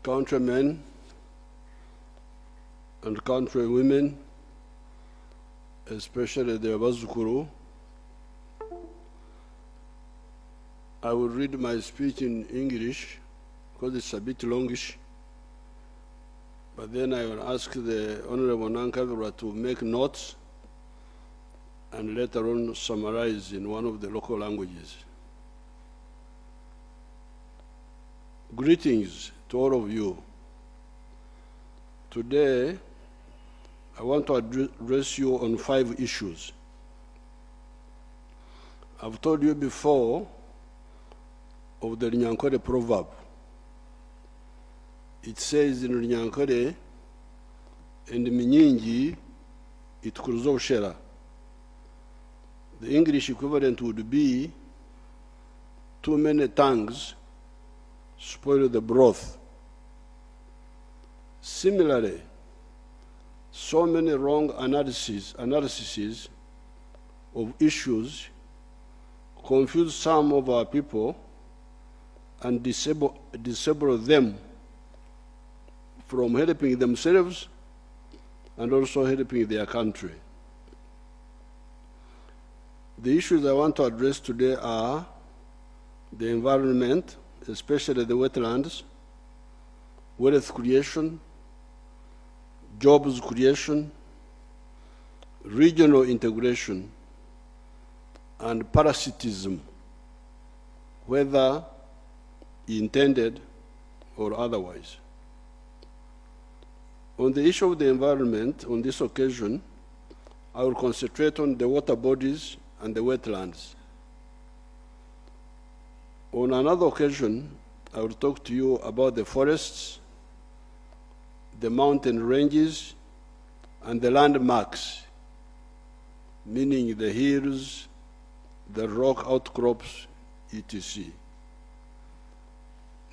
Countrymen and countrywomen, especially the Bazukuru, I will read my speech in English because it's a bit longish, but then I will ask the Honorable Nankabira to make notes and later on summarize in one of the local languages. Greetings to all of you. Today, I want to address you on 5 issues. I've told you before of the Runyankore proverb. It says in Runyankore, and Minyingi, it kuruzo shera. The English equivalent would be, too many tongues spoil the broth. Similarly, so many wrong analyses of issues confuse some of our people and disable them from helping themselves and also helping their country. The issues I want to address today are the environment, especially the wetlands, wealth creation, jobs creation, regional integration, and parasitism, whether intended or otherwise. On the issue of the environment, on this occasion, I will concentrate on the water bodies and the wetlands. On another occasion, I will talk to you about the forests, the mountain ranges, and the landmarks, meaning the hills, the rock outcrops, etc.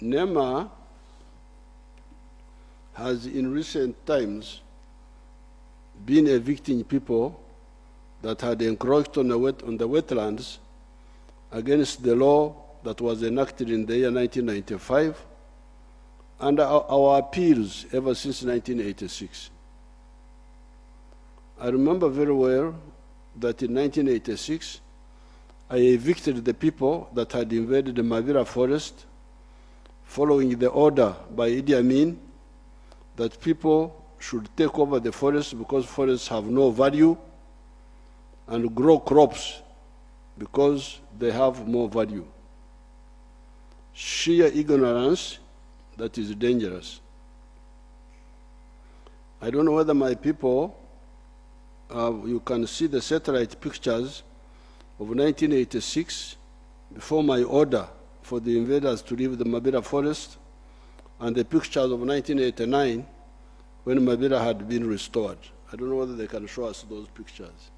NEMA has in recent times been evicting people that had encroached on the wetlands against the law that was enacted in the year 1995 and our appeals ever since 1986. I remember very well that in 1986, I evicted the people that had invaded the Mavira forest following the order by Idi Amin that people should take over the forest because forests have no value and grow crops because they have more value. Sheer ignorance that is dangerous. I don't know whether my people, you can see the satellite pictures of 1986 before my order for the invaders to leave the Mabira forest, and the pictures of 1989 when Mabira had been restored. I don't know whether they can show us those pictures.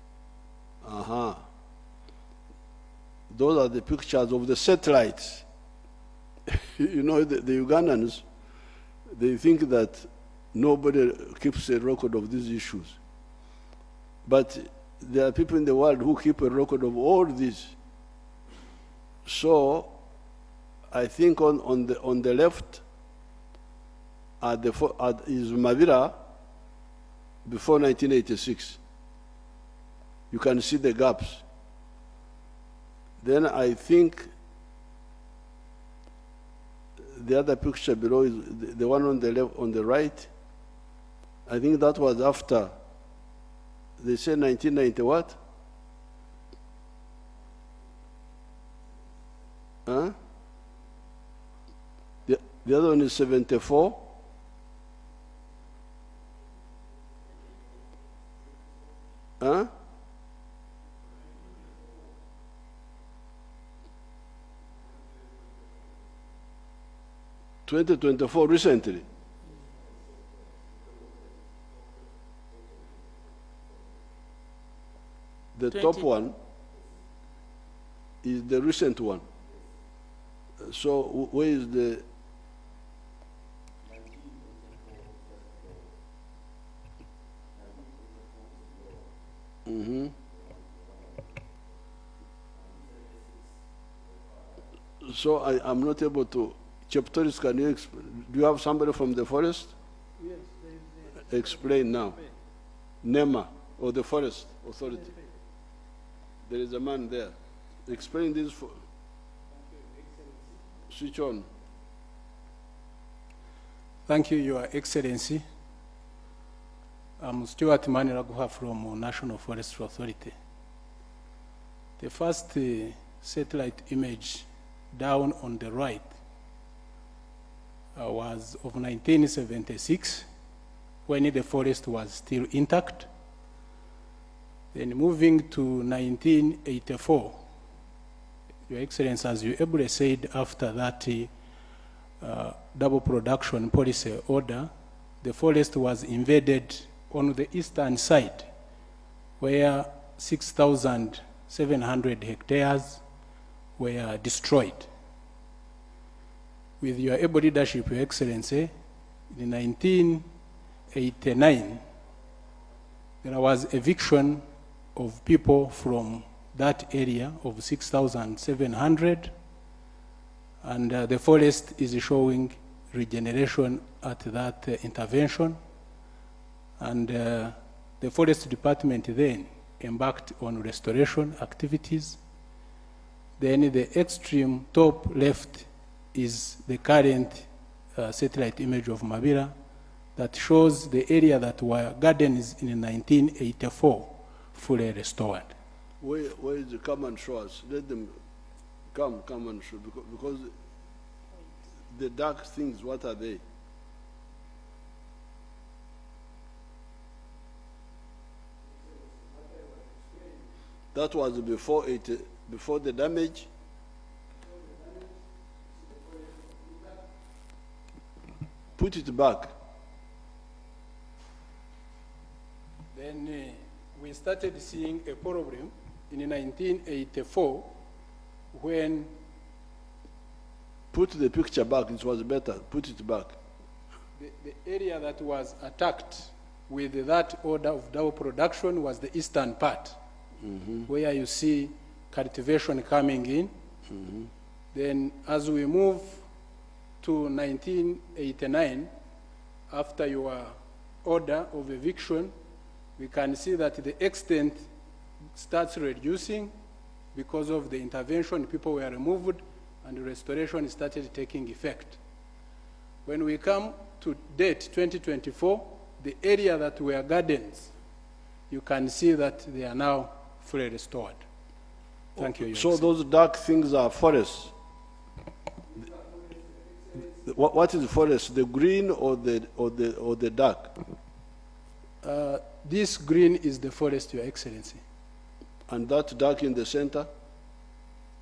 Those are the pictures of the satellites. You know, the Ugandans, they think that nobody keeps a record of these issues. But there are people in the world who keep a record of all this. So I think on the left is Mavira before 1986. You can see the gaps. Then I think the other picture below is the one on the left, on the right. I think that was after. They say 1990 what? Huh? The other one is 74. Huh? (2024) recently. The top one is the recent one. So where is the? Mm-hmm. So I'm not able to. Cheptoris, can you explain? Do you have somebody from the forest? Yes, there is. Explain now. NEMA, or the Forest Authority. There is a man there. Explain this for. Switch on. Thank you, Your Excellency. I'm Stuart Maniraguha from National Forestry Authority. The first satellite image down on the right was of 1976, when the forest was still intact. Then moving to 1984, Your Excellency, as you ably said, after that double production policy order, the forest was invaded on the eastern side, where 6,700 hectares were destroyed. With your able leadership, Your Excellency, in 1989, there was eviction of people from that area of 6,700, and the forest is showing regeneration at that intervention. And the Forest Department then embarked on restoration activities. Then the extreme top left is the current satellite image of Mabira that shows the area that were gardens in 1984 fully restored. Where is the come and show us? Let them come and show, because the dark things, what are they? That was before the damage. Put it back. Then we started seeing a problem in 1984 when. Put the picture back, it was better. Put it back. The area that was attacked with that order of double production was the eastern part, where you see cultivation coming in. Then as we move to 1989, after your order of eviction, we can see that the extent starts reducing because of the intervention. People were removed and restoration started taking effect. When we come to date 2024, the area that were gardens, you can see that they are now fully restored. Thank you. So those dark things are forests. What is forest? The green or the dark? This green is the forest, Your Excellency. And that dark in the center?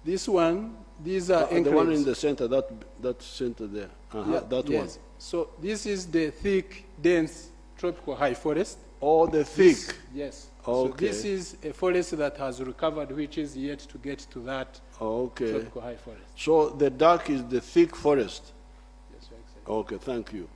This one, these are enclaves. The one in the center, that center there. Yeah, that yes. one. So this is the thick, dense tropical high forest. Oh, the thick. Yes. Okay. So this is a forest that has recovered, which is yet to get to that tropical high forest. So the dark is the thick forest. Yes, Your Excellency. Okay, thank you.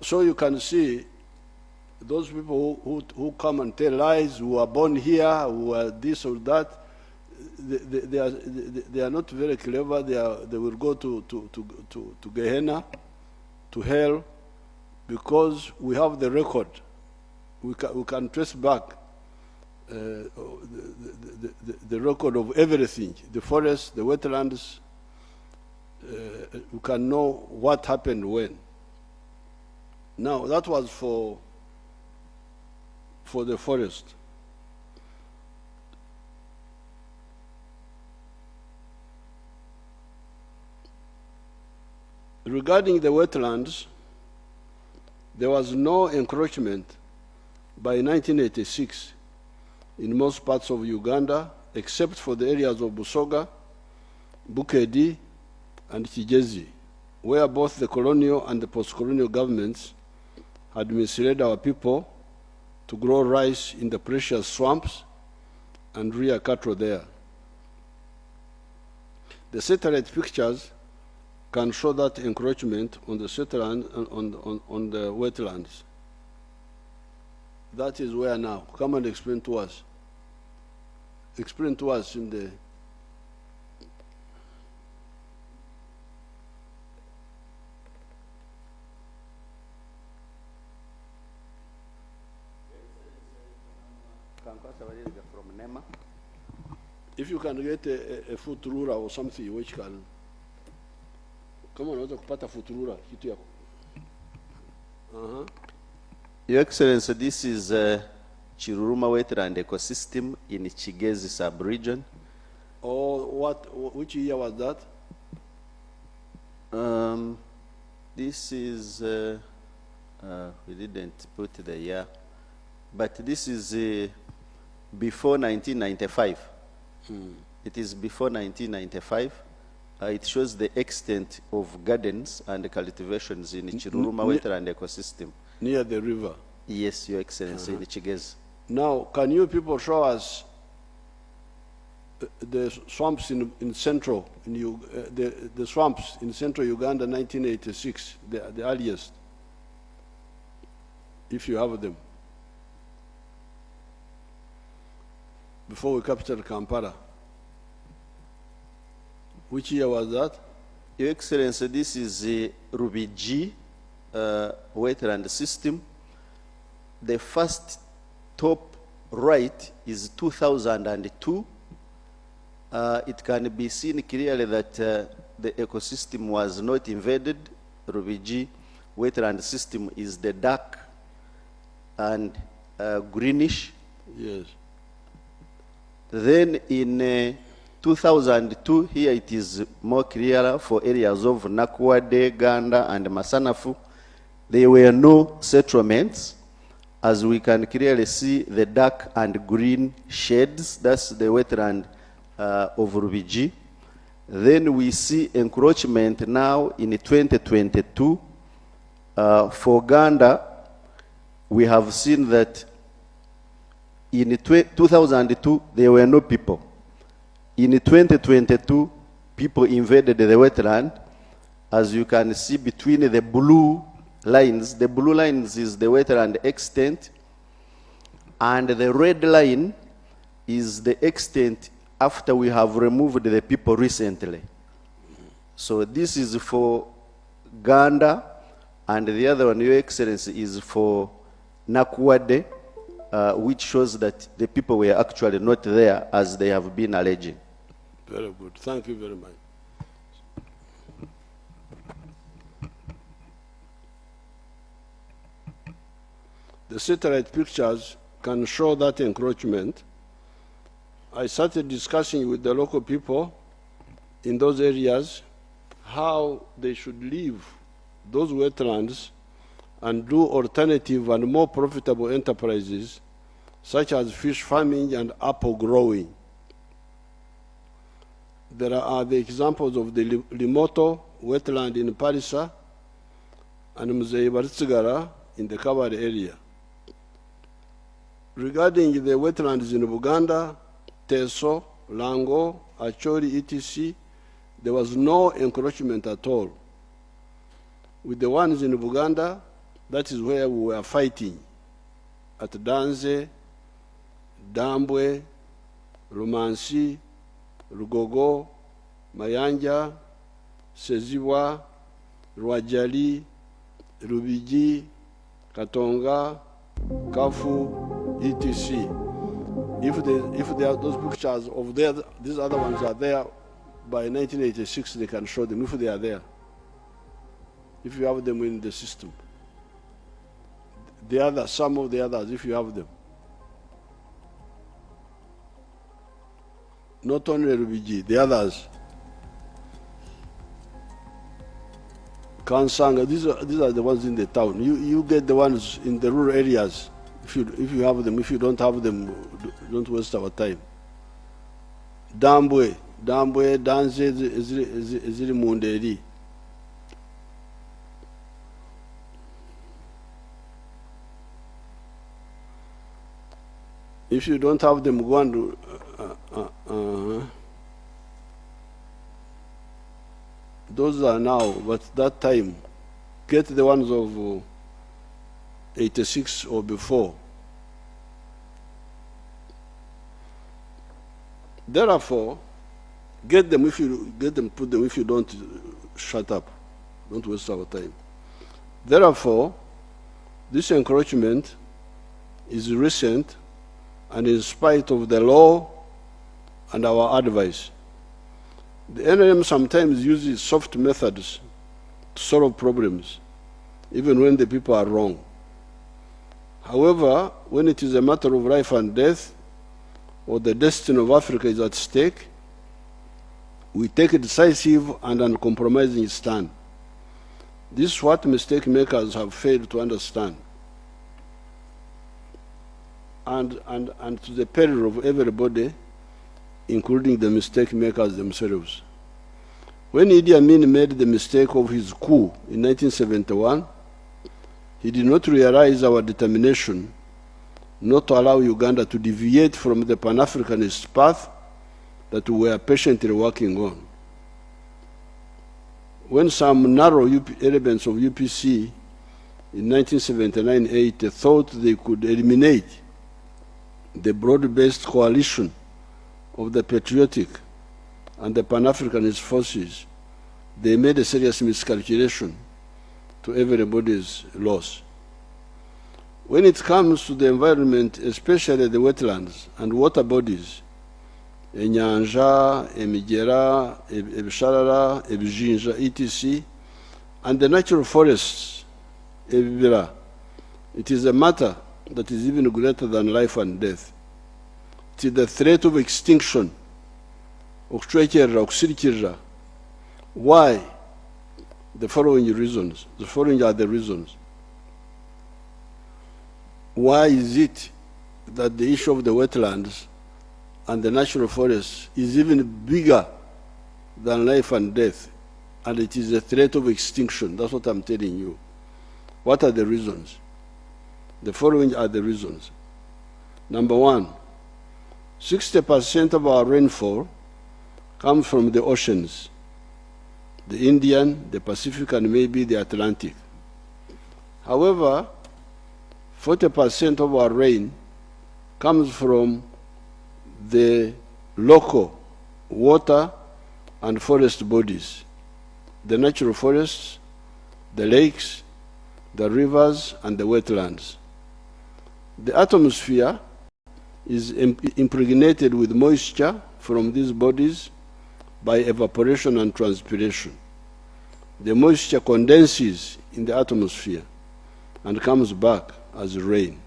So you can see those people who come and tell lies, who are born here, who are this or that, they are not very clever. They will go to Gehenna, to hell, because we have the record. We can trace back the record of everything, the forests, the wetlands. We can know what happened when. Now, that was for the forest. Regarding the wetlands, there was no encroachment by 1986 in most parts of Uganda, except for the areas of Busoga, Bukedi, and Kigezi, where both the colonial and the post-colonial governments had misled our people to grow rice in the precious swamps and rear cattle there. The satellite pictures can show that encroachment on the on the wetlands. That is where now. Come and explain to us. Explain to us in the... From Nema. If you can get a foot ruler or something which can... Come on, kupata foot ruler, kitu yako. Your Excellency, this is Chiruruma wetland ecosystem in Kigezi sub-region. Oh, which year was that? This is, we didn't put the year, but this is before 1995. It is before 1995. It shows the extent of gardens and cultivations in Chiruruma wetland ecosystem. Near the river? Yes, Your Excellency, in Kigezi. Now, can you people show us the swamps in central, the swamps in central Uganda, 1986, the earliest, if you have them, before we captured Kampala? Which year was that? Your Excellency, this is the Rubiji wetland system. The first top right is 2002. It can be seen clearly that the ecosystem was not invaded. Rubiji wetland system is the dark and greenish. Yes. Then in 2002, here it is more clear for areas of Nakwade, Ganda, and Masanafu. There were no settlements, as we can clearly see the dark and green shades. That's the wetland of Rubiji. Then we see encroachment now in 2022. For Ganda, we have seen that in 2002, there were no people. In 2022, people invaded the wetland. As you can see between the blue lines is the wetland extent, and the red line is the extent after we have removed the people recently. So this is for Ganda, and the other one, Your Excellency, is for Nakwade, which shows that the people were actually not there as they have been alleging. Very good. Thank you very much. The satellite pictures can show that encroachment. I started discussing with the local people in those areas how they should leave those wetlands and do alternative and more profitable enterprises such as fish farming and apple growing. There are the examples of the Limoto wetland in Parisa and Museveni in the covered area. Regarding the wetlands in Buganda, Teso, Lango, Achori, etc., there was no encroachment at all. With the ones in Buganda, That is where we were fighting, at Danze, Dambwe, Rumansi, Rugogo, Mayanja, Sezibwa, Rwajali, Rubiji, Katonga, Kafu, etc. If there are those pictures of these other ones are there, by 1986 they can show them if they are there. If you have them in the system. Some of the others, if you have them. Not only Rubiji, the others. Kansanga, these are the ones in the town. You get the ones in the rural areas. If you have them, if you don't have them, don't waste our time. Dambwe, Danze, Eziri Munderi. If you don't have them, go and those are now, but that time, get the ones of 86 or before. Therefore, get them, if you get them, put them. If you don't, shut up. Don't waste our time. Therefore, this encroachment is recent and in spite of the law and our advice. The NRM sometimes uses soft methods to solve problems, even when the people are wrong. However, when it is a matter of life and death, or the destiny of Africa is at stake, we take a decisive and uncompromising stand. This is what mistake makers have failed to understand. And to the peril of everybody, including the mistake makers themselves. When Idi Amin made the mistake of his coup in 1971, he did not realize our determination not to allow Uganda to deviate from the Pan-Africanist path that we were patiently working on. When some narrow elements of UPC in 1979-80 thought they could eliminate the broad-based coalition of the patriotic and the Pan-Africanist forces, they made a serious miscalculation to everybody's loss. When it comes to the environment, especially the wetlands and water bodies, Enyanja, Emigera, Ebisharara, Ebijinja, etc., and the natural forests, Ebibira, it is a matter that is even greater than life and death. It is the threat of extinction. Why? The following reasons. The following are the reasons. Why is it that the issue of the wetlands and the natural forests is even bigger than life and death, and it is a threat of extinction? That's what I'm telling you. What are the reasons? The following are the reasons. Number one, 60% of our rainfall comes from the oceans, the Indian, the Pacific, and maybe the Atlantic. However, 40% of our rain comes from the local water and forest bodies, the natural forests, the lakes, the rivers, and the wetlands. The atmosphere is impregnated with moisture from these bodies by evaporation and transpiration. The moisture condenses in the atmosphere and comes back as rain.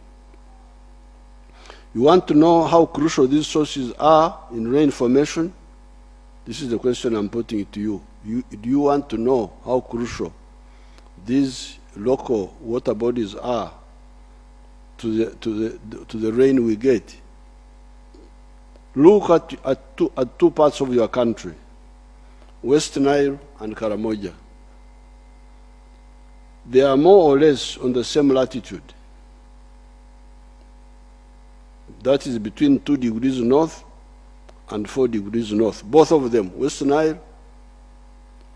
You want to know how crucial these sources are in rain formation? This is the question I'm putting to you. Do you want to know how crucial these local water bodies are to the rain we get? Look at two parts of your country, West Nile and Karamoja. They are more or less on the same latitude. That is between 2 degrees north and 4 degrees north. Both of them, West Nile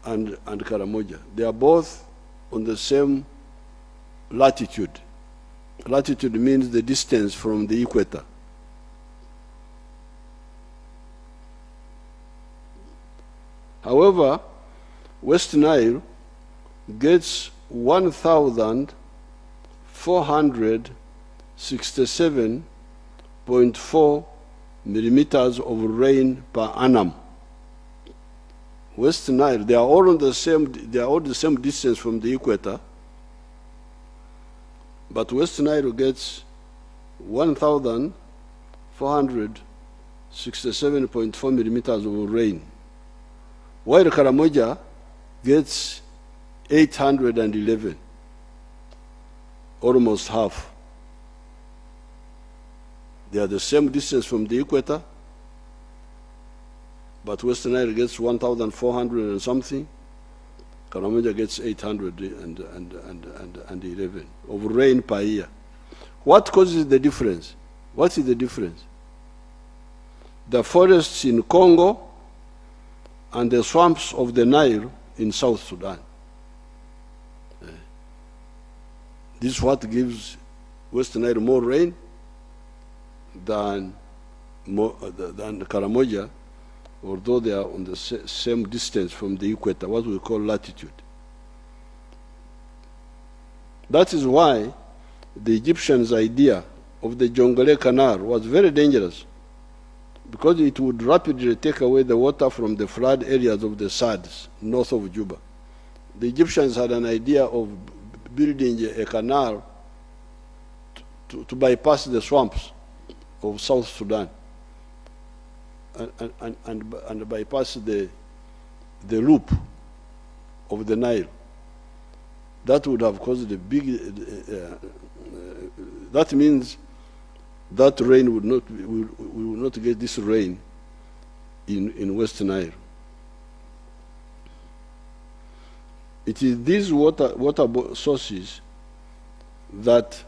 and Karamoja. They are both on the same latitude. Latitude means the distance from the equator. However, West Nile gets 1,467.4 millimeters of rain per annum. West Nile, they are all the same distance from the equator, but West Nile gets 1,467.4 millimeters of rain, while Karamoja gets 811, almost half. They are the same distance from the equator, but Western Nile gets 1,400 and something. Karamoja gets 811 of rain per year. What causes the difference? What is the difference? The forests in Congo and the swamps of the Nile in South Sudan. This is what gives Western Nile more rain than Karamoja, although they are on the same distance from the equator, what we call latitude. That is why the Egyptians' idea of the Jonglei Canal was very dangerous, because it would rapidly take away the water from the flood areas of the SADs, north of Juba. The Egyptians had an idea of building a canal to bypass the swamps of South Sudan and bypass the loop of the Nile. That would have caused a big, that means that rain would not, we will not get this rain in West Nile. It is these water sources that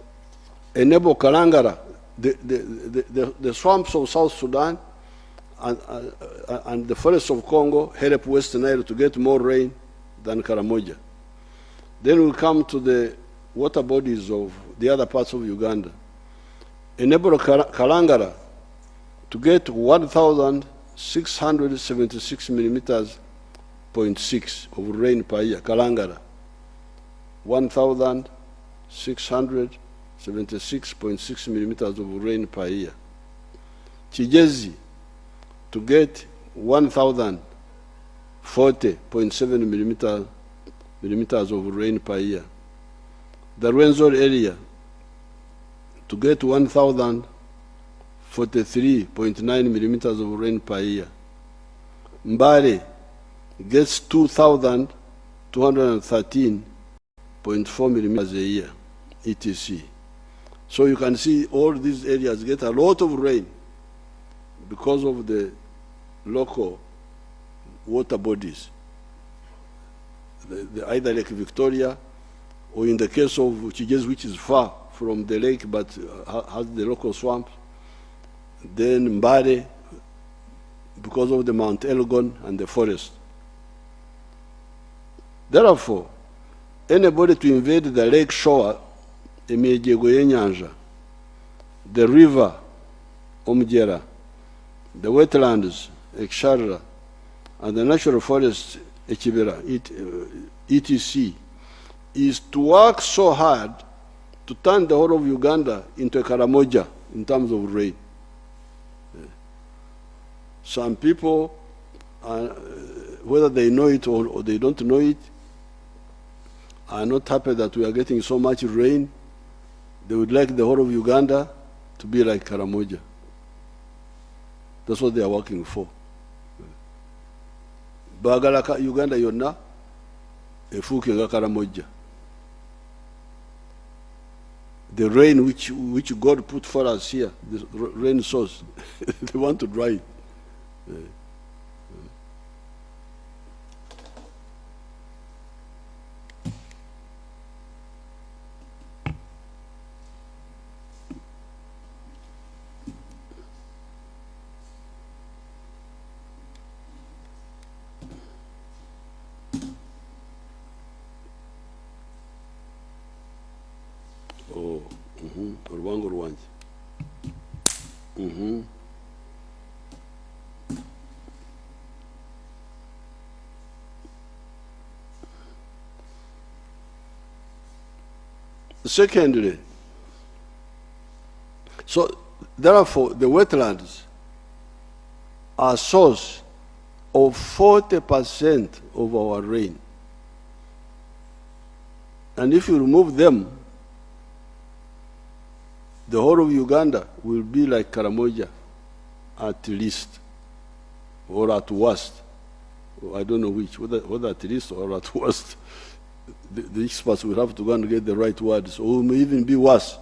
enable Kalangara, the swamps of South Sudan and the forests of Congo help West Nile to get more rain than Karamoja. Then we come to the water bodies of the other parts of Uganda. Enable Kalangara to get 1,676 millimeters 0.6 of rain per year. Kalangara, 1,676.6 millimeters of rain per year. Chigezi to get 1,040.7 millimeters of rain per year. The Rwenzori area to get 1,043.9 millimeters of rain per year. Mbare gets 2,213.4 millimeters a year, etc. So you can see all these areas get a lot of rain because of the local water bodies. Either Lake Victoria, or in the case of Chigezi, which is far from the lake but has the local swamps. Then Mbare, because of the Mount Elgon and the forest. Therefore, anybody to invade the lake shore, Emyejego y'Enyanja, the river, Omugera, the wetlands, Ekisharara, and the natural forest, Ekibera, etc., is to work so hard to turn the whole of Uganda into a Karamoja in terms of rain. Some people, whether they know it or they don't know it, are not happy that we are getting so much rain. They would like the whole of Uganda to be like Karamoja. That's what they are working for. Bagala Uganda yonna efuuke nga Karamoja. The rain which God put for us here, the rain source, they want to dry it. Urubango rwanjye. Secondly, so therefore the wetlands are source of 40% of our rain. And if you remove them, the whole of Uganda will be like Karamoja at least, or at worst. I don't know which, whether at least or at worst. The experts will have to go and get the right words, or it may even be worse.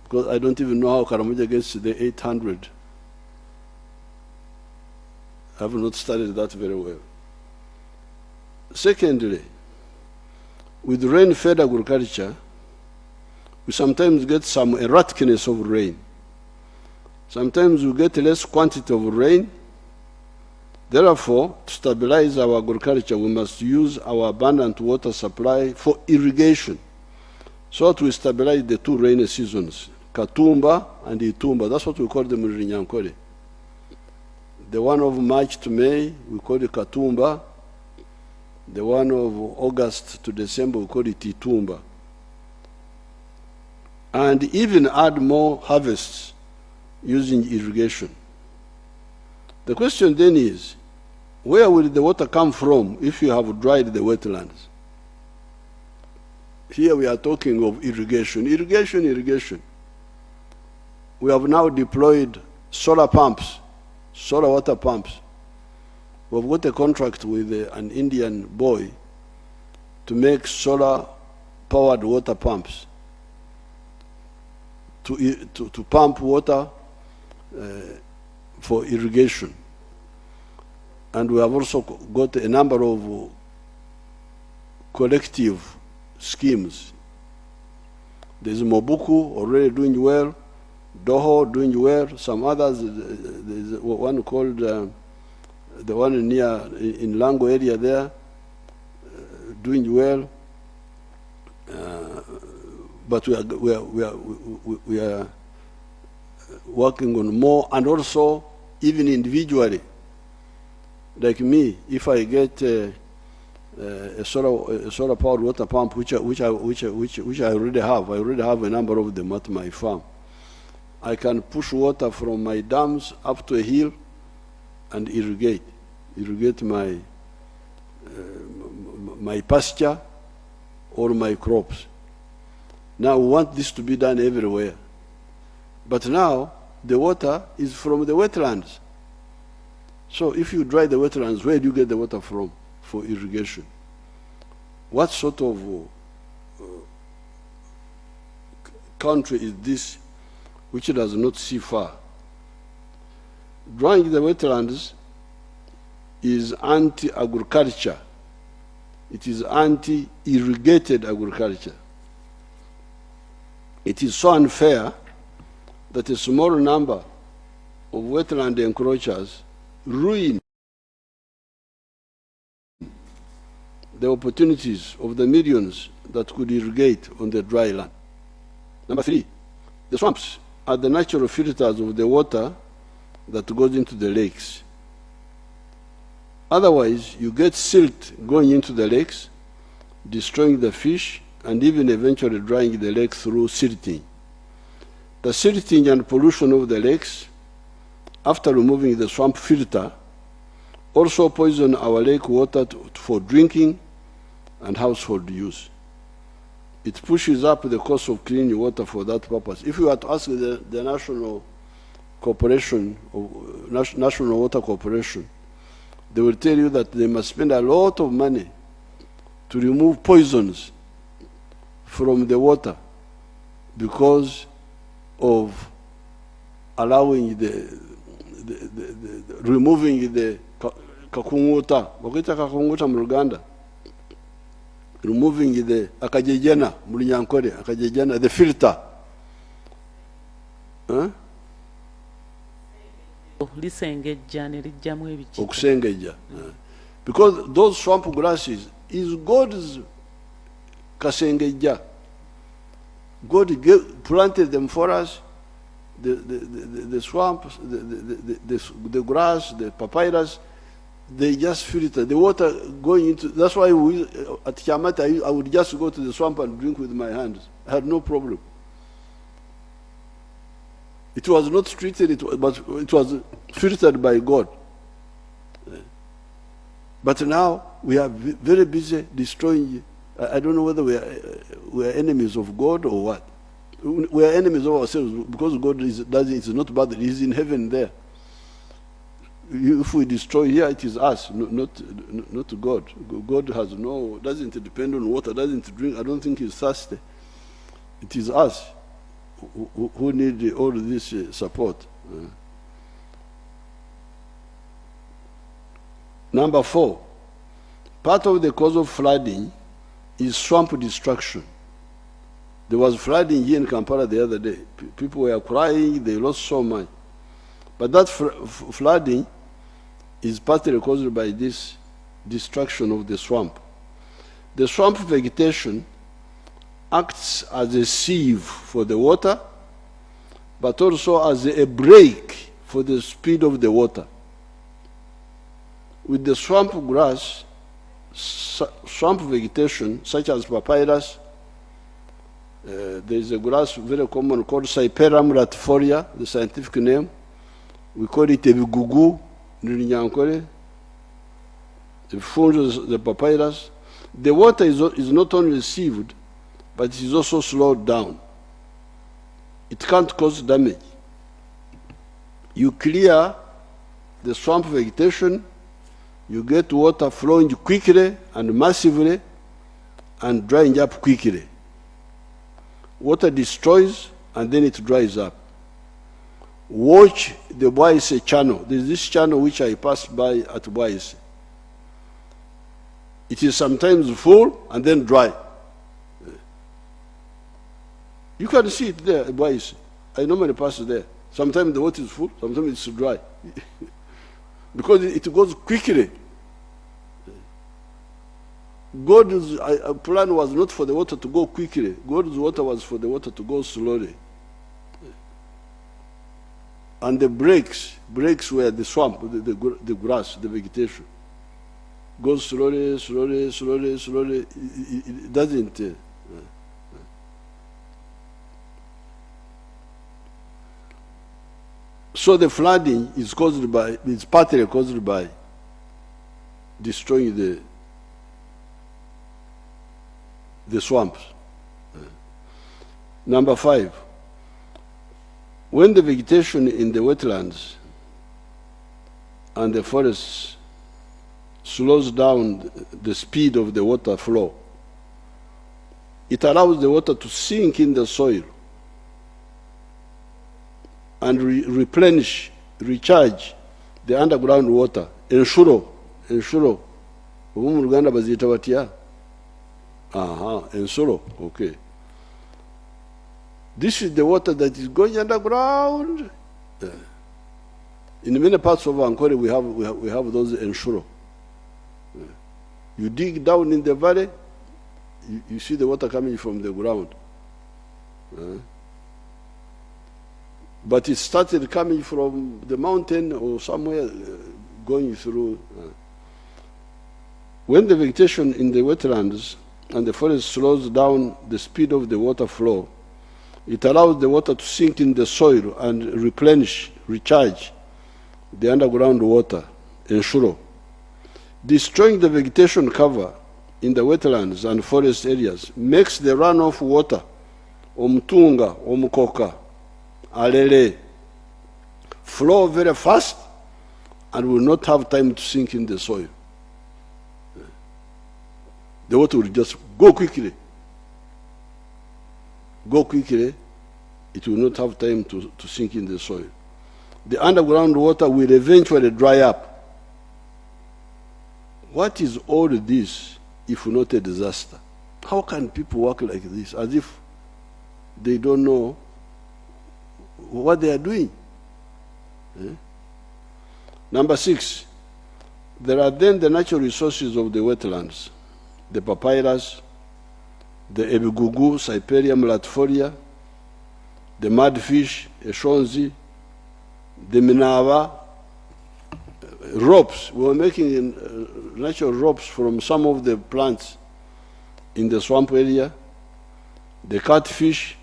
Because I don't even know how Karamoja gets to the 800. I have not studied that very well. Secondly, with rain-fed agriculture, we sometimes get some erraticness of rain. Sometimes we get less quantity of rain. Therefore, to stabilize our agriculture, we must use our abundant water supply for irrigation, so that we stabilize the two rainy seasons, Katumba and Itumba. That's what we call them in Rinyankore. The one of March to May, we call it Katumba. The one of August to December, we call it Itumba. And even add more harvests using irrigation. The question then is, where will the water come from if you have dried the wetlands? Here we are talking of irrigation. Irrigation. We have now deployed solar pumps, solar water pumps. We've got a contract with an Indian boy to make solar-powered water pumps to pump water for irrigation. And we have also got a number of collective schemes. There's Mobuku already doing well, Doho doing well, some others, there's one called, the one in Lango area there, doing well. But we are working on more, and also even individually. Like me, if I get a solar-powered water pump, which I already have a number of them at my farm. I can push water from my dams up to a hill and irrigate my my pasture or my crops. Now we want this to be done everywhere. But now the water is from the wetlands. So if you dry the wetlands, where do you get the water from for irrigation? What sort of country is this which does not see far? Drying the wetlands is anti-agriculture. It is anti-irrigated agriculture. It is so unfair that a small number of wetland encroachers ruin the opportunities of the millions that could irrigate on the dry land. Number 3, the swamps are the natural filters of the water that goes into the lakes. Otherwise, you get silt going into the lakes, destroying the fish, and even eventually drying the lake through silting. The silting and pollution of the lakes, after removing the swamp filter, also poison our lake water for drinking and household use. It pushes up the cost of clean water for that purpose. If you were to ask the National Corporation, National Water Corporation, they will tell you that they must spend a lot of money to remove poisons from the water because of allowing removing the kakunguta, wakita kakunguta mu Luganda, removing the akajejena mu Lunyankore, akajejena, the filter. Okusengeja. Because those swamp grasses is God's kasengeja. God planted them for us. The swamps, the grass, the papyrus, they just filter. The water going into, that's why at Kiamata, I would just go to the swamp and drink with my hands. I had no problem. It was not treated, but it was filtered by God. But now we are very busy destroying. I don't know whether we are enemies of God or what. We are enemies of ourselves because God it's not bad. He's in heaven there. If we destroy here, it is us, not God. God doesn't depend on water, doesn't drink. I don't think he's thirsty. It is us who need all this support. Number 4, part of the cause of flooding is swamp destruction. There was flooding here in Kampala the other day. People were crying, they lost so much. But that flooding is partly caused by this destruction of the swamp. The swamp vegetation acts as a sieve for the water, but also as a brake for the speed of the water. With the swamp grass, swamp vegetation, such as papyrus, there is a grass very common called Cyperus latifolia, the scientific name. We call it ebigugu, Nyankore. The fungus, the papyrus. The water is not only sieved, but it is also slowed down. It can't cause damage. You clear the swamp vegetation, you get water flowing quickly and massively and drying up quickly. Water destroys and then it dries up. Watch the Bwaise channel. There is this channel which I passed by at Bwaise. It is sometimes full and then dry. You can see it there at Bwaise. I normally pass there. Sometimes the water is full, sometimes it's dry. Because it goes quickly. God's plan was not for the water to go quickly. God's water was for the water to go slowly. And the breaks were the swamp, the grass, the vegetation. Goes slowly, slowly, slowly, slowly. It doesn't. So the flooding is partly caused by destroying the swamps. Number 5, when the vegetation in the wetlands and the forests slows down the speed of the water flow, it allows the water to sink in the soil and replenish, recharge the underground water. Ensuro. Ubu mu Rwanda bazita batya? Ensuro. Okay. This is the water that is going underground. In many parts of Ankole, we have those ensuro. You dig down in the valley, you see the water coming from the ground. But it started coming from the mountain or somewhere going through. When the vegetation in the wetlands and the forest slows down the speed of the water flow, it allows the water to sink in the soil and replenish, recharge the underground water, ensure. Destroying the vegetation cover in the wetlands and forest areas makes the runoff water, omtunga, omkoka, alele, flow very fast and will not have time to sink in the soil. The water will just go quickly. It will not have time to sink in the soil. The underground water will eventually dry up. What is all this if not a disaster? How can people work like this as if they don't know what they are doing? Number 6, there are then the natural resources of the wetlands, the papyrus, the Ebigugu, Cyperium latifolia, the mudfish, Eshonzi, the Minava, ropes. We were making natural ropes from some of the plants in the swamp area. The catfish,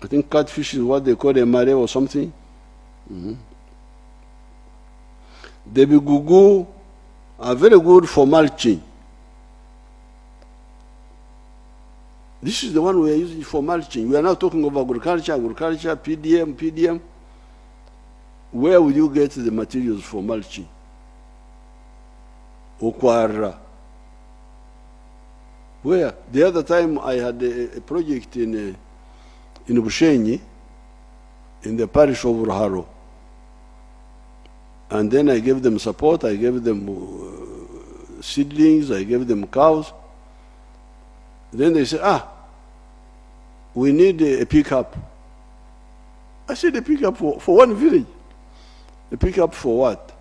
I think catfish is what they call a mare or something. The Bigugu are very good for mulching. This is the one we are using for mulching. We are now talking of agriculture, PDM. Where will you get the materials for mulching? Okwara. Where? The other time I had a project in Bushenyi, in the parish of Ruharo. And then I gave them support, I gave them seedlings, I gave them cows. Then they said, we need a pickup. I said, a pickup for one village. A pickup for what?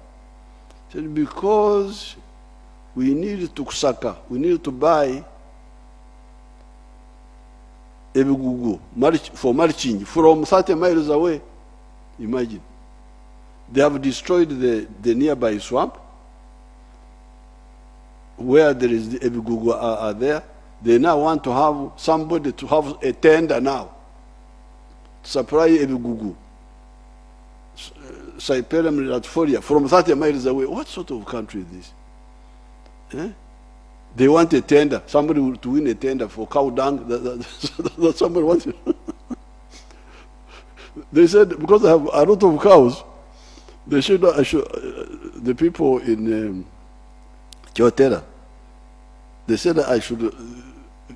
I said, because we need to kusaka, we need to buy Ebigugu for mulching from 30 miles away. Imagine. They have destroyed the nearby swamp where there is the Ebigugu are there. They now want to have somebody to have a tender now to supply Ebigugu, Cyperium latifolia from 30 miles away. What sort of country is this? They want a tender, somebody to win a tender for cow dung. That somebody wants it. They said, because I have a lot of cows, they should, the people in Kyotera, they said I should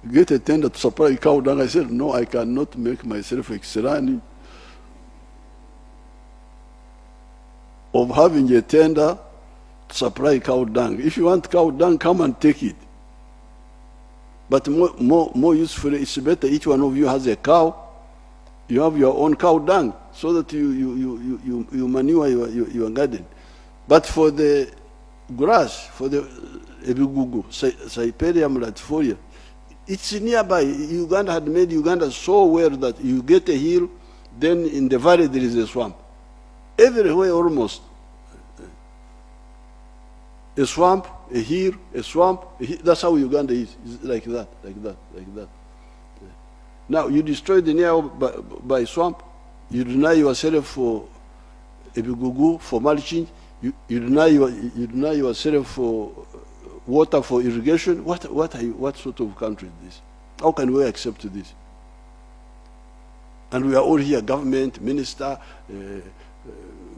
get a tender to supply cow dung. I said, no, I cannot make myself exerani of having a tender to supply cow dung. If you want cow dung, come and take it. But more useful, it's better each one of you has a cow. You have your own cow dung so that you manure your garden. But for the grass, for the Ebigugu, Cyperium latifolia, it's nearby. Uganda had made Uganda so well that you get a hill, then in the valley there is a swamp. Everywhere almost. A swamp, a hill, a swamp. That's how Uganda is. It's like that. Now, you destroy the nearby swamp. You deny yourself for Ebigugu, for mulching. You deny yourself for water for irrigation. What sort of country is this? How can we accept this? And we are all here, government, minister,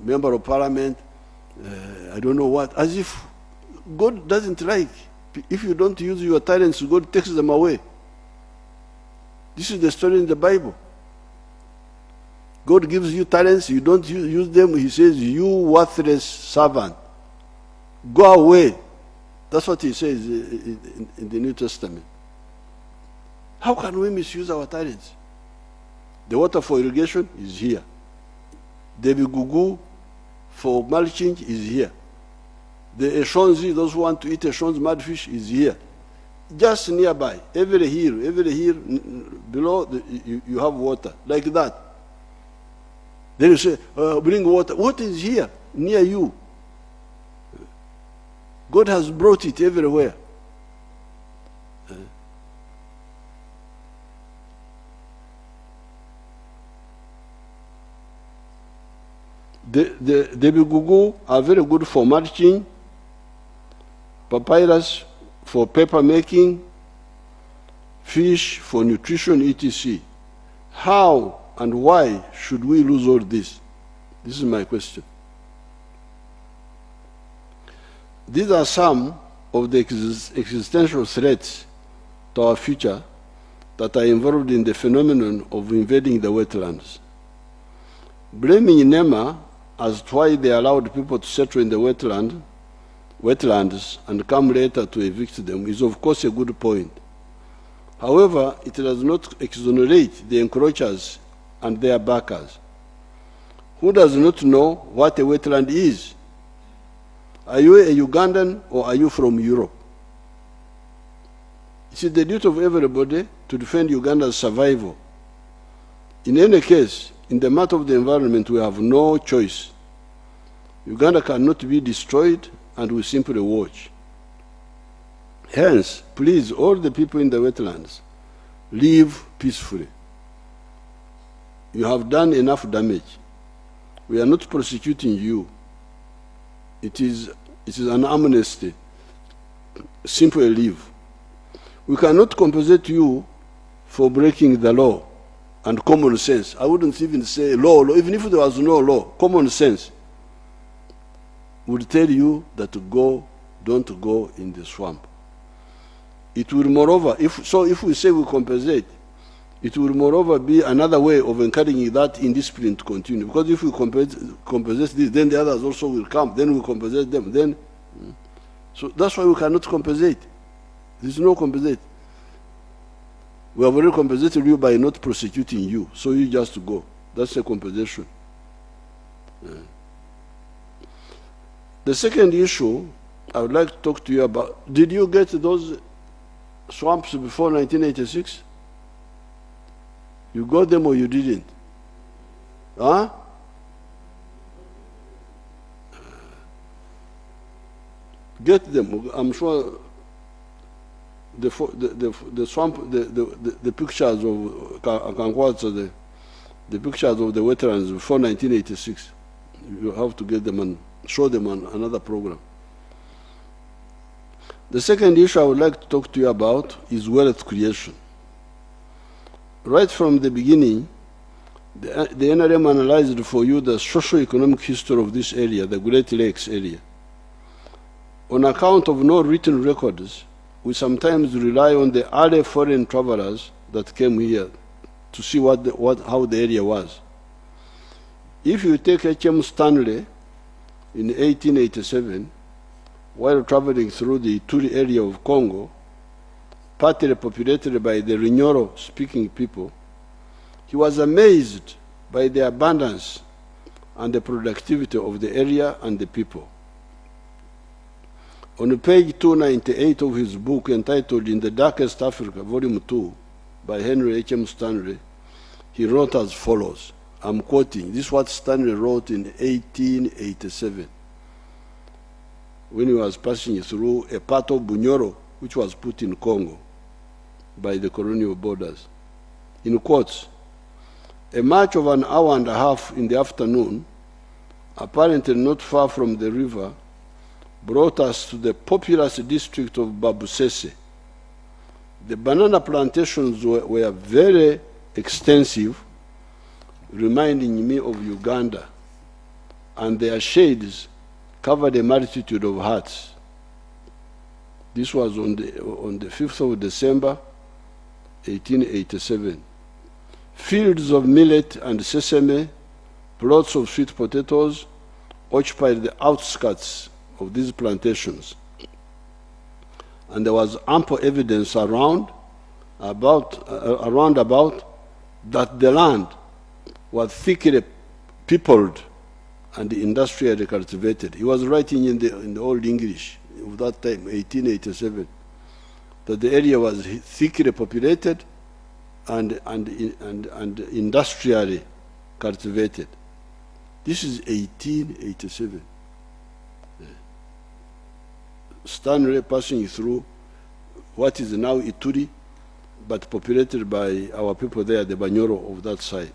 member of parliament, I don't know what, as if God doesn't like. If you don't use your talents, God takes them away. This is the story in the Bible. God gives you talents, you don't use them, he says, you worthless servant, go away. That's what he says in the New Testament. How can we misuse our talents? The water for irrigation is here. The Bigugu for mulching is here. The Eshonzi, those who want to eat Eshonzi mudfish, is here. Just nearby, every hill below, you have water, like that. Then you say, bring water. What is here, near you? God has brought it everywhere. The Bigugu are very good for mulching, papyrus for paper making, fish for nutrition, etc. How and why should we lose all this? This is my question. These are some of the existential threats to our future that are involved in the phenomenon of invading the wetlands. Blaming NEMA as to why they allowed people to settle in the wetlands and come later to evict them is of course a good point. However, it does not exonerate the encroachers and their backers. Who does not know what a wetland is? Are you a Ugandan or are you from Europe? It is the duty of everybody to defend Uganda's survival. In any case, in the matter of the environment, we have no choice. Uganda cannot be destroyed, and we simply watch. Hence, please, all the people in the wetlands, live peacefully. You have done enough damage. We are not prosecuting you. It is an amnesty. Simply leave. We cannot compensate you for breaking the law and common sense. I wouldn't even say law. Even if there was no law, common sense would tell you that to go, don't go in the swamp. It will, moreover, if we say we compensate, it will moreover be another way of encouraging that indiscipline to continue. Because if we compensate this, then the others also will come. Then we compensate them. Then, so that's why we cannot compensate. There's no compensate. We have already compensated you by not prosecuting you, so you just go. That's a compensation. The second issue I would like to talk to you about, did you get those swamps before 1986? You got them or you didn't? Huh? Get them. I'm sure the swamp, the pictures of Kankwaza, the pictures of the veterans before 1986. You have to get them and show them on another program. The second issue I would like to talk to you about is wealth creation. Right from the beginning, the NRM analyzed for you the socio-economic history of this area, the Great Lakes area. On account of no written records, we sometimes rely on the early foreign travelers that came here to see how the area was. If you take H.M. Stanley in 1887, while traveling through the Ituri area of Congo, partly populated by the Rinyoro-speaking people, he was amazed by the abundance and the productivity of the area and the people. On page 298 of his book entitled In the Darkest Africa, Volume 2, by Henry H.M. Stanley, he wrote as follows. I'm quoting. This is what Stanley wrote in 1887 when he was passing through a part of Bunyoro, which was put in Congo by the colonial borders. In quotes, a march of an hour and a half in the afternoon, apparently not far from the river, brought us to the populous district of Babusese. The banana plantations were very extensive, reminding me of Uganda, and their shades covered a multitude of huts. This was on the 5th of December, 1887. Fields of millet and sesame, plots of sweet potatoes occupied the outskirts of these plantations. And there was ample evidence around about that the land was thickly peopled and industrially cultivated. He was writing in the Old English of that time, 1887, that the area was thickly populated and industrially cultivated. This is 1887. Stanley passing through what is now Ituri, but populated by our people there, the Banyoro of that side.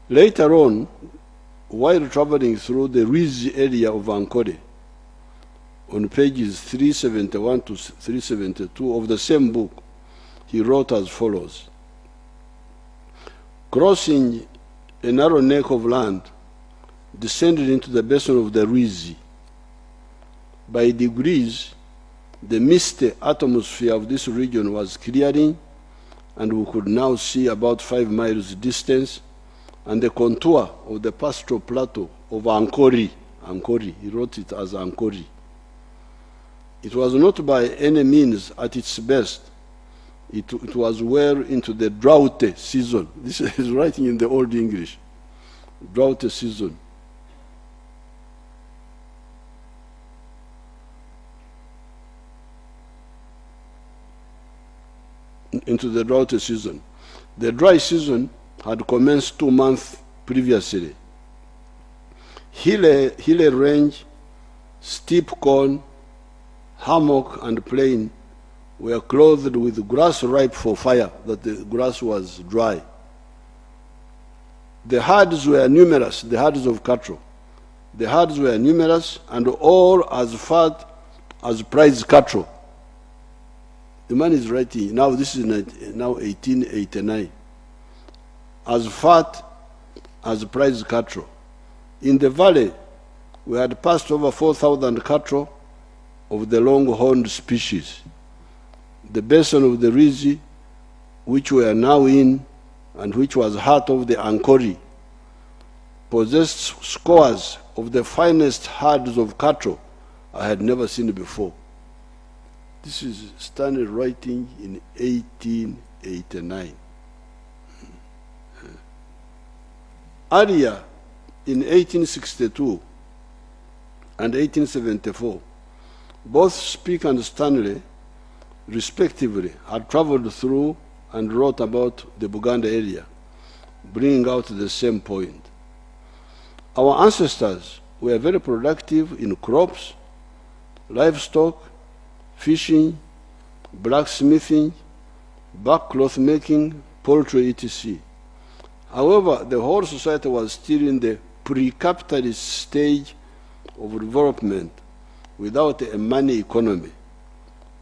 Later on, while traveling through the Rizi area of Ankole, on pages 371 to 372 of the same book, he wrote as follows. Crossing a narrow neck of land, descended into the basin of the Rizi. By degrees, the misty atmosphere of this region was clearing, and we could now see about 5 miles distance and the contour of the pastoral plateau of Ankori. Ankori, he wrote it as Ankori. It was not by any means at its best. It was well into the drought season. This is writing in the Old English. Drought season. into the drought season. The dry season had commenced 2 months previously. Hilly range, steep cone, hammock, and plain were clothed with grass ripe for fire, that the grass was dry. The herds were numerous, the herds of cattle. The herds were numerous and all as fat as prize cattle. The man is writing, now this is now 1889. As fat as prize cattle. In the valley, we had passed over 4,000 cattle of the long-horned species. The basin of the Rizi, which we are now in, and which was heart of the Ankori, possessed scores of the finest herds of cattle I had never seen before. This is Stanley writing in 1889. Earlier, in 1862 and 1874, both Speke and Stanley, respectively, had traveled through and wrote about the Buganda area, bringing out the same point. Our ancestors were very productive in crops, livestock, fishing, blacksmithing, back cloth making, poultry, etc. However, the whole society was still in the pre-capitalist stage of development without a money economy,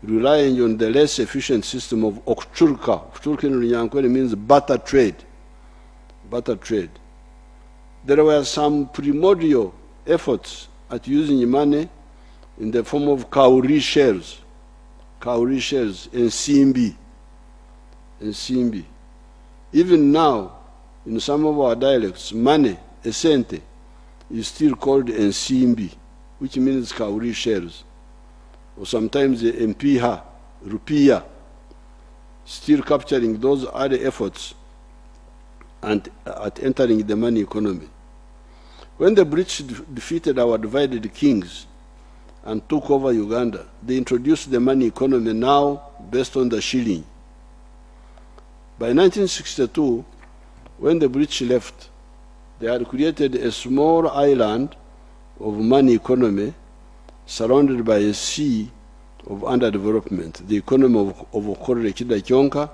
relying on the less efficient system of okchulka. Okchulka in Runyankore means barter trade. Barter trade. There were some primordial efforts at using money in the form of kauri shares, and simbi. Even now, in some of our dialects, money, esente, is still called ensimbi, which means kauri shares, or sometimes mpiha, rupiah, still capturing those other efforts and at entering the money economy. When the British defeated our divided kings and took over Uganda, they introduced the money economy now based on the shilling. By 1962, when the British left, they had created a small island of money economy surrounded by a sea of underdevelopment, the economy of Okorre Kida Kyonka,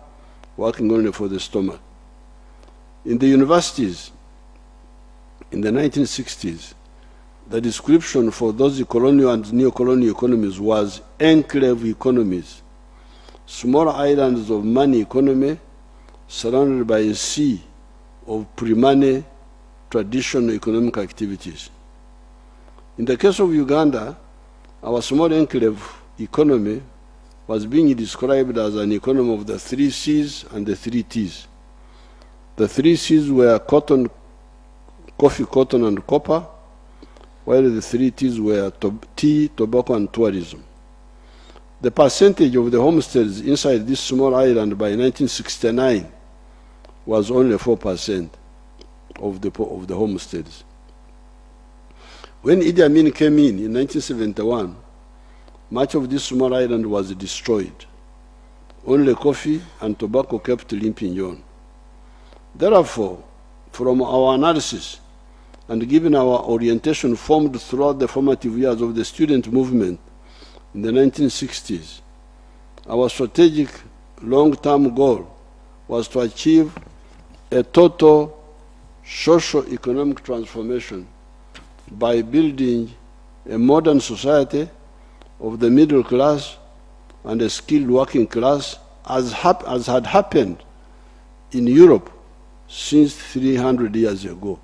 working only for the stomach. In the universities, in the 1960s, the description for those colonial and neo-colonial economies was enclave economies, small islands of money economy surrounded by a sea of pre-money traditional economic activities. In the case of Uganda, our small enclave economy was being described as an economy of the 3 C's and the 3 T's. The 3 C's were cotton, coffee, cotton, and copper, while the 3 T's were tea, tobacco, and tourism. The percentage of the homesteads inside this small island by 1969 was only 4% of the homesteads. When Idi Amin came in 1971, much of this small island was destroyed. Only coffee and tobacco kept limping on. Therefore, from our analysis and given our orientation formed throughout the formative years of the student movement in the 1960s, our strategic long-term goal was to achieve a total socio-economic transformation by building a modern society of the middle class and a skilled working class as had happened in Europe since 300 years ago.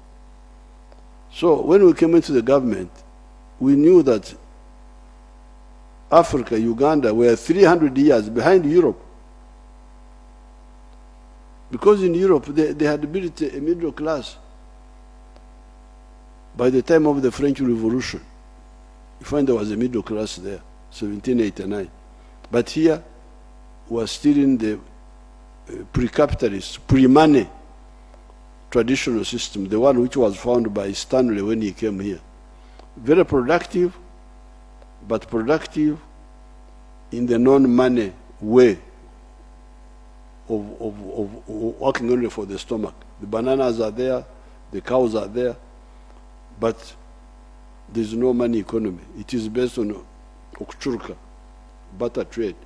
So when we came into the government, we knew that Africa, Uganda were 300 years behind Europe. Because in Europe, they had built a middle class by the time of the French Revolution. You find there was a middle class there, 1789. But here, we are still in the pre-capitalist, pre-money traditional system, the one which was found by Stanley when he came here. Very productive, but productive in the non-money way working only for the stomach. The bananas are there, the cows are there, but there's no money economy. It is based on okuchurka, barter trade.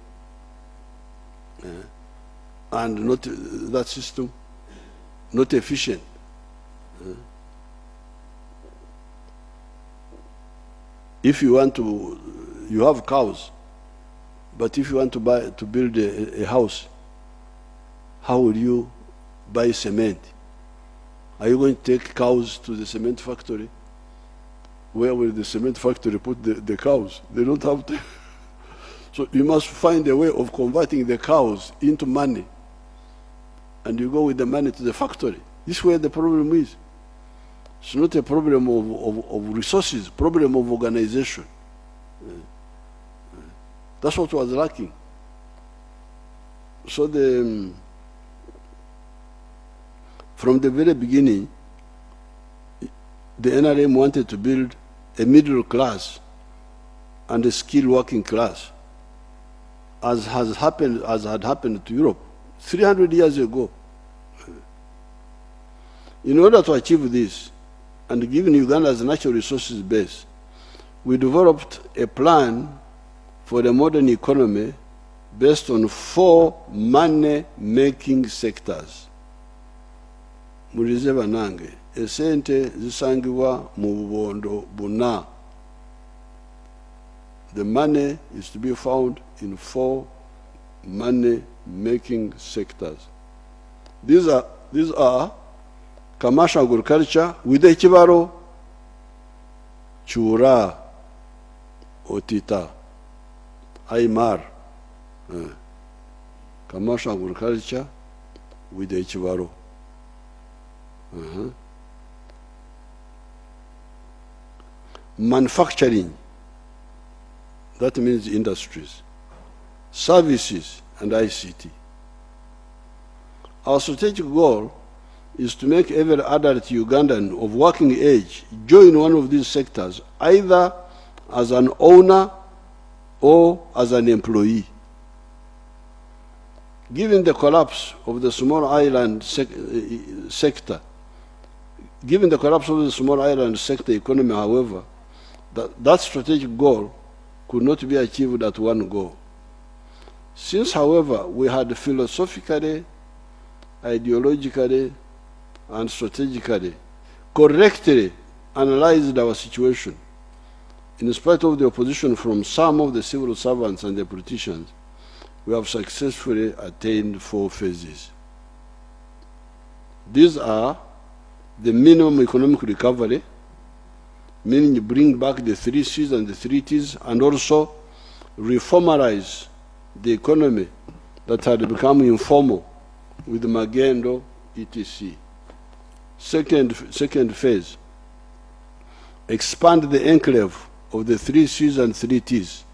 And not that system, not efficient. If you want to, you have cows, but if you want to build a house, how will you buy cement? Are you going to take cows to the cement factory? Where will the cement factory put the cows? They don't have to. So you must find a way of converting the cows into money. And you go with the money to the factory. This is where the problem is. It's not a problem of resources, problem of organization. That's what was lacking. So from the very beginning, the NRM wanted to build a middle class and a skilled working class, as had happened to Europe 300 years ago. In order to achieve this, and given Uganda's natural resources base, we developed a plan for the modern economy based on 4 money-making sectors. Mulize banange, esente zisangibwa mu bubondo buna. The money is to be found in 4 money-making sectors. These are commercial agriculture with ekibaro, chura, otita, aymar. Commercial agriculture with ekibaro. Manufacturing, that means industries, services, and ICT. Our strategic goal is to make every adult Ugandan of working age join one of these sectors, either as an owner or as an employee. Given the collapse of the small island sector, economy, however, that strategic goal could not be achieved at one go. Since, however, we had philosophically, ideologically, and strategically correctly analyzed our situation, in spite of the opposition from some of the civil servants and the politicians, we have successfully attained 4 phases. These are the minimum economic recovery, meaning you bring back the 3 C's and the 3 T's, and also reformalize the economy that had become informal with magendo, etc. Second phase, expand the enclave of the 3 C's and 3 T's,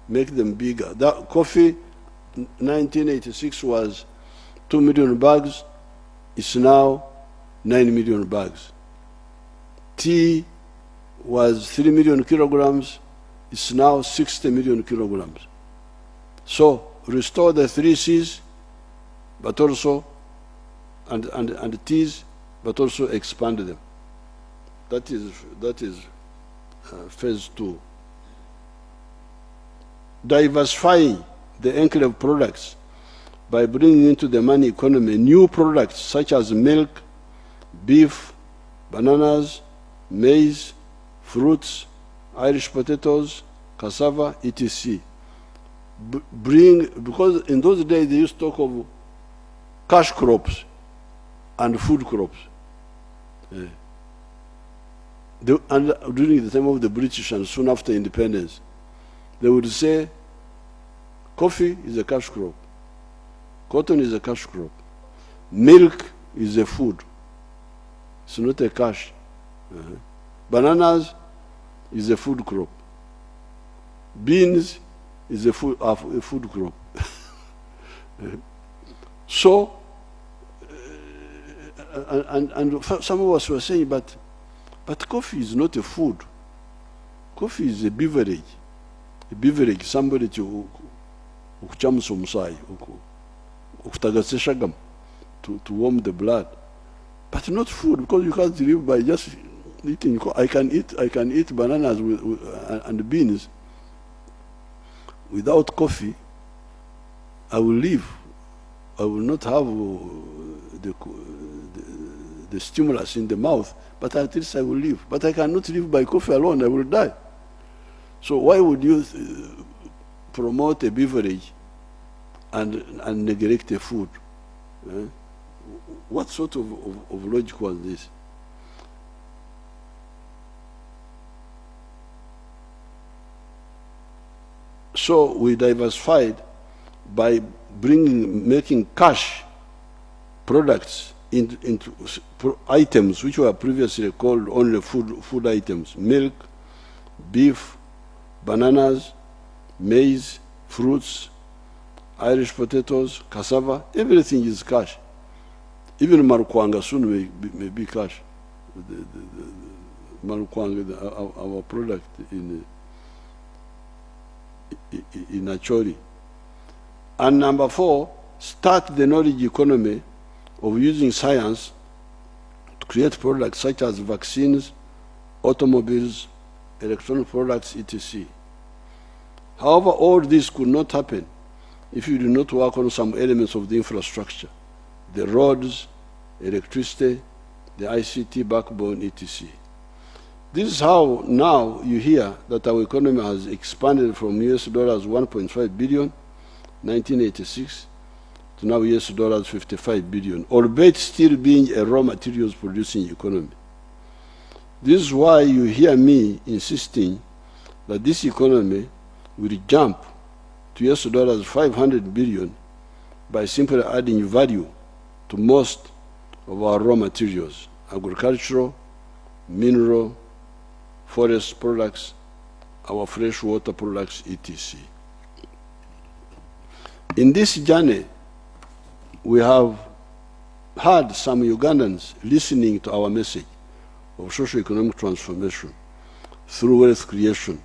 make them bigger. That coffee, 1986 was 2 million bags, it's now 9 million bags. Tea was 3 million kilograms, it's now 60 million kilograms. So restore the 3 C's, but also, and T's, but also expand them. That is phase 2. Diversifying the enclave products by bringing into the money economy new products such as milk, beef, bananas, maize, fruits, Irish potatoes, cassava, etc. Because in those days they used to talk of cash crops and food crops. And during the time of the British and soon after independence, they would say coffee is a cash crop, cotton is a cash crop, milk is a food, it's not a cash. Bananas is a food crop, beans is a food crop. So, and some of us were saying, but coffee is not a food. Coffee is a beverage. A beverage, somebody to ukuchamusa umusai, to warm the blood, but not food, because you can't live by just eating. I can eat bananas and beans. Without coffee, I will live. I will not have the stimulus in the mouth, but at least I will live. But I cannot live by coffee alone, I will die. So why would you promote a beverage and neglect a food? What sort of logic was this? So we diversified by making cash products into items which were previously called only food items: milk, beef, bananas, maize, fruits, Irish potatoes, cassava. Everything is cash. Even marukwanga soon may be cash. The marukwanga, our product in Acholi. And number 4, start the knowledge economy of using science to create products such as vaccines, automobiles, electronic products, etc. However, all this could not happen if you do not work on some elements of the infrastructure: the roads, electricity, the ICT backbone, etc. This is how now you hear that our economy has expanded from US dollars 1.5 billion, 1986, to now US dollars 55 billion, albeit still being a raw materials producing economy. This is why you hear me insisting that this economy will jump to US dollars 500 billion by simply adding value to most of our raw materials: agricultural, mineral, forest products, our freshwater products, etc. In this journey, we have had some Ugandans listening to our message of socio-economic transformation through wealth creation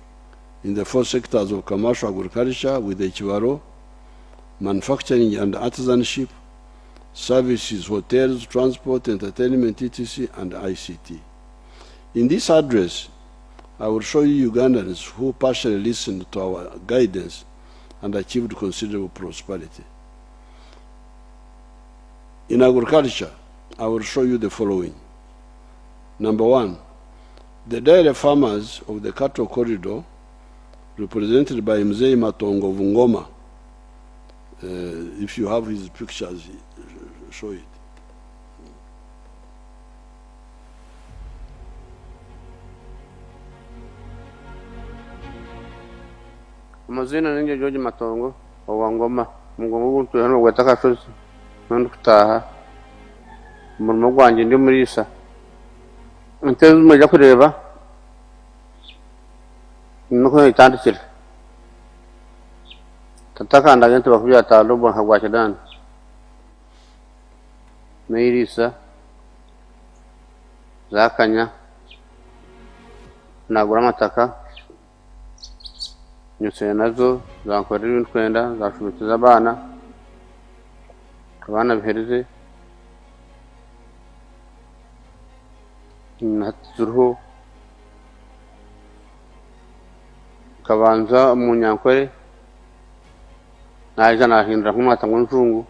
in the 4 sectors of commercial agriculture with HVRO, manufacturing and artisanship, services, hotels, transport, entertainment, etc., and ICT. In this address, I will show you Ugandans who partially listened to our guidance and achieved considerable prosperity. In agriculture, I will show you the following. Number 1, the dairy farmers of the cattle corridor, represented by Mzee Matongo of Ngoma. If you have his pictures, show it. Amazina ninje George Matongo wa Ngoma Ngoma buntu hano gwataka sozi none kutaha umurimo gwanje ndi muri isa nteze mujya kureba nuko itandikira tatakanda gente bakubya talo bo hagwa kidan meirisa zakanya nagura amataka nyose nazo zankorera ibintu kwenda zashubitiza abana bihereze naturuho kabanza mu nyankore naje nahindura nk'umwata ngo nzungu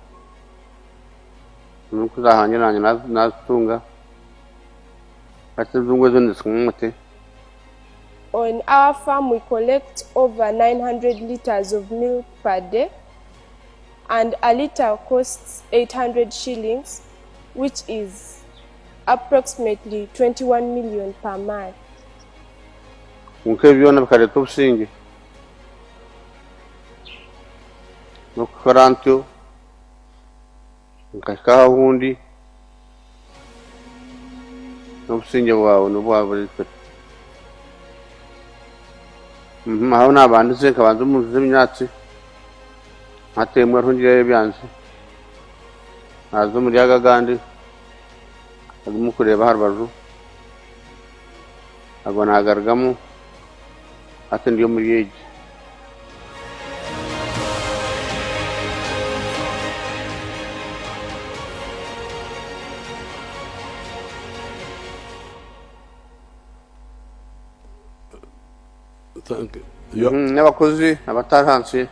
nuko zahanyiranye nazitunga ati nzungu zo ndisumute. On our farm, we collect over 900 liters of milk per day, and a liter costs 800 shillings, which is approximately 21 million per month. Unkeviona bikareta obusinge nokukora ntyo nkahika ahundi n'obusinge bwawe nobwa buri twete aho n'abantu se nkabanza umuzi z'imyatsi nkatemwe arungireyo byanze nazo muri agagandi aguma kureba harubaju ago nagaragamo ati ndiyo muri yeje Thank you. Yeah. n'abakozi abatari hansi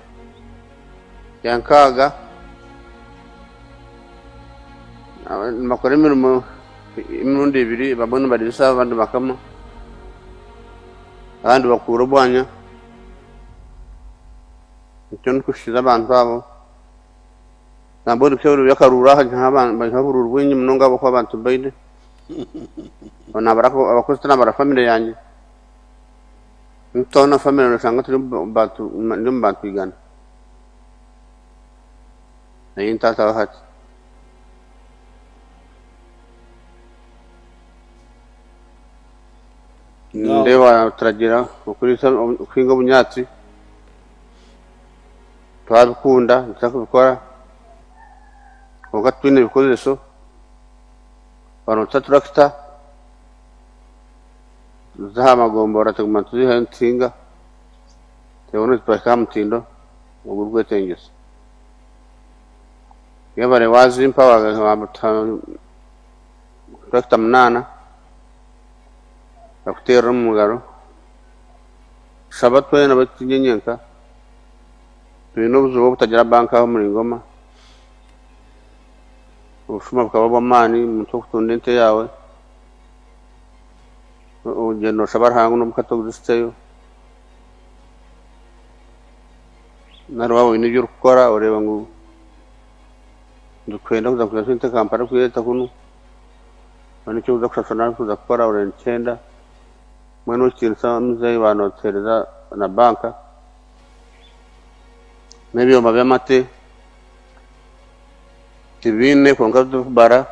ya nkaaga bakora imirimo imirundi ibiri, bamwe barisa abandi bakama, abandi bakura obwanya. Icyo ni kushiza abantu abo nabwo dukeburu yakarura nkaburura bwinyi munonga abo kwa abantu baide ona barako abakozi n'abara family yanjye ntona family nosanga turi bantu igana nayo ntata hati ndewa turagira ukurisa kwinga bunyatsi twabikunda ntakubikora kuko twine ibikoresho banotsa tractor zaha magombora tuguma tuziha insinga tebone twaka mutindo ubwo tengesa yabare wazi impawaga tractor munana akutera mugaro sabatwe na batinyenyenka twino buzo butagira banka aho muri Ngoma ushuma bukaba bw'amani muto kutundente yawe ugendo shabar hangu no mukato gusteyo narwawo ine byo gukora ureba ngo dukwenda kuza kuzasinte kampara kuyeta kuno bani cyo uza kushashana kuza gukora urencenda mweno kinsa muzai banotereza na banka nebyo mabamate tibine konka bara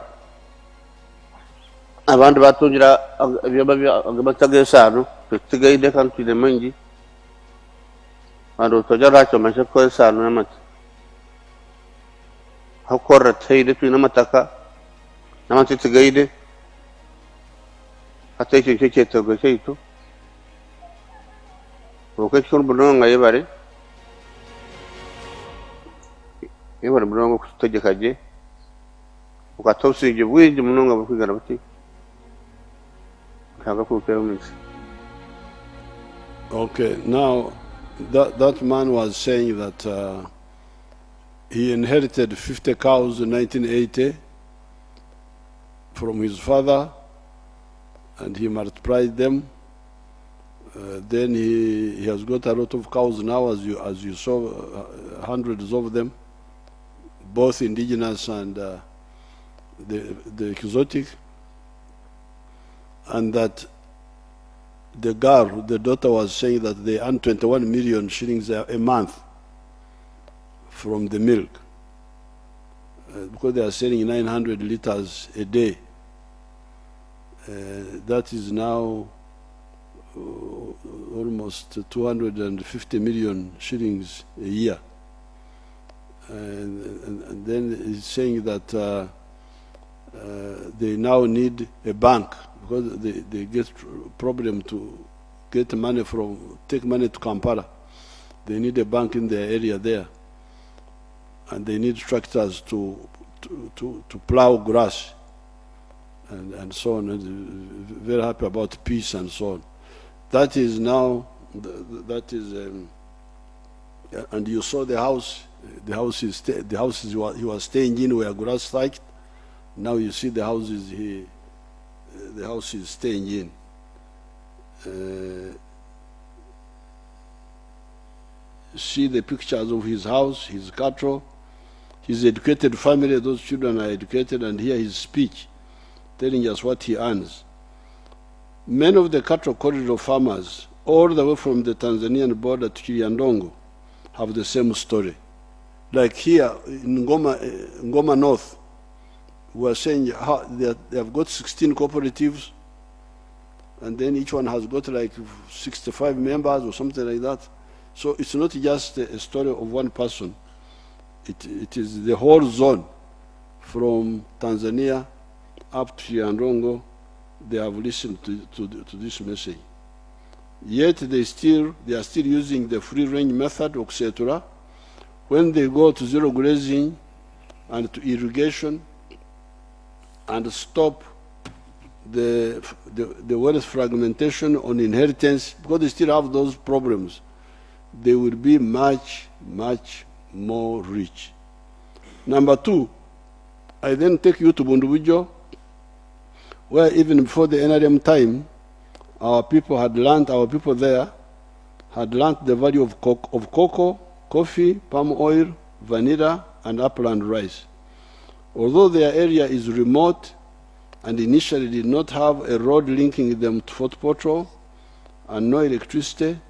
abandi batungira batagesano tigaide kantu de mangi ando tojara cyo mashe ko sano namati hakora tayide tuna mataka namati tigaide ateke to gakeitu okechon bunonga yebare bunonga kutegekaje ukatosije bwije munonga bukwigana buti kaga kupera umunsi. Okay, now that man was saying that he inherited 50 cows in 1980 from his father, and he multiplied them. Then he has got a lot of cows now, as you saw, hundreds of them, both indigenous and the exotic, and that the girl, the daughter, was saying that they earn 21 million shillings a month from the milk because they are selling 900 liters a day. That is now almost 250 million shillings a year. And then he's saying that they now need a bank because they get problem to get money take money to Kampala. They need a bank in the area there, and they need tractors to plow grass and so on. And very happy about peace and so on. That is now and you saw the house. The houses he was staying in were grass striked. Now you see the houses the house is staying in. See the pictures of his house, his cattle, his educated family. Those children are educated, and hear his speech telling us what he earns. Many of the cattle corridor farmers, all the way from the Tanzanian border to Kiryandongo, have the same story. Like here in Ngoma North, we are saying how they have got 16 cooperatives, and then each one has got like 65 members or something like that. So it's not just a story of one person. It is the whole zone from Tanzania up to Kiryandongo. They have listened to this message. Yet they are still using the free-range method, etc. When they go to zero grazing and to irrigation and stop the wealth fragmentation, on inheritance, because they still have those problems, they will be much, much more rich. Number two, I then take you to Bundubujo, where even before the NRM time, our people there had learned the value of cocoa, coffee, palm oil, vanilla, and upland rice. Although their area is remote and initially did not have a road linking them to Fort Portal and no electricity,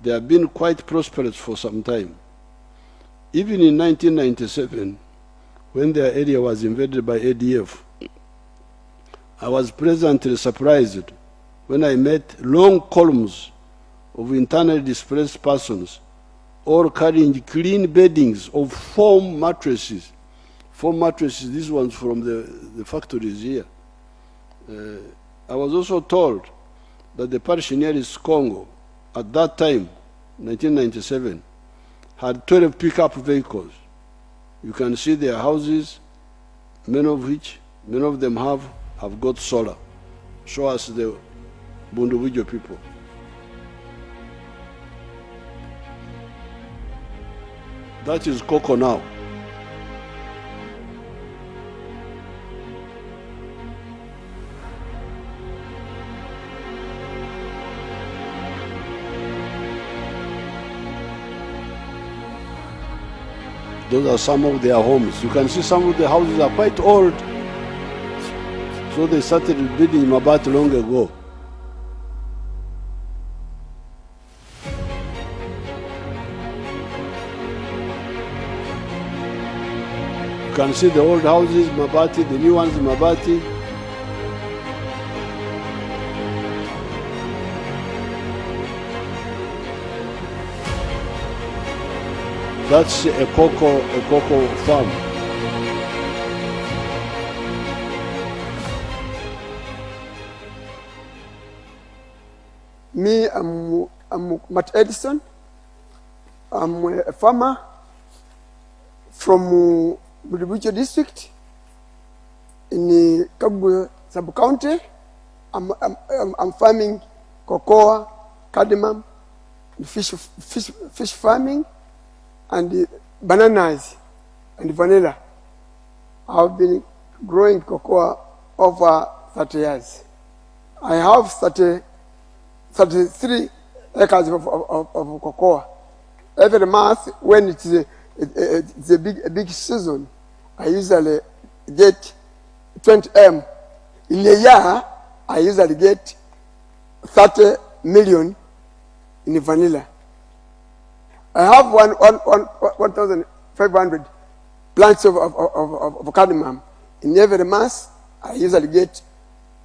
they have been quite prosperous for some time. Even in 1997, when their area was invaded by ADF, I was pleasantly surprised when I met long columns of internally displaced persons, all carrying clean beddings of foam mattresses. Foam mattresses, these ones from the factories here. I was also told that the Parishineris Congo, at that time, 1997, had 12 pickup vehicles. You can see their houses, many of them have got solar. So as the Bundubujo people. That is cocoa now. Those are some of their homes. You can see some of the houses are quite old. So they started building Mabati long ago. You can see the old houses, Mabati, the new ones, Mabati. That's a cocoa farm. Me, I'm Matt Edison. I'm a farmer from Bundubujo district in the Kabu sub-county. I'm farming cocoa, cardamom, fish farming, and bananas and vanilla. I've been growing cocoa over 30 years. I have 33 acres of cocoa. Every month, when it's a big season, I usually get 20 M. In a year, I usually get 30 million in vanilla. I have 1,500 plants of cardamom. In every month, I usually get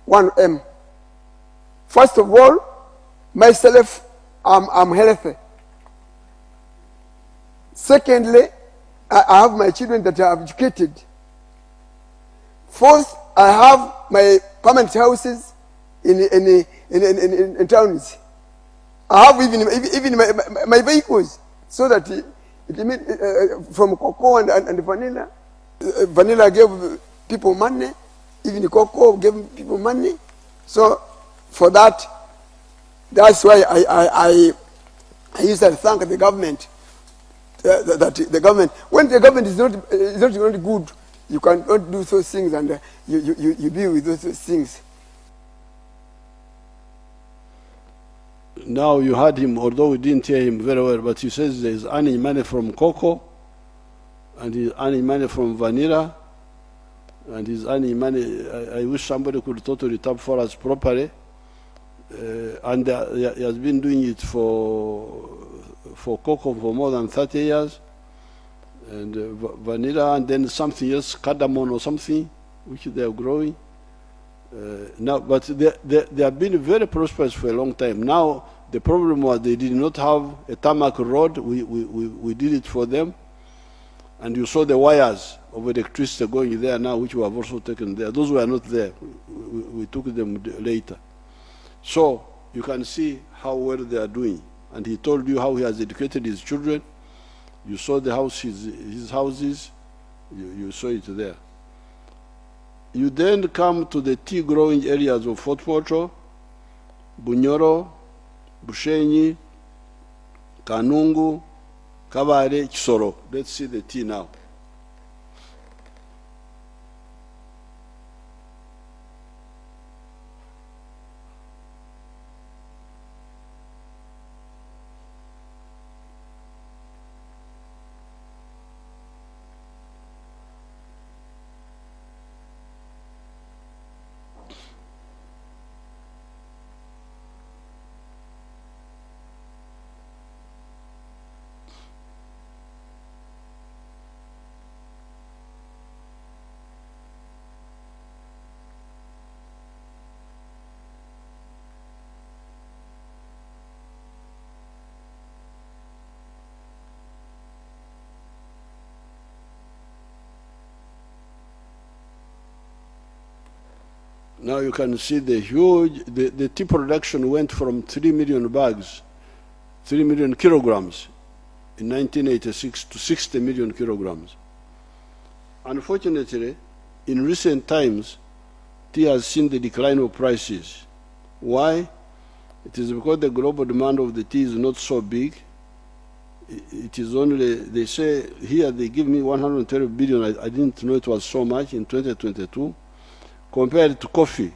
1 M. First of all, myself, I'm healthy. Secondly, I have my children that are educated. Fourth, I have my permanent houses in towns. I have even my vehicles, so that from cocoa and vanilla. Vanilla gave people money, even cocoa gave people money. So for that's why I used to thank the government. That the government, when the government is not good, you cannot do those things, and you deal with those things. Now you heard him, although we didn't hear him very well, but he says he's earning money from cocoa, and he's earning money from vanilla, and he's earning money. I wish somebody could totally tap for us properly. And he has been doing it for cocoa for more than 30 years, and vanilla, and then something else, cardamom or something, which they are growing. Now, but they have been very prosperous for a long time. Now, the problem was they did not have a tarmac road. We did it for them. And you saw the wires of electricity going there now, which we have also taken there. Those were not there. We took them later. So you can see how well they are doing. And he told you how he has educated his children. You saw the house, his houses. You saw it there. You then come to the tea growing areas of Fort Portal, Bunyoro, Bushenyi, Kanungu, Kabare, Kisoro. Let's see the tea now. Now you can see the huge, the tea production went from 3 million bags, 3 million kilograms in 1986 to 60 million kilograms. Unfortunately, in recent times, tea has seen the decline of prices. Why? It is because the global demand of the tea is not so big. It is only, they say, here they give me 112 billion, I didn't know it was so much in 2022. Compared to coffee,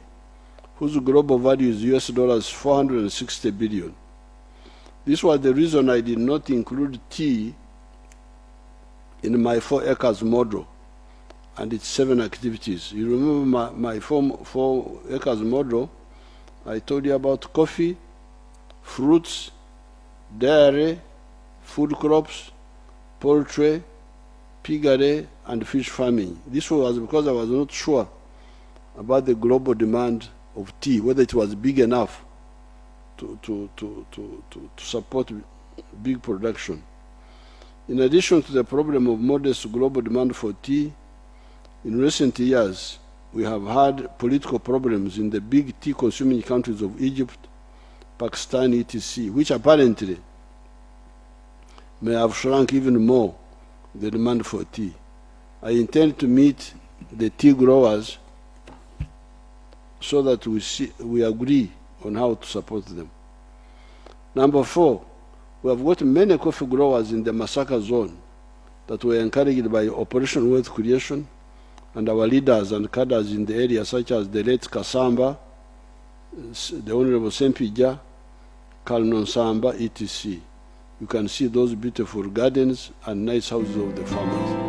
whose global value is US dollars 460 billion. This was the reason I did not include tea in my 4 acres model and its 7 activities. You remember my 4 acres model, I told you about coffee, fruits, dairy, food crops, poultry, piggery, and fish farming. This was because I was not sure about the global demand of tea, whether it was big enough to support big production. In addition to the problem of modest global demand for tea, in recent years, we have had political problems in the big tea-consuming countries of Egypt, Pakistan, etc., which apparently may have shrunk even more the demand for tea. I intend to meet the tea growers so that we agree on how to support them. Number 4, we have got many coffee growers in the Masaka zone that were encouraged by Operation Wealth Creation and our leaders and cadres in the area, such as the late Kasamba, the Honorable Sempija, Kalnon Samba, etc. You can see those beautiful gardens and nice houses of the farmers.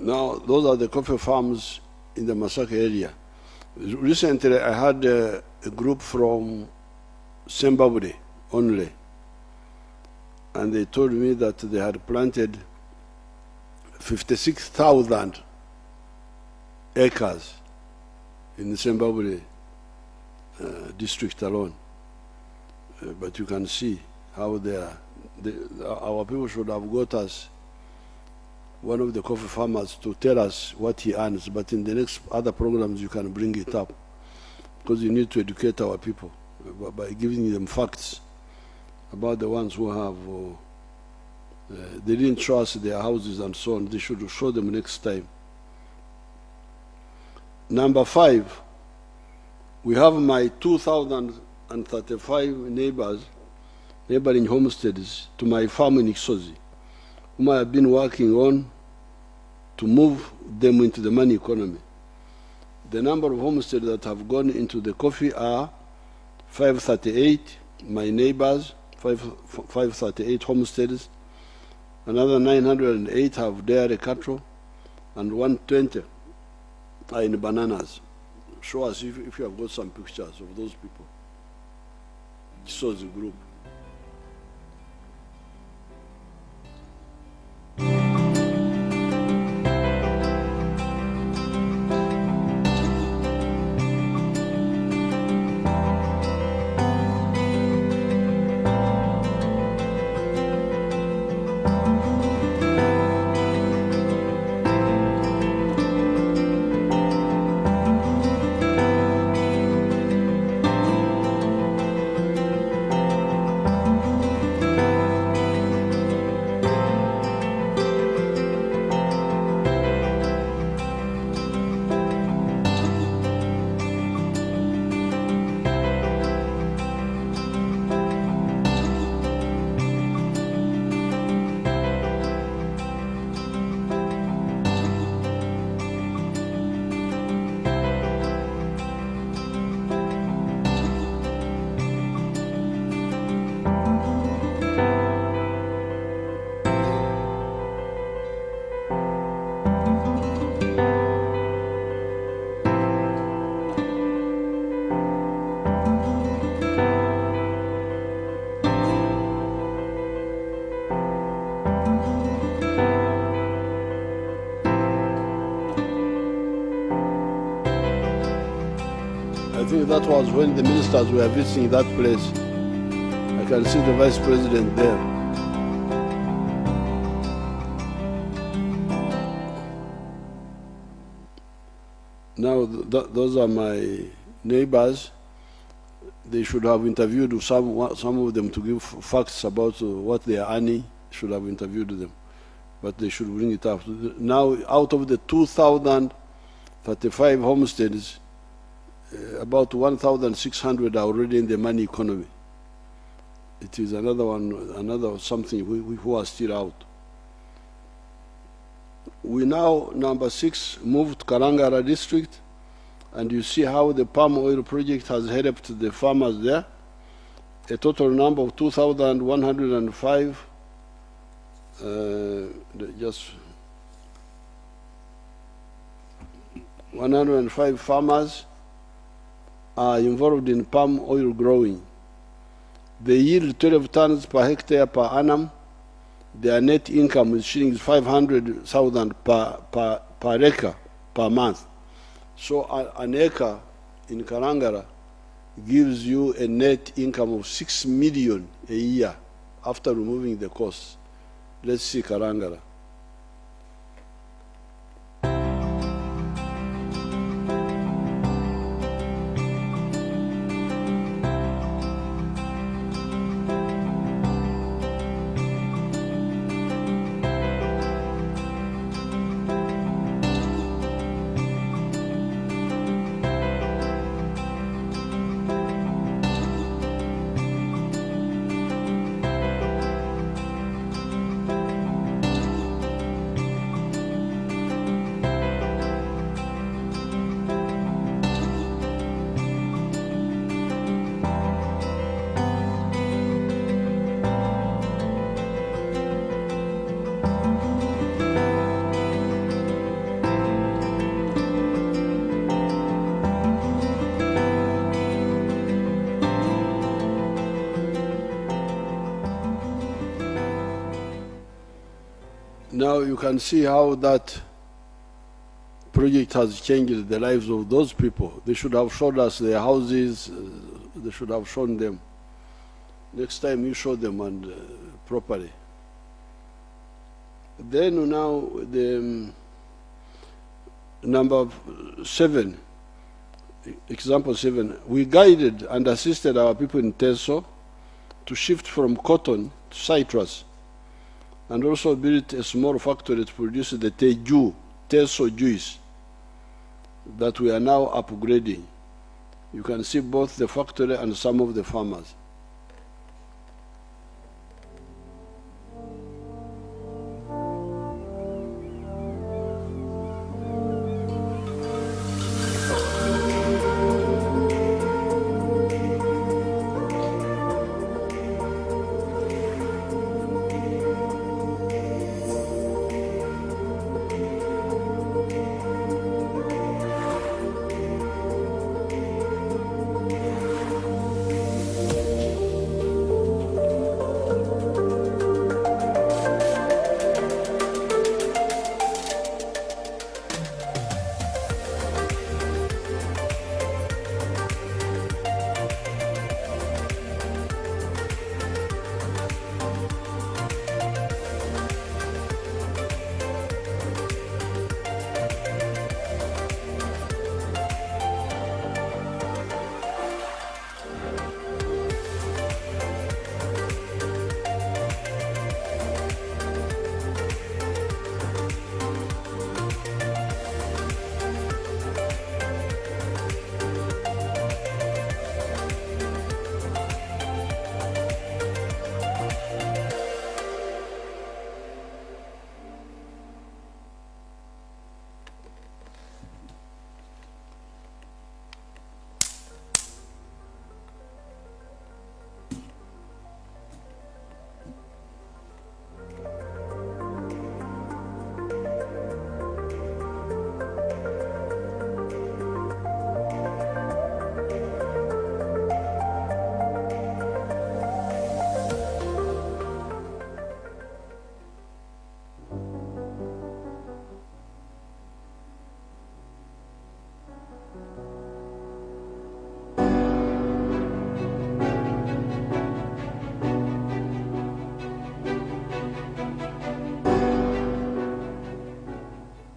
Now, those are the coffee farms in the Masaka area. Recently, I had a group from Zimbabwe only, and they told me that they had planted 56,000 acres in the Zimbabwe district alone. But you can see how they are. Our people should have got us one of the coffee farmers to tell us what he earns, but in the next other programs you can bring it up, because you need to educate our people by giving them facts about the ones who have, they didn't trust their houses and so on. They should show them next time. Number 5, we have my 2,035 neighboring homesteads to my farm in Ixozi, whom I have been working on to move them into the money economy. The number of homesteads that have gone into the coffee are 538, my neighbors, 538 homesteads. Another 908 have dairy cattle, and 120 are in bananas. Show us if you have got some pictures of those people. It shows the group. I think that was when the ministers were visiting that place. I can see the vice president there. Now, those are my neighbors. They should have interviewed some of them to give facts about what they are earning. Should have interviewed them, but they should bring it up. Now, out of the 2,035 homesteads, about 1,600 are already in the money economy. It is another something who are still out. We now, number 6, moved to Karangara district, and you see how the palm oil project has helped the farmers there. A total number of 2,105, just 105 farmers are involved in palm oil growing. They yield 12 tons per hectare per annum. Their net income is shillings 500,000 per acre per month. So an acre in Karangara gives you a net income of 6 million a year after removing the costs. Let's see Karangara. Now you can see how that project has changed the lives of those people. They should have showed us their houses. They should have shown them. Next time you show them and properly. Then now the number 7, example 7, we guided and assisted our people in Teso to shift from cotton to citrus, and also built a small factory to produce the Teso juice that we are now upgrading. You can see both the factory and some of the farmers.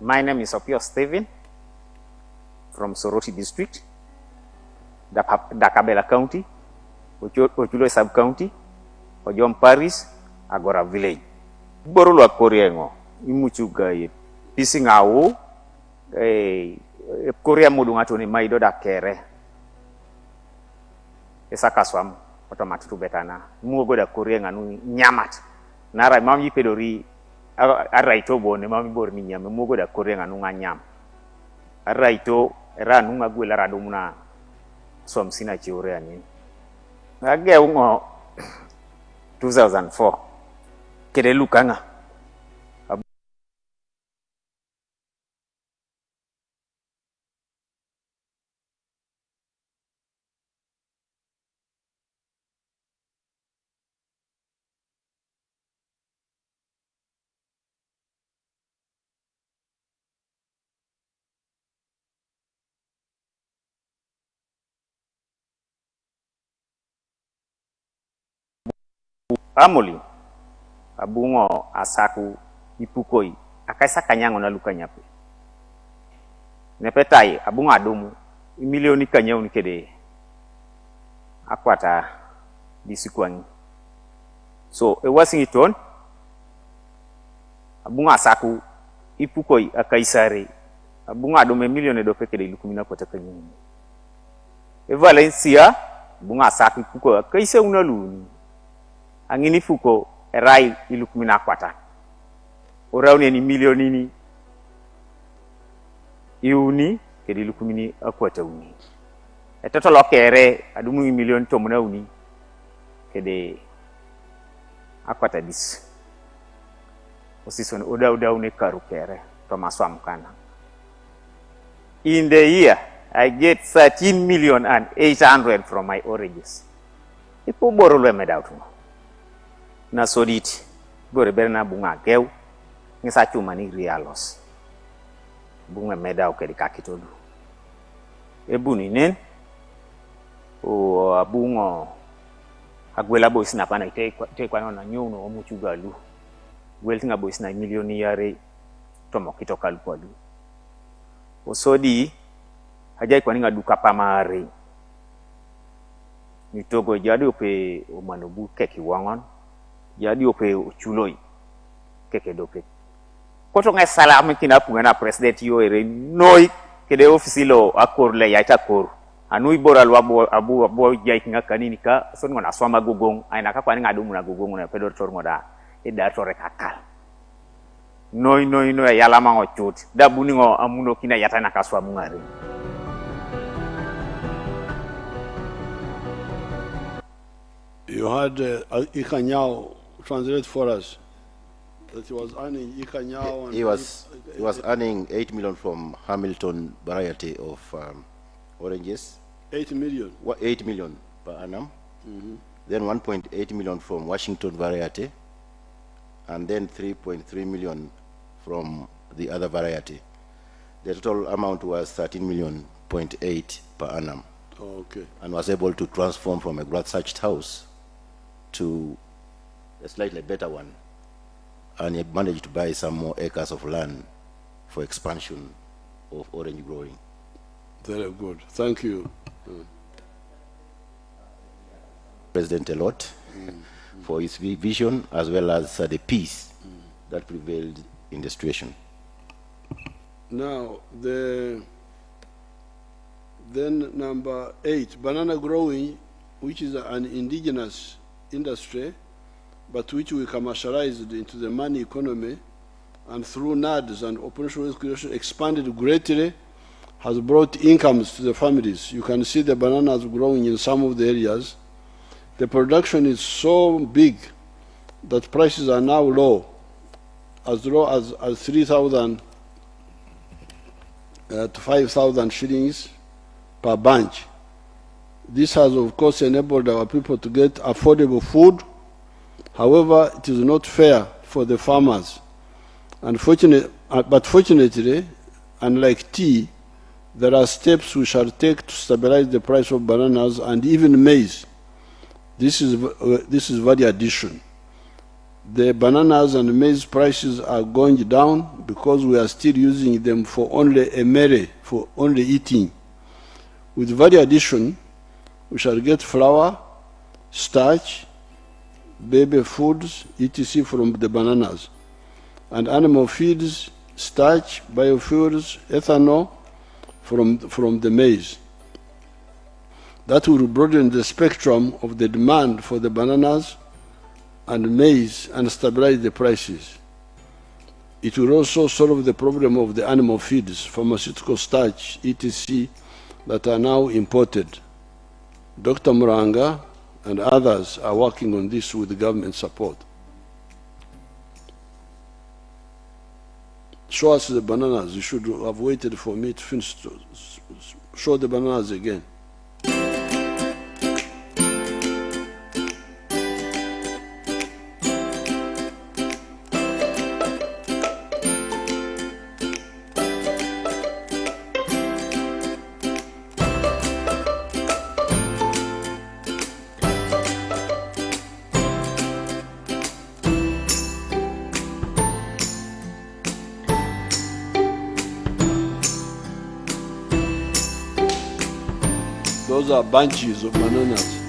My name is Opio Stephen from Soroti District, Dakabela County, Ochulo Sub-County, Ojom Parish, Agora Village. Borolo Koreango, Imuchuga, Pising Awo, Korea Mudungatoni Maido da Kere. Esakaswam, automatic to betana. Mugo da Korean and Nyamat. Nara Mami Pedori, Araito Bone, Mami Borniam, Mugo da Korean and Nyam. Araito, Ranunga Guela Radumuna, some Sina Chioriani. Ageo 2004. Kede Lukanga. Amoli abungo asaku ipukoi akaisa kanyango na lukanyape nepetai abungo adomu milioni kanyao nikede akwata disikwangi so e Washington abungo asaku ipukoi akaisare abungo adomu milioni dope kede lukumina kwata kanyango e Valencia abungo asaku ipukoi akaisa unaluni angini fuko erai ilukumina kwata orauni ni milioni ni iuni kedi ilukumini akwata uni etotolo kere adumu milioni tomuna uni kede akwata dis osison oda uni karu kere tomaso amkana. In the year I get 13,800,000 from my oranges. Ipo borolo medautu na soditi gore berna bunga geu ngisa chuma ni realos bunga meda okedi kakitodu ebuni nen o abungo agwela boys na pana ite kwa na nyuno omuchugalu weltinga boys na milioni yare tomo kitokalu kwadu osodi hajai kwa ninga duka pamare nitogo jadi ope omanobu keki wangon jadi ope chuloi keke dope koto ngai salam kina pungana president yo ere noi kede ofisilo akor le yaita kor anui boral abu jai kinga kanini ka son ngona swama gogong aina ka kwani ngadu muna gogong na pedor tor ngoda e da tore kakal noi yala mango chut da buningo amuno kina yata na kaswa mungari. You had Ikanyao translate for us that he was earning Ikanyao. He was earning 8 million from Hamilton variety of oranges. 8 million? 8 million per annum. Mm-hmm. Then 1.8 million from Washington variety. And then 3.3 million from the other variety. The total amount was 13.8 per annum. Oh, okay. And was able to transform from a grass-thatched house to a slightly better one, and he managed to buy some more acres of land for expansion of orange growing. Very good. Thank you. President a lot for his vision as well as the peace that prevailed in the situation. Now, then number 8, banana growing, which is an indigenous industry, but which we commercialized into the money economy, and through NADs and operational creation expanded greatly, has brought incomes to the families. You can see the bananas growing in some of the areas. The production is so big that prices are now low as 3,000 to 5,000 shillings per bunch. This has, of course, enabled our people to get affordable food. However, it is not fair for the farmers. But fortunately, unlike tea, there are steps we shall take to stabilize the price of bananas and even maize. This is value addition. the bananas and maize prices are going down because we are still using them for only a mere, for only eating. With value addition, we shall get flour, starch, baby foods, etc. from the bananas, and animal feeds, starch, biofuels, ethanol from the maize. That will broaden the spectrum of the demand for the bananas and maize and stabilize the prices. It will also solve the problem of the animal feeds, pharmaceutical starch, etc. that are now imported. Dr. Muranga and others are working on this with government support. Show us the bananas. You should have waited for me to finish. Show the bananas again. Those are bunches of bananas.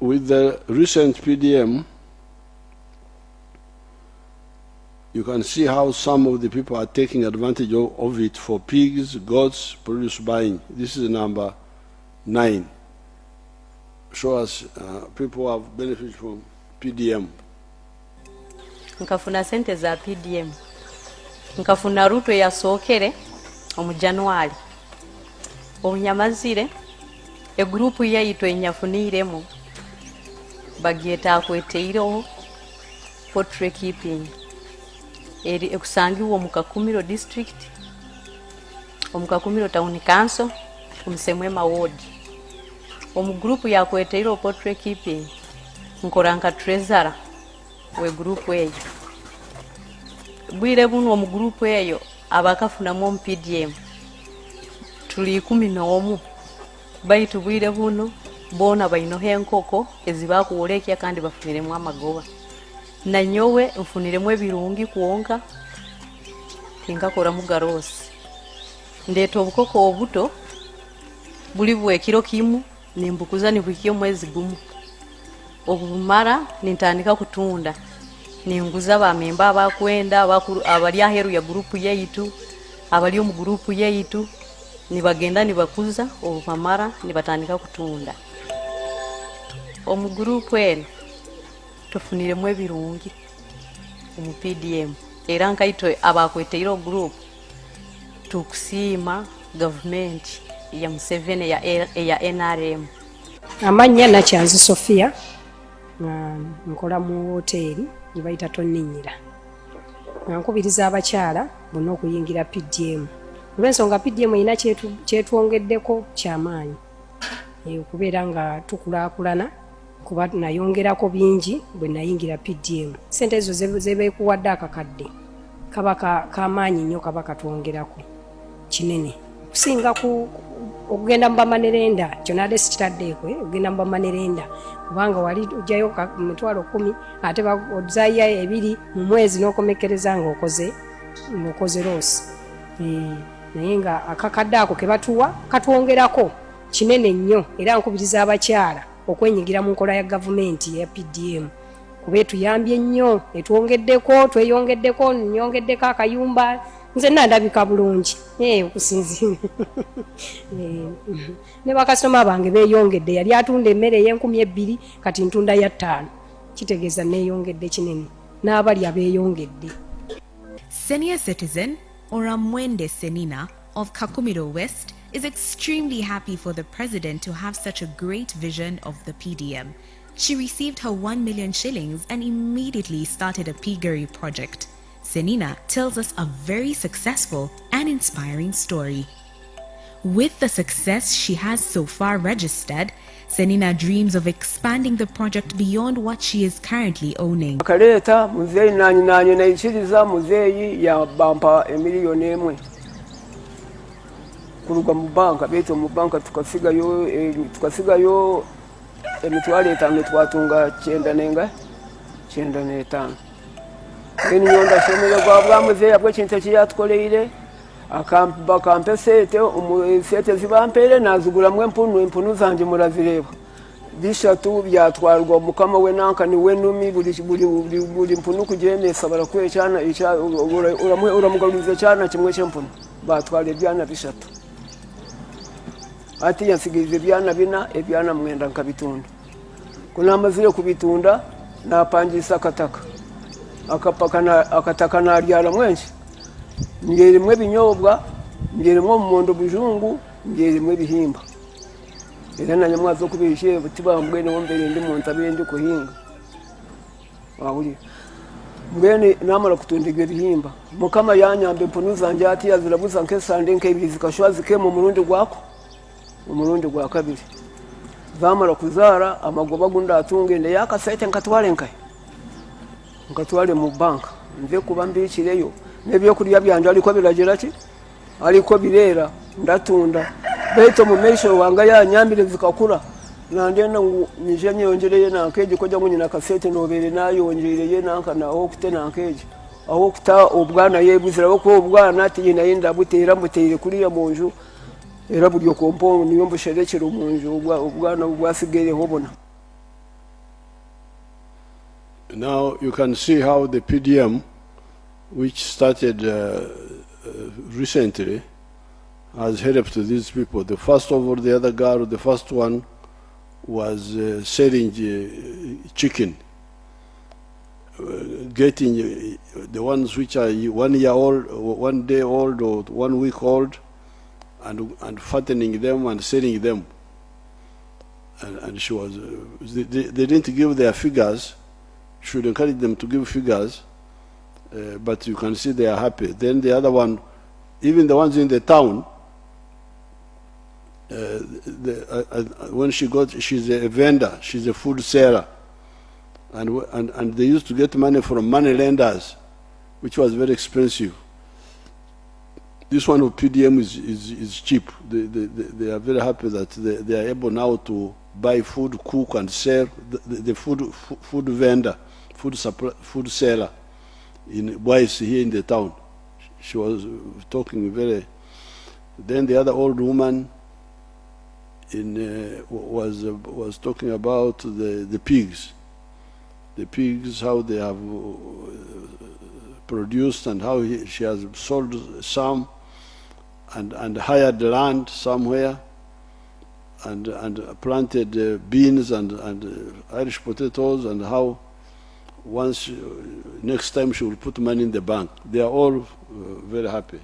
With the recent PDM, you can see how some of the people are taking advantage of it for pigs, goats, produce buying. This is number 9. Show us people who have benefited from PDM. Nkafuna sente za PDM. Nkafuna ruto ya sokere omu January. Obunyamazire egrupu yaitu enyafuniremu bagieta akweteiro poultry keeping eri ekusangiwa mu Kakumiro district omu Kakumiro town council Musemwema ward. Omu grupu yakweteiro poultry keeping nkoranka treasurer we grupu eyo bwire buno omu grupu eyo abakafuna mu PDM tuli 11 baitu bwire buno bona bainohe enkoko ezibakuolekya kandi bafuniremu amagoba na nyowe mfuniremu ebirungi kuonka tinkakora mugarosi ndeto obukoko obuto buli bwe kiro kimu nimbukuza nibukiye mwezi gumu obumara nintandika kutunda ninguza bamemba abakwenda abali aheru ya grupu yaitu abali mu grupu yaitu nibagenda nibakuza obumara nibatandika kutunda. Omu grupu eno tufuniremu ebirungi omu PDM era nkaito abakweteiro group tukusiima government ya Museveni ya NRM. Amanya Nakyanzi Sofia nkola mu hoteli yibayita Toninyira. Nkubiriza abakyala bonna okuyingira PDM. Olw'ensonga PDM ina kyetwongeddeko kyamaanyi. Okubeera nga tukulaakulana kuba nayongerako bingi bwe nayingira PDM. Sente ezo zebeekuwadde akakadde kaba kamaanyi nnyo kaba katwongerako kinene kusinga okugenda mu bamanerenda kyonadde sikitaddeeko okugenda mu bamanerenda kubanga wali ojjayo emitwalo 10 ate odzaayo 2 mu mwezi n'okomekereza nga okoze losi naye nga akakadde ako ke batuwa katwongerako kinene nnyo era nkubiriza abakyala okwenyigira mu nkola ya gavumenti ya PDM kuba etuyambye nnyo tweyongeddeko nyongeddeko akayumba nze nandabika bulungi okusinzira ne bakasitoma bange beeyongedde yali atunda emmere ey'$2,000 kati ntunda ya 5 kitegeeza neeyongedde kinene n'abalya beeyongedde. Senior citizen Oramwende Senina of Kakumiro West is extremely happy for the president to have such a great vision of the PDM. She received her 1 million shillings and immediately started a piggery project. Senina tells us a very successful and inspiring story. With the success she has so far registered, Senina dreams of expanding the project beyond what she is currently owning. Kaleta muzeyi nanyi naikiriza muzeyi ya bampa emiliyoni 1 kuruga mu banka beto mu banka tukasigayo emitwalo 5 twatunga 9.5 Kini nyonda shemele kwa bwamuzeyi abwe kintu kyatukoleire akampa sete sete zibampere nazugulamu empunu zanje murazireba bishatu byatwarwa mukama we nanka ni wenumi buli mpunu kujemesa barakwecana uramugaruza cyana kimwe cyempunu batwara byana bishatu ati yansigize byana bina ebyana mwenda nkabitunda kuna amazire kubitunda napangisa akataka naryala mwenshi ngerimwe binyobwa ngerimwe mumondo bujungu ngerimwe bihimba era na nyamwazo kubishe butibambwe ne wombere ndi mu ntabe ndi kuhinga wabuli mbene namara kutundiga bihimba mukama yanyambe mpunu zanje ati yazirabuza nkesande nkebizi kashwazi ke mu murundi gwako mu murundi gwa kabiri zamara kuzara amagoba gunda atungende yakasete nkatwale mu banka nze kuba mbikireyo nebyo kuriya byanje aliko biragera ki aliko birera ndatunda beto mu mesho wanga yanyambire zikakura nandenda nije nyongereye nankeje koja munyina kasete nobere nayongereye nanka naho kutena nankeje aho kuta obwana yebuzira bako obwana ati yinayenda butera muteye kuriya munju era buryo kompo niyo mbusherekero munju obwana bwasigere hobona. Now you can see how the PDM, which started recently, has helped these people. The first of all, the other girl, the first one was selling chicken, getting the ones which are 1 year old, 1 day old, or 1 week old, and fattening them and selling them. And she was, they didn't give their figures. Should encourage them to give figures, but you can see they are happy. Then the other one, even the ones in the town, when she's a vendor, she's a food seller, and they used to get money from money lenders, which was very expensive. This one of PDM is cheap. They are very happy that they are able now to buy food, cook and sell. The food vendor, food seller in Boise here in the town. She was talking very. Then the other old woman was talking about the pigs. The pigs, how they have produced and how she has sold some and hired land somewhere and planted beans and Irish potatoes, and how once next time she will put money in the bank. They are all very happy.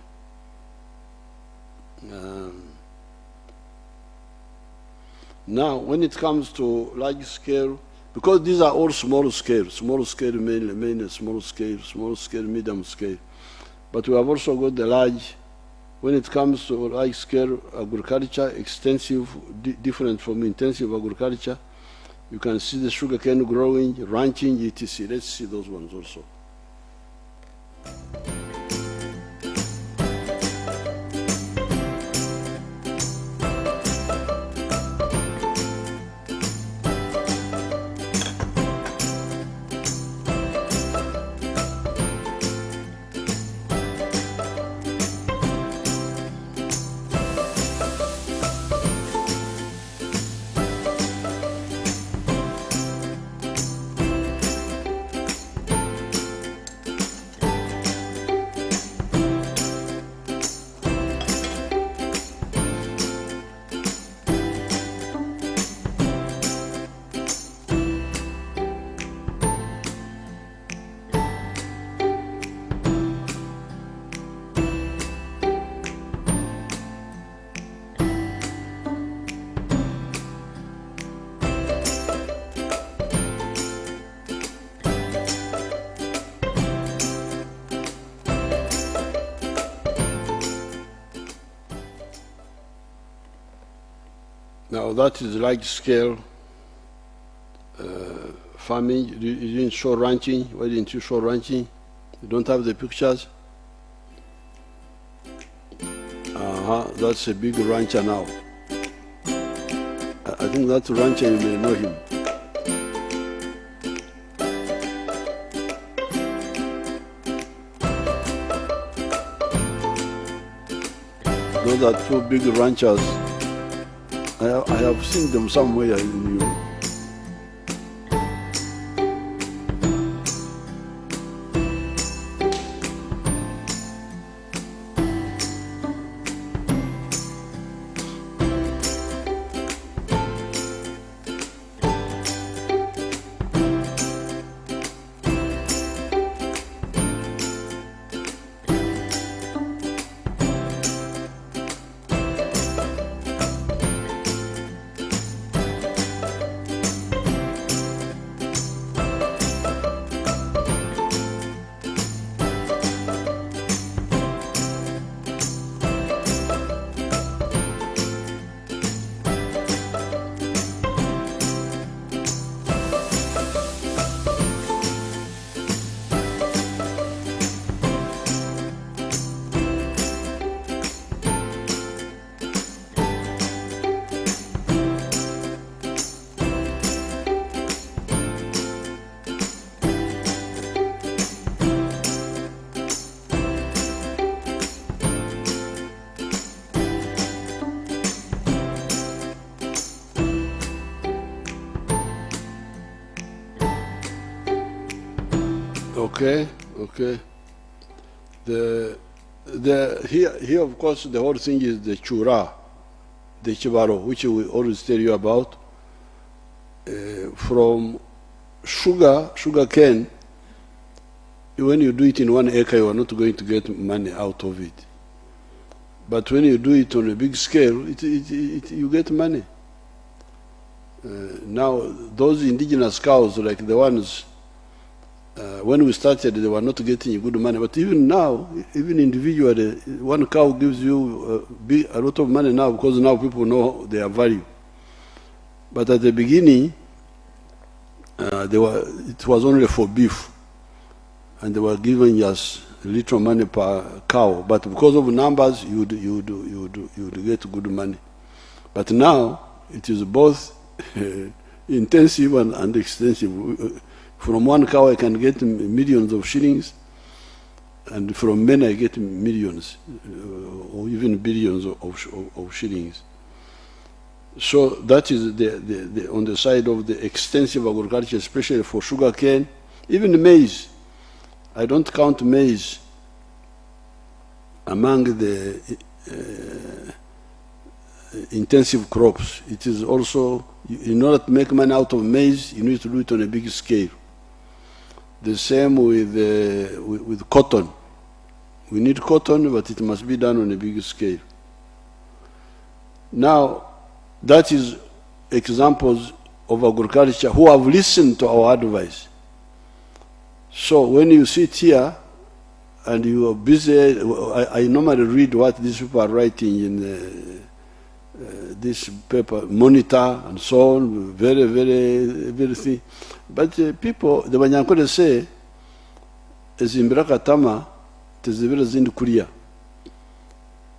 Now, when it comes to large scale, because these are all small scale mainly small scale, medium scale, but we have also got the large. When it comes to large scale agriculture, extensive, different from intensive agriculture, you can see the sugarcane growing, ranching, etc. Let's see those ones also. Now that is large-scale farming. You didn't show ranching. Why didn't you show ranching? You don't have the pictures? That's a big rancher now. I think that rancher, you may know him. Those are two big ranchers. I have seen them somewhere in you. Okay. Here, of course, the whole thing is the chura, the chibaro, which we always tell you about. From sugar cane, when you do it in 1 acre, you are not going to get money out of it. But when you do it on a big scale, you get money. Now, those indigenous cows, like the ones, when we started, they were not getting good money. But even now, even individually, one cow gives you a lot of money now, because now people know their value. But at the beginning, it was only for beef, and they were giving us little money per cow. But because of numbers, you would get good money. But now it is both intensive and extensive. From one cow, I can get millions of shillings, and from many, I get millions, or even billions of shillings. So that is on the side of the extensive agriculture, especially for sugar cane, even maize. I don't count maize among the intensive crops. It is also, in order to make money out of maize, you need to do it on a big scale. The same with cotton. We need cotton, but it must be done on a big scale. Now, that is examples of agriculture who have listened to our advice. So when you sit here and you are busy, I normally read what these people are writing in this paper, Monitor and so on, very thing. But people, the Banyankole say, ezimbira katama tezibira zindi kulia,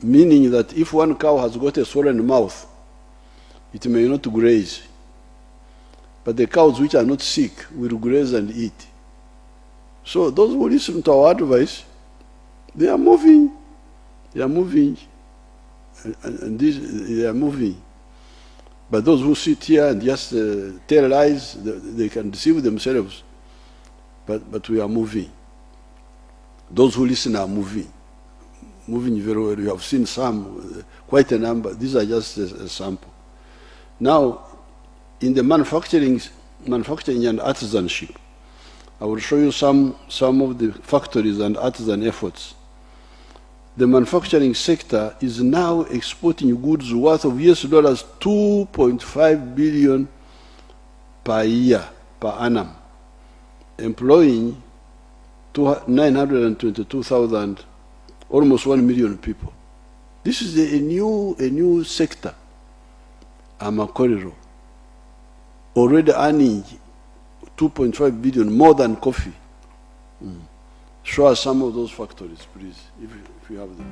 meaning that if one cow has got a swollen mouth, it may not graze. But the cows which are not sick will graze and eat. So those who listen to our advice, they are moving. They are moving. And they are moving. But those who sit here and just tell lies, they can deceive themselves. But we are moving. Those who listen are moving. Moving very well. You have seen some, quite a number. These are just a sample. Now, in the manufacturing and artisanship, I will show you some of the factories and artisan efforts. The manufacturing sector is now exporting goods worth of US dollars 2.5 billion per year, per annum, employing 922,000, almost 1 million people. This is a new sector. amakorero, already earning 2.5 billion more than coffee. Show us some of those factories, please, if you have them.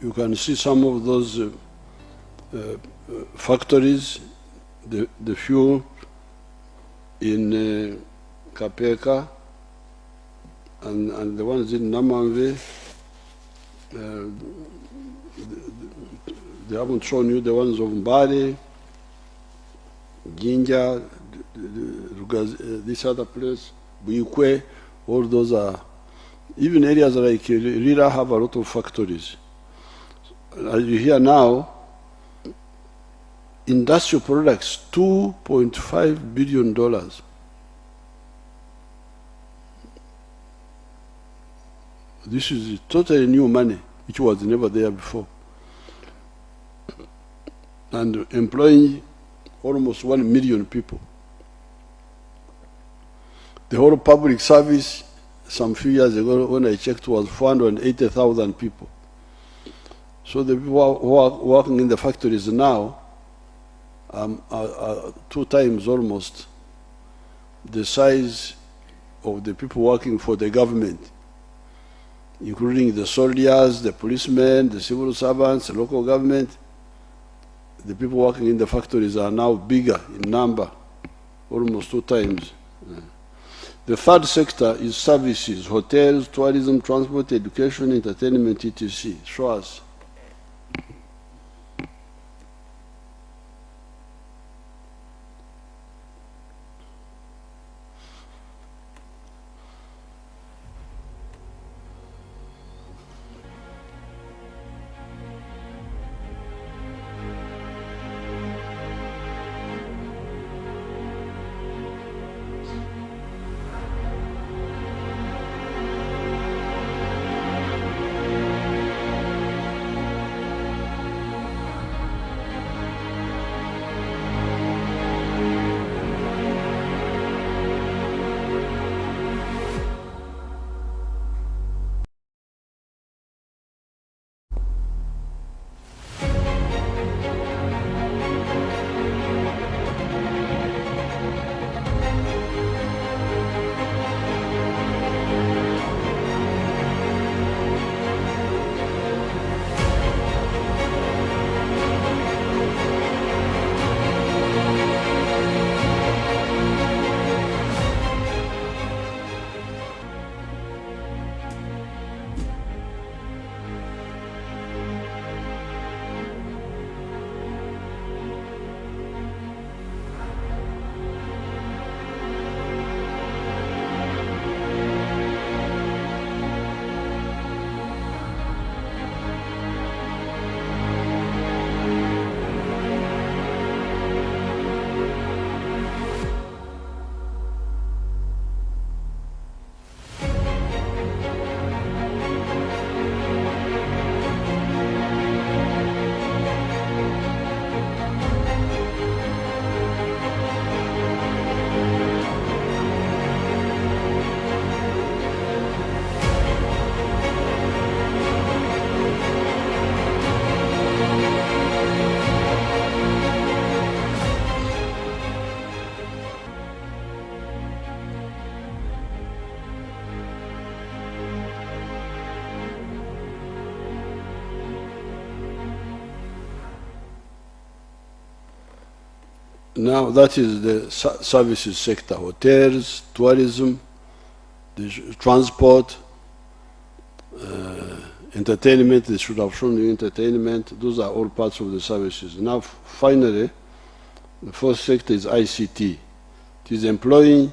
You can see some of those factories, the fuel in Kapeka and the ones in Namangwe. They haven't shown you the ones of Mbari, Jinja, this other place, Buikwe. All those are, even areas like Rira have a lot of factories. As you hear now, industrial products, $2.5 billion. This is totally new money, which was never there before. And employing almost 1 million people. The whole public service, some few years ago when I checked, was 480,000 people. So the people who are working in the factories now are 2 times almost the size of the people working for the government, including the soldiers, the policemen, the civil servants, the local government. The people working in the factories are now bigger in number, almost 2 times. The third sector is services, hotels, tourism, transport, education, entertainment, etc. Show us. Now that is the services sector, hotels, tourism, the transport, entertainment. They should have shown you entertainment. Those are all parts of the services. Now finally, the fourth sector is ICT. It is employing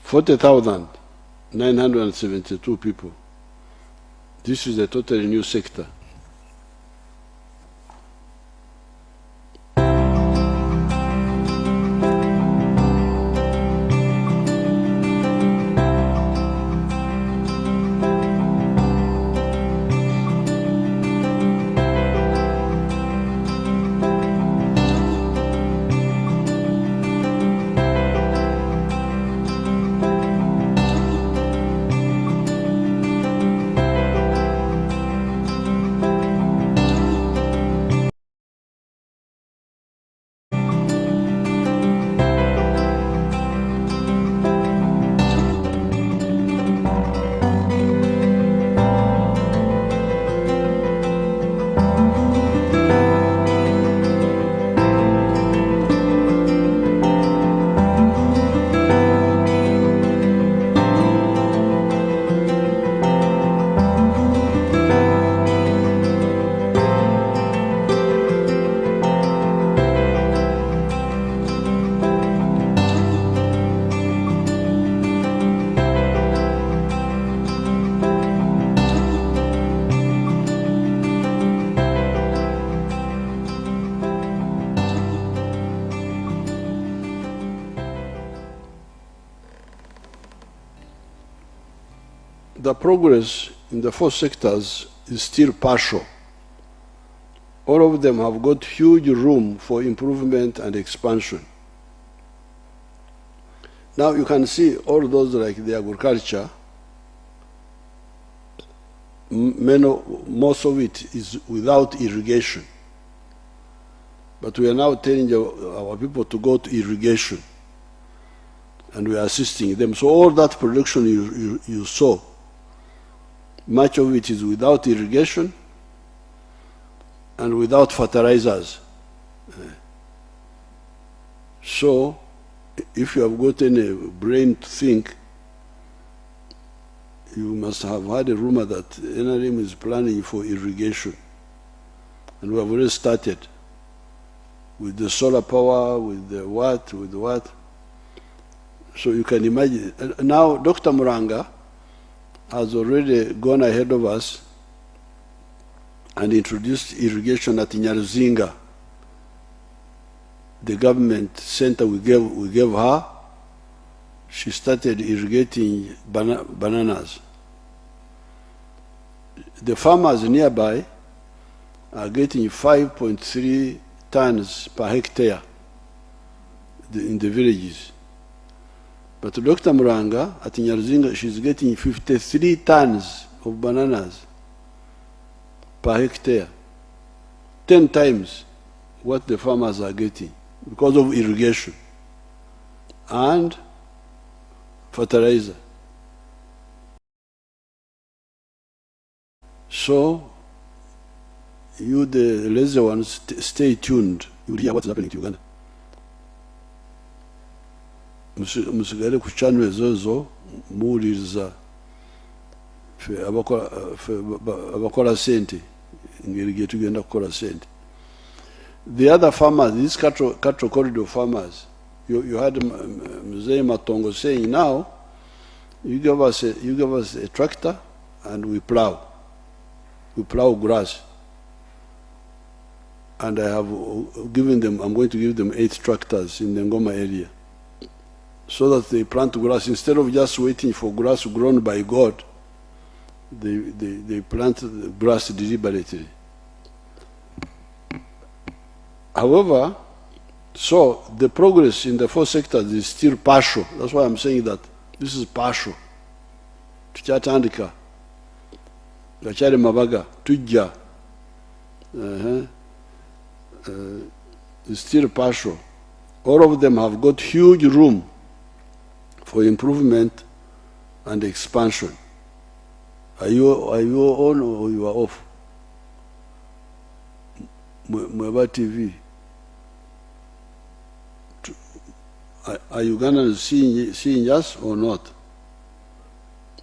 40,972 people. This is a totally new sector. the progress in the 4 sectors is still partial. All of them have got huge room for improvement and expansion. Now you can see all those like the agriculture, most of it is without irrigation. But we are now telling our people to go to irrigation, and we are assisting them. So all that production you saw, much of it is without irrigation and without fertilizers. So if you have gotten a brain to think, you must have had a rumor that NRM is planning for irrigation. And we have already started with the solar power, with the what. So you can imagine. Now Dr. Muranga has already gone ahead of us and introduced irrigation at Nyaruzinga. The government center we gave her, she started irrigating bananas. The farmers nearby are getting 5.3 tons per hectare in the villages. But Dr. Muranga at Nyaruzinga, she's getting 53 tons of bananas per hectare, 10 times what the farmers are getting because of irrigation and fertilizer. So, you the lazy ones, stay tuned. You will hear what's happening to Uganda. Musigare ku channel ezo muwuliriza abakola sente ngeri gye tugenda kukola sente. The other farmers, these cattle corridor farmers, you had Museveni Matongo saying, now you give us a tractor and we plow grass. And I have given them, I'm going to give them 8 tractors in the Ngoma area, so that they plant grass. Instead of just waiting for grass grown by God, they plant the grass deliberately. However, so the progress in the 4 sectors is still partial. That's why I'm saying that this is partial. Tuchatandika, gachari mabaga, tujja, is still partial. All of them have got huge room for improvement and expansion. Are you on or you are off? Mweba TV. Are Ugandans seeing us or not?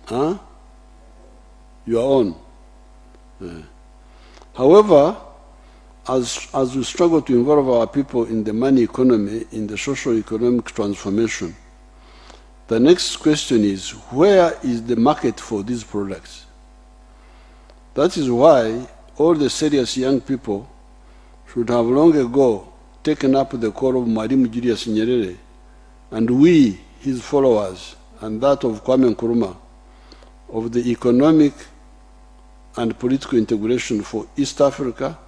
Huh? You are on. However, as we struggle to involve our people in the money economy, in the socio-economic transformation, the next question is, where is the market for these products? That is why all the serious young people should have long ago taken up the call of Mwalimu Julius Nyerere, and we, his followers, and that of Kwame Nkrumah, of the economic and political integration for East Africa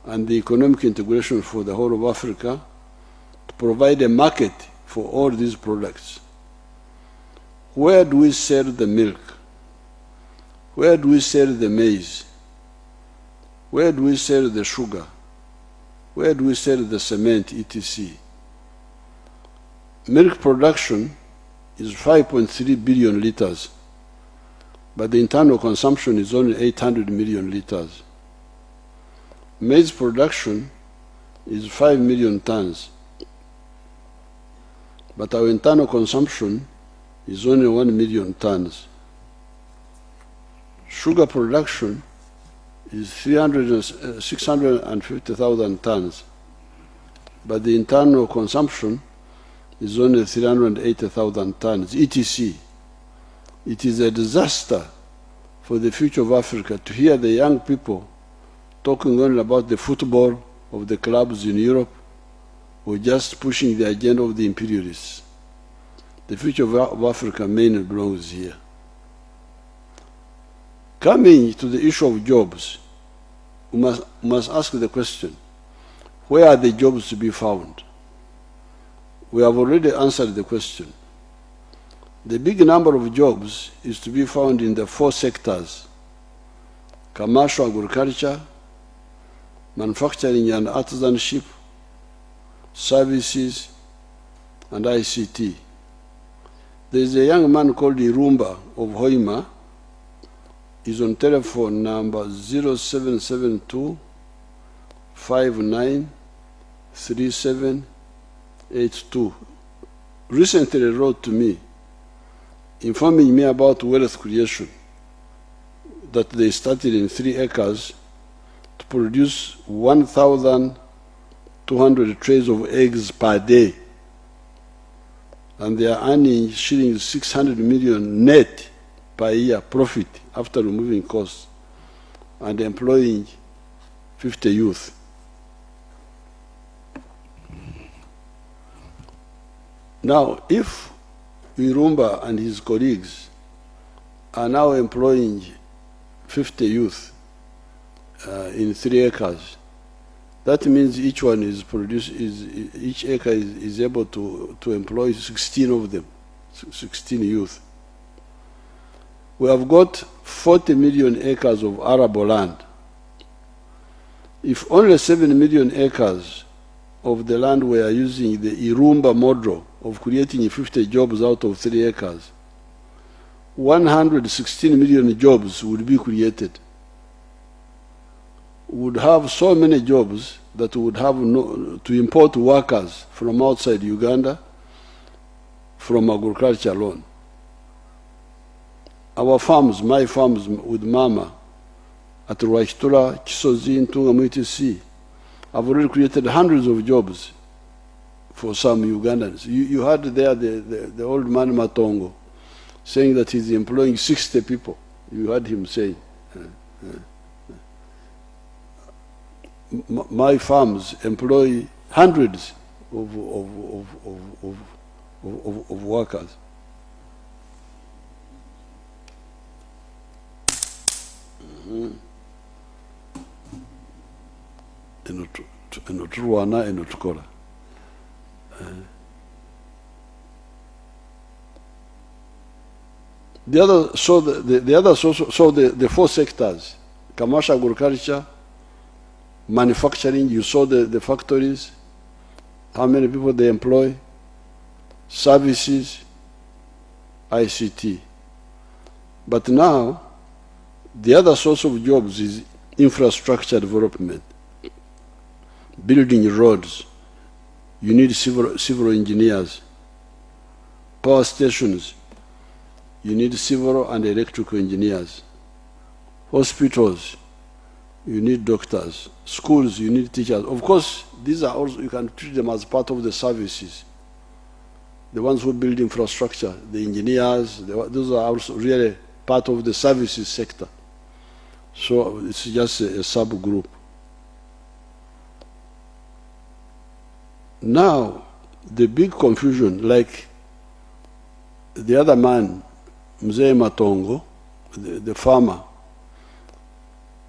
and the economic integration for the whole of Africa, to provide a market for all these products. Where do we sell the milk? Where do we sell the maize? Where do we sell the sugar? Where do we sell the cement, etc.? Milk production is 5.3 billion liters, but the internal consumption is only 800 million liters. Maize production is 5 million tons, but our internal consumption is only 1 million tons. Sugar production is 650,000 tons, but the internal consumption is only 380,000 tons, etc. It is a disaster for the future of Africa to hear the young people talking only about the football of the clubs in Europe, or just pushing the agenda of the imperialists. The future of Africa mainly belongs here. Coming to the issue of jobs, we must ask the question, where are the jobs to be found? We have already answered the question. The big number of jobs is to be found in the 4 sectors: commercial agriculture, manufacturing and artisanship, services, and ICT. There is a young man called Irumba of Hoima. He's on telephone number 0772 593782. Recently wrote to me, informing me about wealth creation, that they started in 3 acres to produce 1,200 trays of eggs per day. And they are earning shillings 600 million net per year profit after removing costs and employing 50 youth. Now, if Irumba and his colleagues are now employing 50 youth in 3 acres, that means each one is each acre is able to employ 16 of them, 16 youth. We have got 40 million acres of arable land. If only 7 million acres of the land were using the Irumba model of creating 50 jobs out of 3 acres, 116 million jobs would be created. We would have so many jobs that we would have to import workers from outside Uganda from agriculture alone. Our farms, my farms with Mama, at Rwaichitura, Kisozi, Ntunga, Mwitisi, have already created hundreds of jobs for some Ugandans. You heard there the old man Matongo saying that he's employing 60 people. You heard him saying. My farms employ hundreds of workers. Enoturwana enotukora. The other 4 sectors: commercial agriculture, manufacturing. You saw the factories, how many people they employ, services, ICT. But now, the other source of jobs is infrastructure development, building roads. You need civil engineers. Power stations, you need civil and electrical engineers. Hospitals, you need doctors. Schools, you need teachers. Of course, these are also, you can treat them as part of the services. The ones who build infrastructure, the engineers, those are also really part of the services sector. So it's just a subgroup. Now, the big confusion, like the other man, Mzee Matongo, the farmer,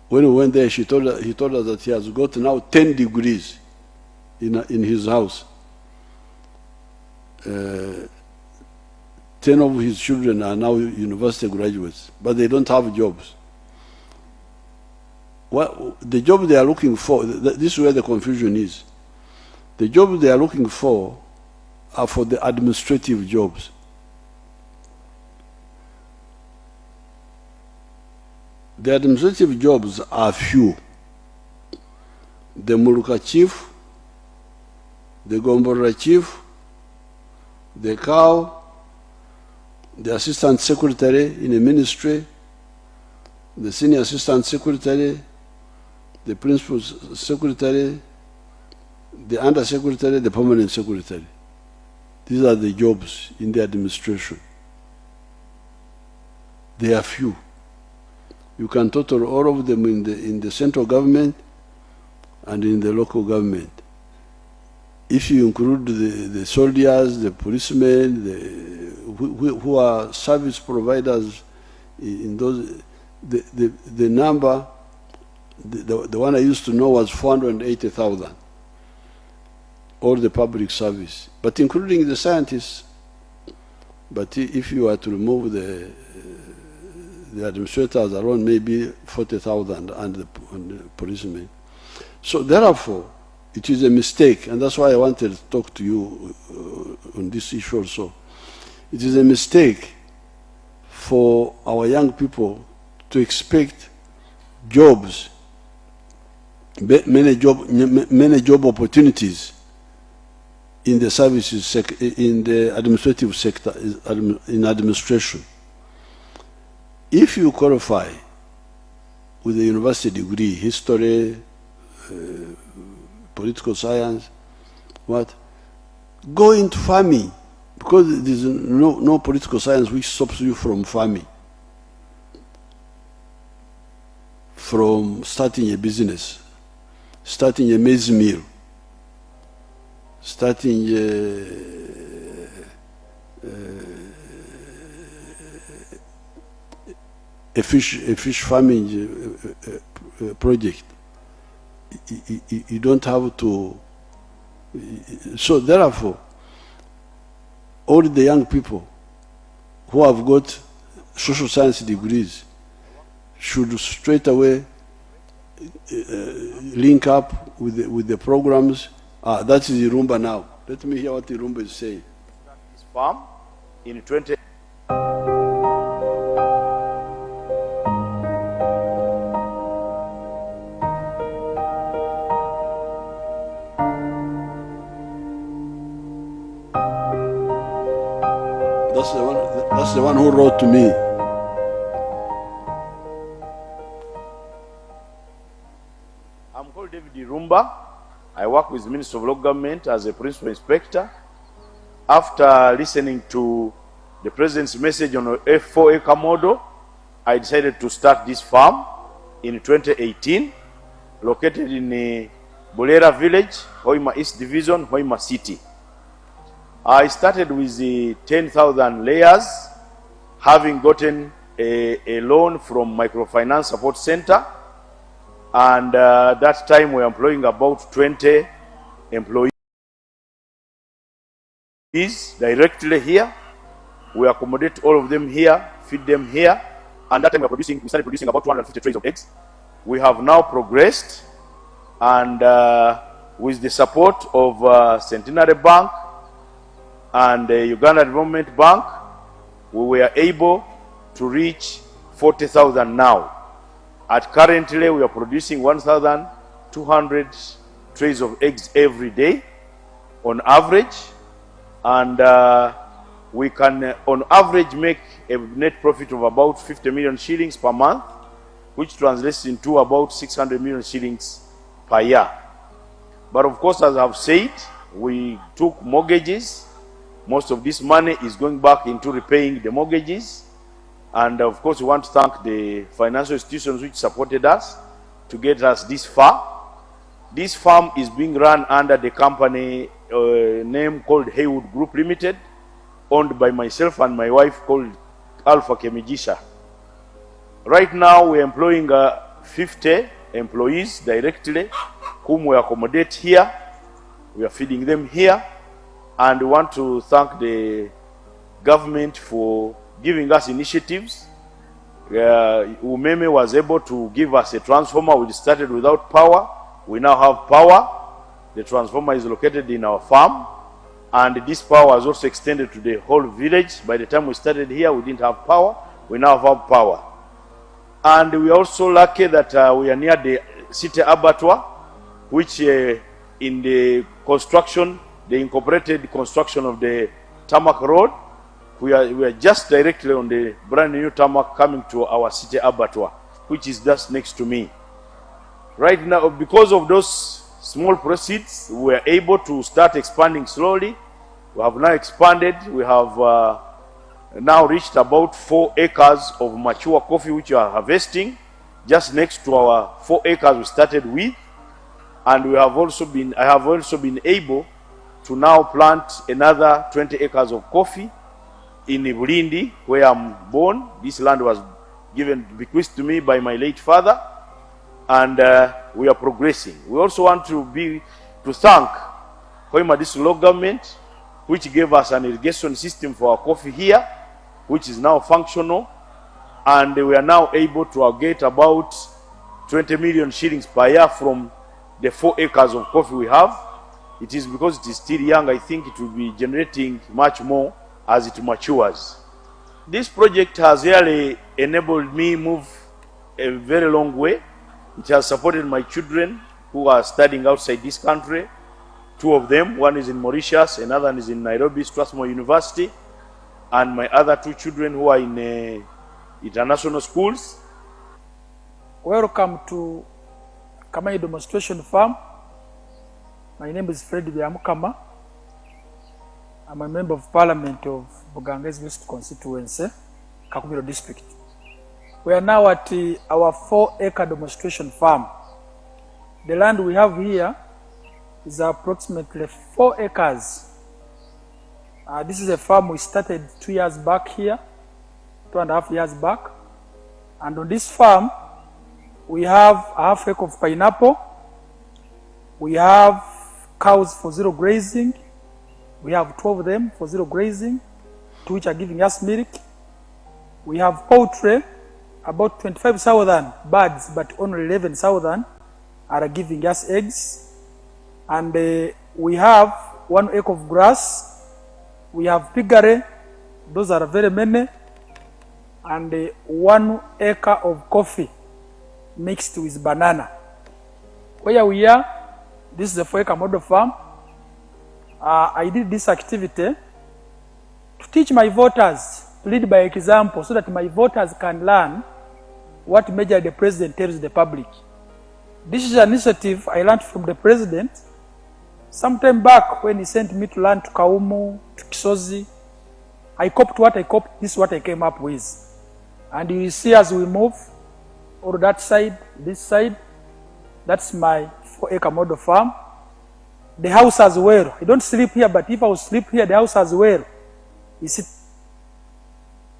when we went there, he told us that he has got now 10 degrees in his house. 10 of his children are now university graduates, but they don't have jobs. The job they are looking for, this is where the confusion is. The jobs they are looking for are for the administrative jobs. The administrative jobs are few. The Muluka chief, the Gombora chief, the cow, the assistant secretary in a ministry, the senior assistant secretary, the principal secretary, the under secretary, the permanent secretary. These are the jobs in the administration. They are few. You can total all of them in the central government and in the local government. If you include the soldiers, the policemen, who are service providers in those, the number, the one I used to know was 480,000, all the public service, but including the scientists. But if you were to remove the administrators alone, maybe 40,000 and the policemen. So therefore, it is a mistake, and that's why I wanted to talk to you on this issue also. It is a mistake for our young people to expect jobs, many job opportunities in the services sector, in the administrative sector, in administration. If you qualify with a university degree, history, political science, go into farming, because there is no political science which stops you from farming, from starting a business, starting a maize mill, starting a fish farming project. You don't have to. So therefore, all the young people who have got social science degrees should straight away link up with the programs. That is Irumba now. Let me hear what Irumba is saying. This farm in 20. That's the one who wrote to me. I'm called David Irumba. I work with the Ministry of Local Government as a principal inspector. After listening to the President's message on a 4-acre model, I decided to start this farm in 2018, located in Bulera Village, Hoima East Division, Hoima City. I started with the 10,000 layers, having gotten a loan from Microfinance Support Center, and that time we were employing about 20 employees directly here. We accommodate all of them here, feed them here, and that time we started producing about 250 trays of eggs. We have now progressed, and with the support of Centenary Bank and the Uganda Development Bank, we were able to reach 40,000 now. Currently, we are producing 1,200 trays of eggs every day on average, and we can on average make a net profit of about 50 million shillings per month, which translates into about 600 million shillings per year. But of course, as I've said, we took mortgages. Most of this money is going back into repaying the mortgages. And of course, we want to thank the financial institutions which supported us to get us this far. This farm is being run under the company name called Haywood Group Limited, owned by myself and my wife called Alpha Kemijisha. Right now, we're employing 50 employees directly, whom we accommodate here. We are feeding them here. And we want to thank the government for giving us initiatives. Umeme was able to give us a transformer. We started without power. We now have power. The transformer is located in our farm. And this power was also extended to the whole village. By the time we started here, we didn't have power. We now have power. And we are also lucky that we are near the city abattoir, which in the construction, the incorporated construction of the tarmac road, we are just directly on the brand new tarmac coming to our city abattoir, which is just next to me. Right now, because of those small proceeds, we are able to start expanding slowly. We have now expanded. We have now reached about 4 acres of mature coffee, which we are harvesting, just next to our 4 acres we started with. And we have also been, I have also been able to now plant another 20 acres of coffee in Bulindi, where I'm born. This land was bequeathed to me by my late father, and we are progressing. We also want to thank Hoima District government, which gave us an irrigation system for our coffee here, which is now functional, and we are now able to get about 20 million shillings per year from the 4 acres of coffee we have. It is because it is still young, I think it will be generating much more as it matures. This project has really enabled me move a very long way. It has supported my children who are studying outside this country. 2 of them, one is in Mauritius, another is in Nairobi Strathmore University, and my other 2 children who are in international schools. Welcome to Kamai Demonstration Farm. My name is Fred Byamukama. I'm a member of Parliament of Bugangezi West Constituency, Kakumiro District. We are now at our 4-acre demonstration farm. The land we have here is approximately 4 acres. This is a farm we started 2 years back here, 2.5 years back. And on this farm, we have a half acre of pineapple. We have cows for 0 grazing. We have 12 of them for 0 grazing, 2 which are giving us milk. We have poultry, about 25,000 birds, but only 11,000 are giving us eggs. And we have 1 acre of grass. We have piggery, those are very many. And 1 acre of coffee mixed with banana. Where we are, this is a 4-acre model farm. I did this activity to teach my voters, to lead by example, so that my voters can learn what measure the president tells the public. This is an initiative I learned from the president sometime back when he sent me to learn to Kaumu, to Kisozi. I copied what I copied, this is what I came up with. And you will see as we move, or that side, this side, that's my 4-acre model farm. The house as well. I don't sleep here, but if I will sleep here, the house as well. You see,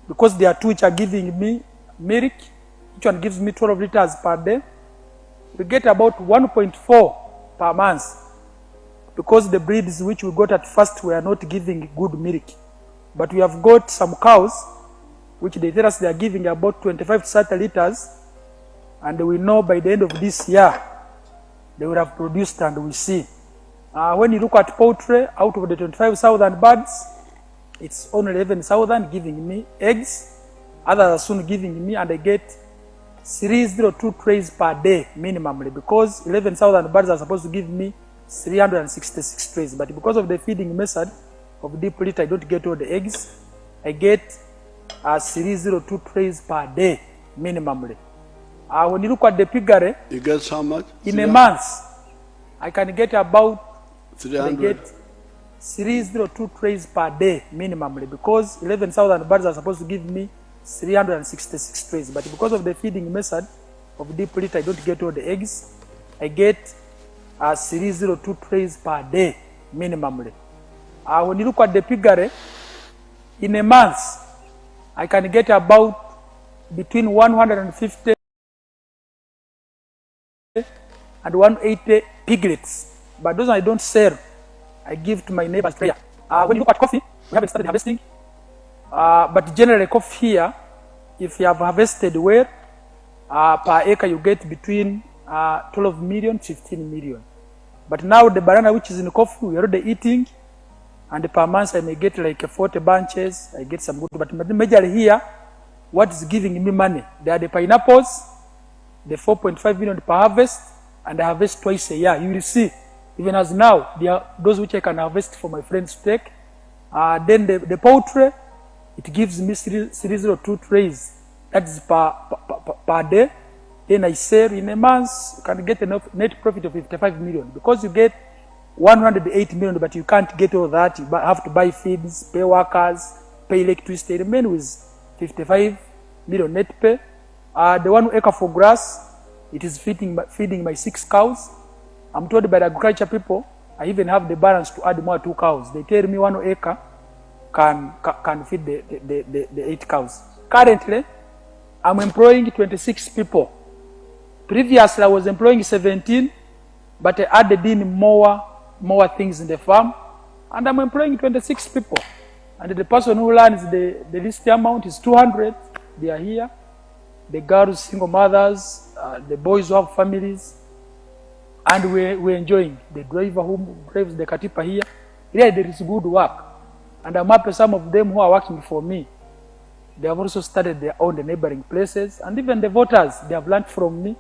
because there are 2 which are giving me milk, each one gives me 12 liters per day. We get about 1.4 per month, because the breeds which we got at first were not giving good milk. But we have got some cows, which they tell us they are giving about 25 to 30 liters, and we know by the end of this year, they will have produced, and we see. When you look at poultry, out of the 25,000 birds, it's only 11,000 giving me eggs. Others are soon giving me, and I get 302 trays per day minimally, because 11,000 birds are supposed to give me 366 trays. But because of the feeding method of deep litter, I don't get all the eggs. I get 302 trays per day minimally. When you look at the piggery, you get how much? In a month, I can get about 300. 302 trays per day minimally, because 11,000 birds are supposed to give me 366 trays. But because of the feeding method of deep litter, I don't get all the eggs. I get 302 trays per day minimally. When you look at the piggery, in a month, I can get about between 150 and 180 piglets. But those I don't sell, I give to my neighbors. When you look at coffee, we haven't started harvesting. But generally coffee here, if you have harvested well, per acre you get between 12 million, 15 million. But now the banana which is in coffee, we are already eating, and per month I may get like 40 bunches, I get some good. But majorly here, what is giving me money? They are the pineapples, the 4.5 million per harvest, and I harvest twice a year. You will see. Even as now, there are those which I can harvest for my friends to take. Then the poultry, it gives me 302 trays. That is per day. Then I sell in a month, you can get a net profit of 55 million. Because you get 108 million, but you can't get all that. You have to buy feeds, pay workers, pay electricity. Remain with 55 million net pay. The 1 acre for grass, it is feeding my 6 cows. I'm told by the agriculture people, I even have the balance to add more 2 cows. They tell me 1 acre can feed the 8 cows. Currently, I'm employing 26 people. Previously, I was employing 17, but I added in more things in the farm, and I'm employing 26 people. And the person who learns the least amount is 200. They are here. The girls, single mothers, the boys who have families, and we're enjoying. The driver who drives the Katipa here, there is good work. And I'm happy some of them who are working for me, they have also started their own neighboring places. And even the voters, they have learned from me.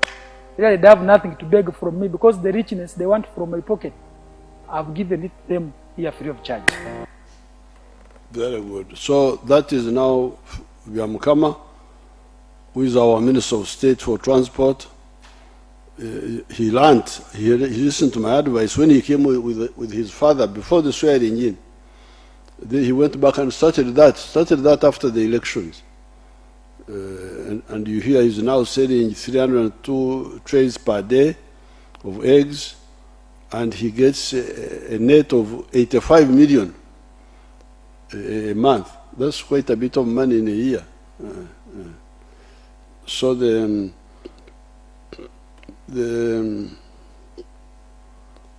Really, they have nothing to beg from me because the richness they want from my pocket, I've given it them here free of charge. Very good. So that is now Vyamkama, who is our Minister of State for Transport. He learned, he listened to my advice when he came with his father before the swearing in. Then he went back and started that after the elections. And you hear he's now selling 302 trays per day of eggs, and he gets a net of 85 million a month. That's quite a bit of money in a year. So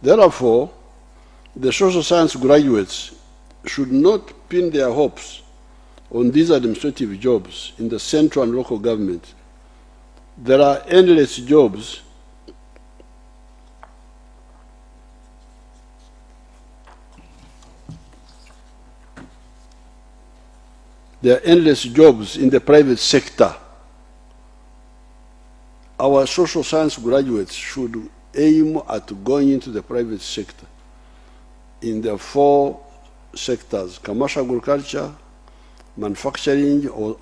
therefore, the social science graduates should not pin their hopes on these administrative jobs in the central and local government. There are endless jobs in the private sector. Our social science graduates should aim at going into the private sector in the 4 sectors: commercial agriculture, manufacturing or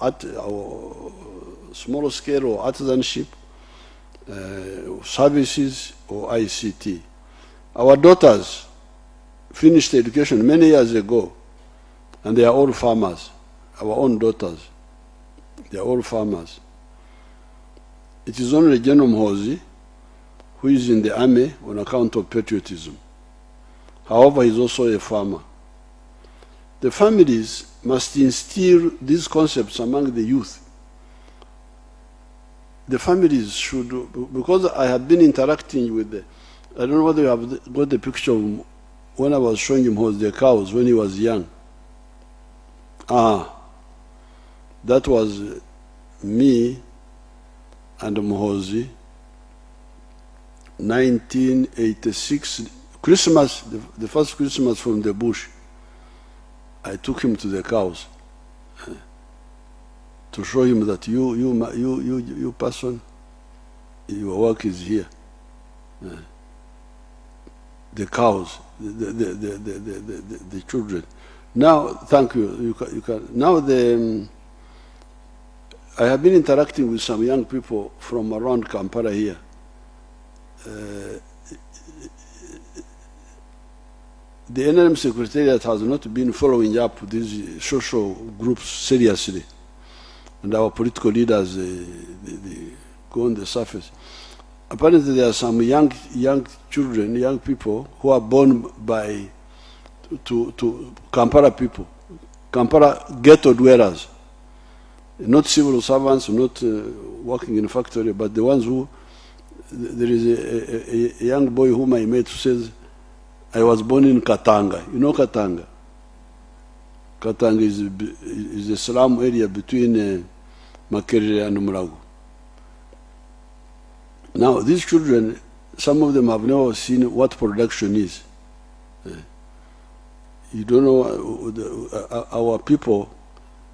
small scale or artisanship, services or ICT. Our daughters finished education many years ago, and they are all farmers. Our own daughters, they are all farmers. It is only General Mhozi who is in the army on account of patriotism. However, he is also a farmer. The families must instill these concepts among the youth. The families should, because I have been interacting with the, I don't know whether you have got the picture of when I was showing him the cows when he was young. That was me and Mhozi, 1986, Christmas, the first Christmas from the bush. I took him to the cows to show him that you person, your work is here. The cows, the children. Now, thank you. You can now I have been interacting with some young people from around Kampala here. The NRM Secretariat has not been following up these social groups seriously, and our political leaders they go on the surface. Apparently, there are some young children, young people who are born to Kampala people, Kampala ghetto dwellers, not civil servants, not working in a factory, but the ones who, there is a young boy whom I met who says, I was born in Katanga. You know Katanga? Katanga is a slum area between Makerere and Mulago. Now, these children, some of them have never seen what production is. You don't know, our people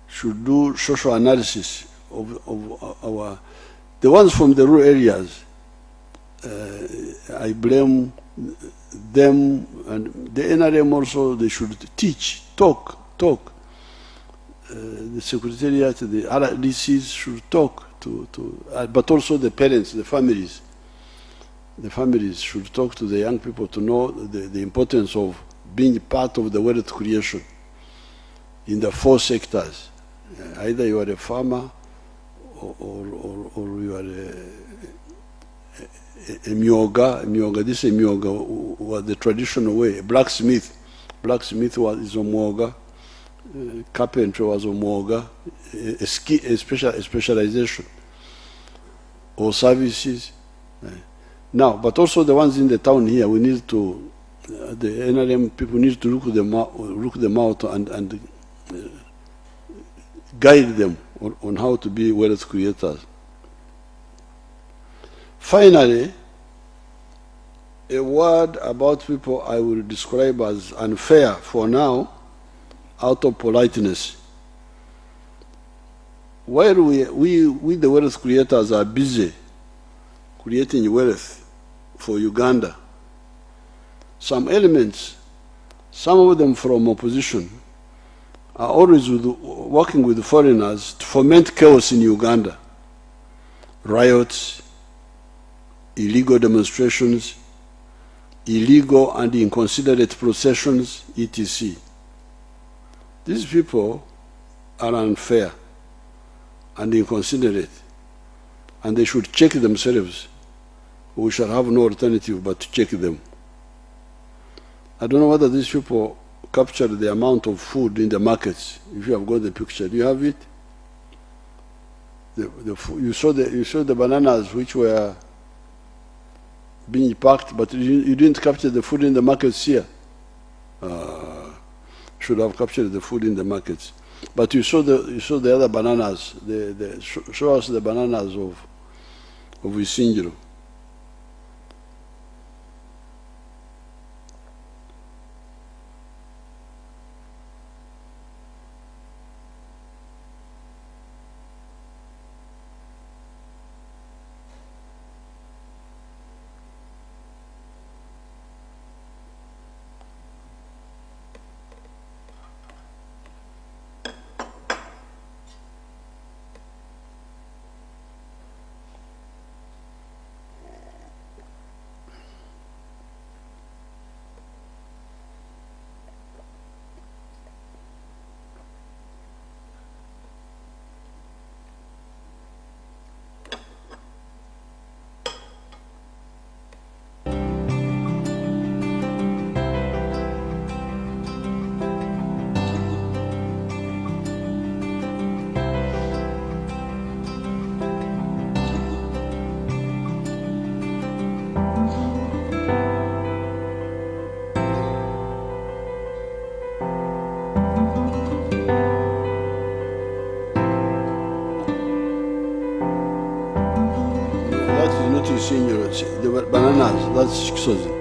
should do social analysis of our, the ones from the rural areas. I blame them, and the NRM also, they should teach, talk. The Secretariat, the RDCs should talk but also the parents, the families. The families should talk to the young people to know the importance of being part of the wealth creation in the 4 sectors. Either you are a farmer or you are a myoga. This is a myoga was the traditional way. A blacksmith is a myoga. Carpentry was a myoga. A specialization. or services. Now, but also the ones in the town here, we need to, the NRM people need to look them out and guide them on how to be wealth creators. Finally, a word about people I will describe as unfair for now, out of politeness. While we the wealth creators are busy creating wealth for Uganda, some elements, some of them from opposition, are always working with foreigners to foment chaos in Uganda. Riots, illegal demonstrations, illegal and inconsiderate processions, etc. These people are unfair and inconsiderate, and they should check themselves. We shall have no alternative but to check them. I don't know whether these people capture the amount of food in the markets. If you have got the picture, do you have it? You saw the bananas which were being packed, but you didn't capture the food in the markets here. Should have captured the food in the markets. But you saw the other bananas. Show us the bananas of Isinjiro. The bananas, that's Xhosa.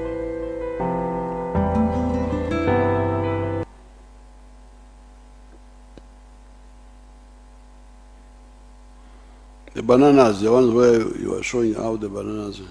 The bananas, the ones where you are showing how the bananas are.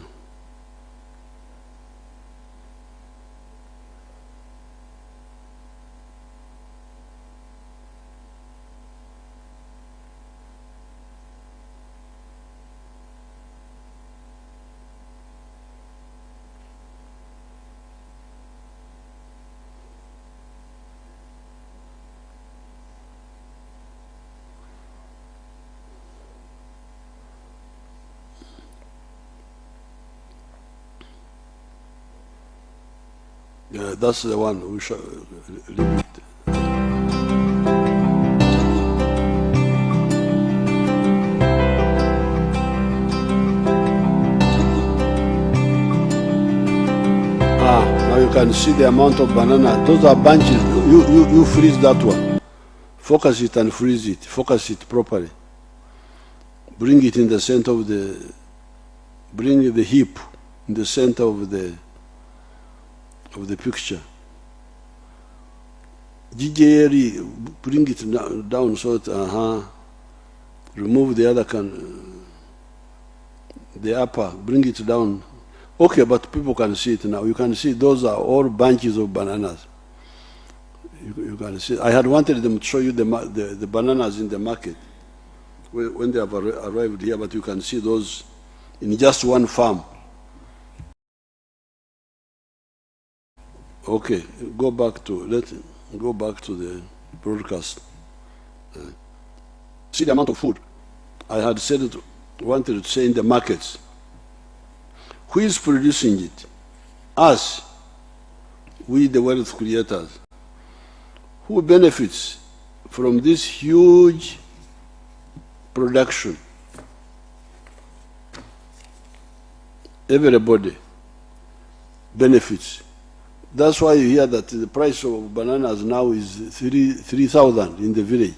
Yeah, that's the one we shall leave it. Now you can see the amount of banana. Those are bunches. You freeze that one. Focus it and freeze it. Focus it properly. Bring it in the center of bring the heap in the center of the picture. GJRE, bring it down so that, remove the other the upper, bring it down. Okay, but people can see it now. You can see those are all bunches of bananas. You can see. I had wanted them to show you the bananas in the market when they have arrived here, but you can see those in just one farm. Okay, go back to the broadcast. See the amount of food. I had wanted to say in the markets. Who is producing it? Us, we the wealth creators. Who benefits from this huge production? everybody benefits. That's why you hear that the price of bananas now is 3,000 in the village.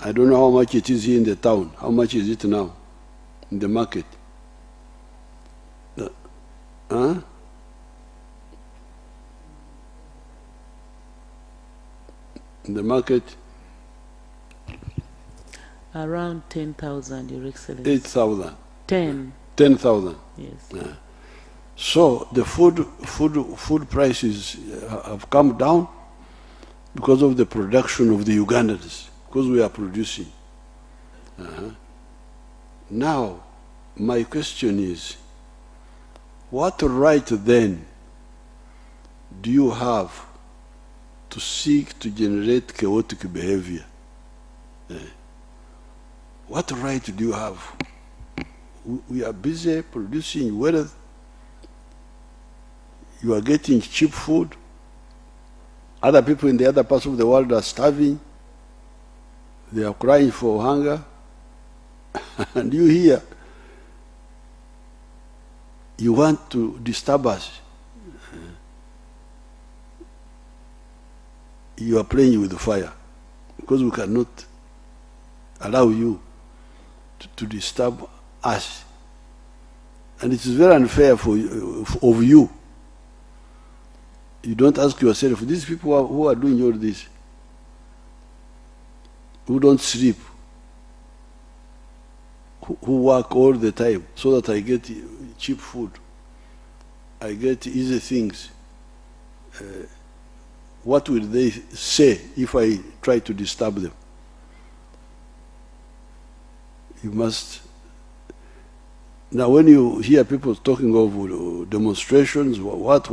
I don't know how much it is here in the town. How much is it now in the market? Huh? In the market? Around 10,000, Your Excellency. 8,000. 10,000. Yes. Yeah. So the food prices have come down because of the production of the Ugandans, because we are producing. Now, my question is, what right then do you have to seek to generate chaotic behavior? What right do you have? We are busy producing wealth. You are getting cheap food. Other people in the other parts of the world are starving. They are crying for hunger. And you here, you want to disturb us. You are playing with fire because we cannot allow you to disturb us. And it is very unfair of you. You don't ask yourself, these people who are doing all this, who don't sleep, who work all the time so that I get cheap food, I get easy things. What will they say if I try to disturb them? You must. Now when you hear people talking of demonstrations, what?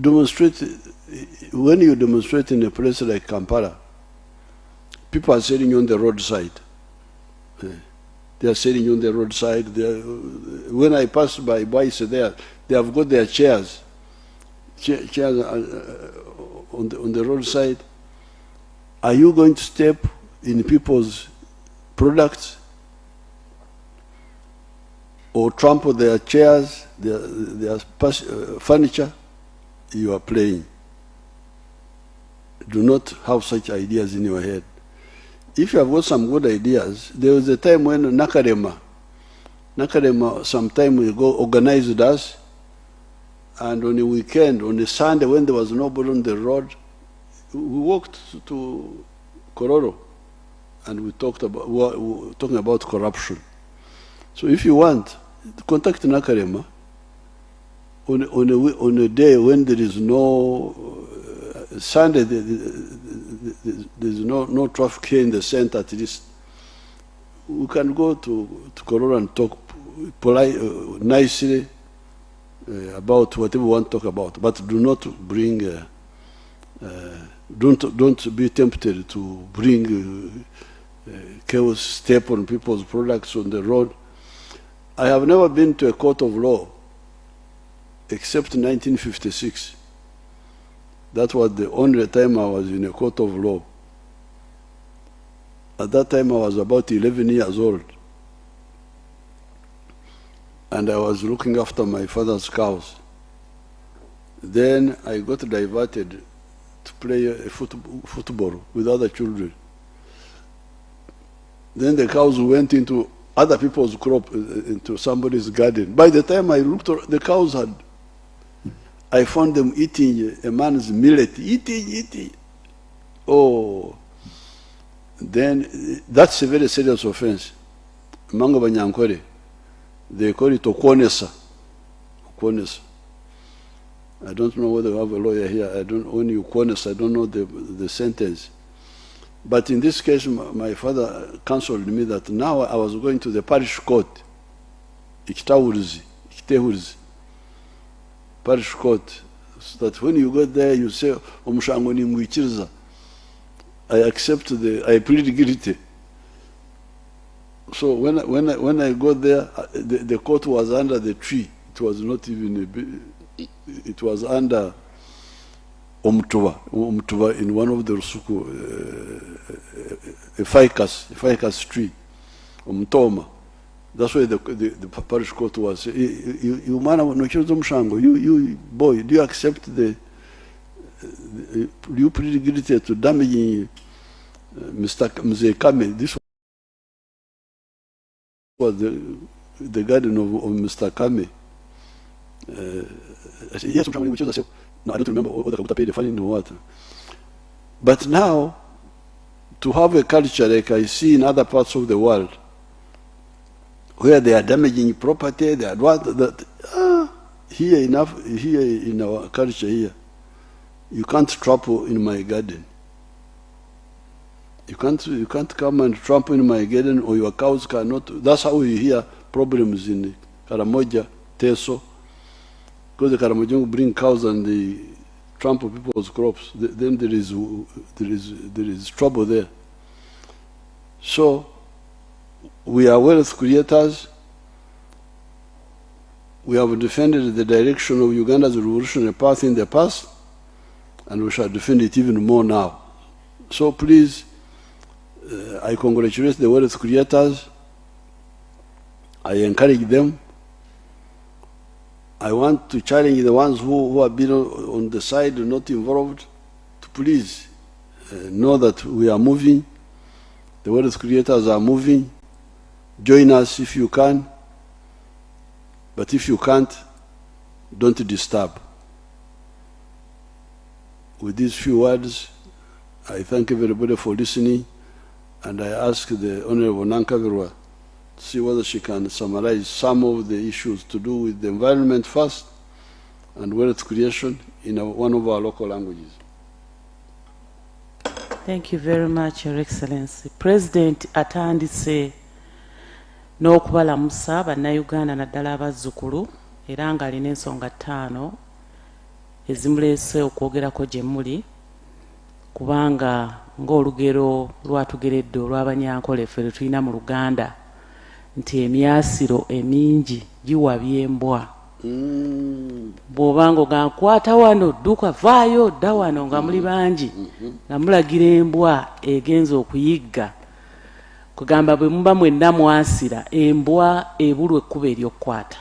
Demonstrate, when you demonstrate in a place like Kampala, people are sitting on the roadside. They are sitting on the roadside. When I pass by boys there, they have got their chairs on the roadside. Are you going to step in people's products or trample their chairs, their furniture? You are playing. Do not have such ideas in your head. If you have got some good ideas, there was a time when Nakarema some time ago organized us, and on a weekend, on a Sunday when there was nobody on the road, we walked to Kororo and we were talking about corruption. So if you want, contact Nakarema on a day when there is no Sunday, there's no traffic here in the center. At least we can go to Kororo and talk nicely about whatever we want to talk about, but do not bring. Don't be tempted to bring chaos, step on people's products on the road. I have never been to a court of law except 1956. That was the only time I was in a court of law. At that time I was about 11 years old. And I was looking after my father's cows. Then I got diverted to play football with other children. Then the cows went into other people's crop, into somebody's garden. By the time I looked, the cows I found them eating a man's millet, eating. Oh, then that's a very serious offense. Mango Banyankore, they call it okonesa. I don't know whether we have a lawyer here. When you okonesa, I don't know the sentence. But in this case, my father counseled me that now I was going to the parish court, Ikitehurizi, parish court, so that when you go there, you say, Omushango ni mwikiriza. I plead guilty. So when I got there, the court was under the tree. It was not even it was under Omtuba in one of the Rusuku, a ficus tree, Omtoma. That's why the parish court was, you man, you boy, do you accept do you plead guilty to damaging Mr. Museveni? This was the garden of Mr. Kame. I said, yes, no, I don't remember whether I paid the fine or what. But now, to have a culture like I see in other parts of the world, where they are damaging property, they are here in our culture here, you can't trample in my garden. You can't come and trample in my garden, or your cows cannot. That's how you hear problems in Karamoja, Teso, because the Karamoja bring cows and they trample people's crops. Then there is trouble there. So we are wealth creators. We have defended the direction of Uganda's revolutionary path in the past, and we shall defend it even more now. So please, I congratulate the wealth creators. I encourage them. I want to challenge the ones who have been on the side not involved to please know that we are moving. The wealth creators are moving. Join us if you can. But if you can't, don't disturb. With these few words, I thank everybody for listening, and I ask the Honorable Nankavirwa to see whether she can summarize some of the issues to do with the environment first and wealth creation in one of our local languages. Thank you very much, Your Excellency. President atandise n'okubalamusa bannayuganda naddala abazzukulu era ng'alina ensonga 5 ezimuleese okwogerako gye muli, kubanga ng'olugero lwatugeredde olw'abanyankole ffe tulina mu Luganda nti emyasiro emingi giwabya embwa. Bw'obanga ogankwata wano dduka vaayo dda wano nga muli bangi nga mulagira embwa egenza okuyigga, kugamba bwe muba mwenna mwasira embwa ebulwa ekkuba ery'okkwata.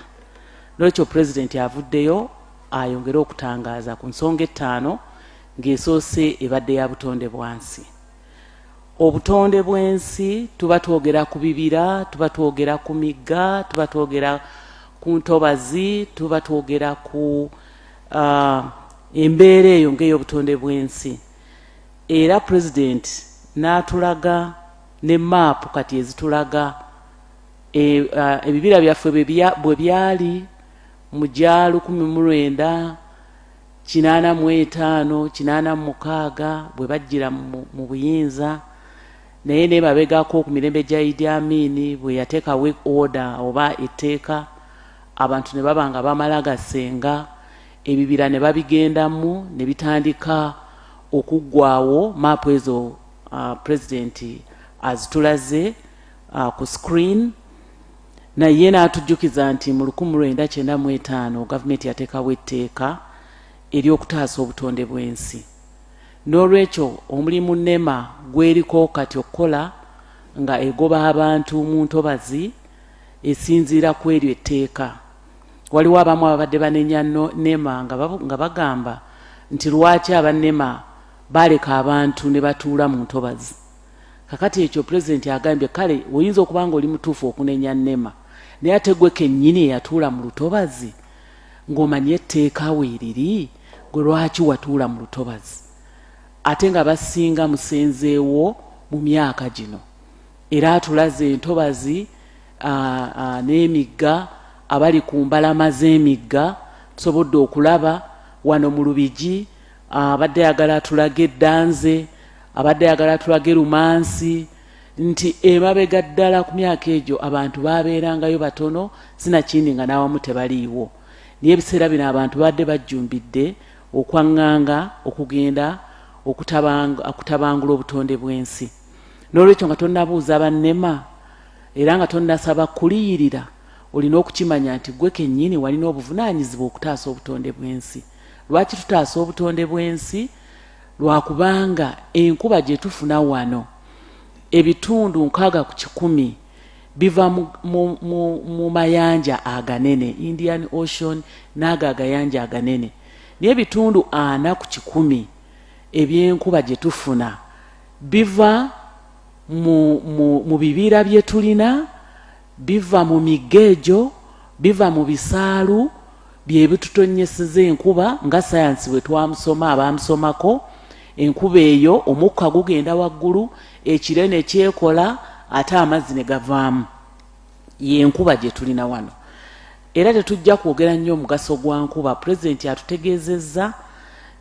N'ekyo pulezidenti avuddeyo ayongere okutangaaza ku nsonga 5 ng'esoose ebadde ya butonde bwansi. Obutonde bw'ensi tuba twogera ku bibira, tuba twogera ku migga, tuba twogera ku ntobazi, tuba twogera ku embeera eyo ng'ey'obutonde bw'ensi. Era pulezidenti n'atulaga ne maapu kati ezitulaga ebibira byaffe bwe byali mu gya 1985 86 bwe bajjira mu buyinza, naye ne babegako ku mirembe gya Idi Amin bwe yateekawo order oba etteeka, abantu ne baba nga bamala gasenga, ebibira ne babigendamu ne bitandika okuggwaawo. Maapu ezo pulezidenti azitulaze ku screen, naye n'atujjukiza nti mu 1995 gavumenti yateekawo etteeka ery'okutaasa obutonde bw'ensi. N'olwekyo omulimu NEMA gweriko kati okukola nga egoba abantu mu ntobazi esinziira ku eryo etteeka. Waliwo abamu ababadde banenya NEMA nga bagamba nti lwaki aba NEMA baleka abantu ne batuula mu ntobazi. Kakati ekyo pulezidenti agambye kale oyinza okuba nga oli mutuufu okunenya NEMA, naye ate gwe kennyini eyatuula mu lutobazi ng'omanyi etteeka weeriri, gwe lwaki watuula mu lutobazi? Ate nga basinga musenzeewo mu myaka gino. Era atulaze entobazi n'emigga, abali ku mbalama z'emigga tusobodde okulaba wano mu Lubigi, abadde ayagala atulage Eddanze, abadde ayagala atulage Rumansi, nti emabega ddala ku myaka egyo abantu baabeerangayo batono, sinakindi nga n'awamu tebaliiwo. Naye ebiseera bino abantu badde bajjumbidde okwaŋŋanga okugenda okutabangula obutonde bw'ensi. N'olwekyo nga tonnabuuza bannema era nga tonnasaba kuliyirira, olina okukimanya nti gwe kennyini walina obuvunaanyizibwa okutaasa obutonde bw'ensi. Lwaki tutaasa obutonde bw'ensi? Lwakubanga enkuba gye tufuna wano ebitundu 60 ku 100 biva mu mayanja aganene, Indian Ocean n'ago agayanja aganene. Naye ebitundu 40 ku 100 ebyenkuba gye tufuna biva mu bibira bye tulina, biva mu migejo, biva mu bisaalu bye bitutonyeseza enkuba nga sayansi bwe twamusoma abamusomako. Enkuba eyo omukka gugenda waggulu, ekire ne kyekola, ate amazzi ne gavaamu. Yenkuba gye tulina wano. Era tetujja kwogera nnyo omugaso gwa nkuba. Pulezidenti atutegeezezza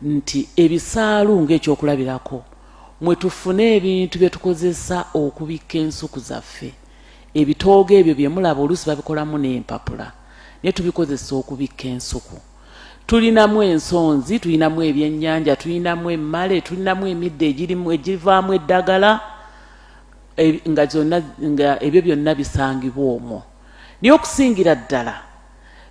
nti ebisaalu ng'ekyokulabirako mwe tufune ebintu bye tukozesa okubikka ensuku zaffe. Ebitoogo ebyo bye mulaba oluusi babikolamu n'empapula, naye tubikozesa okubikka ensuku. Tulinamu ensonzi, tulinamu ebyennyanja, tulinamu emmale, tulinamu emidde egivaamu eddagala, nga ebyo byonna bisangibwa omwo. Naye okusingira ddala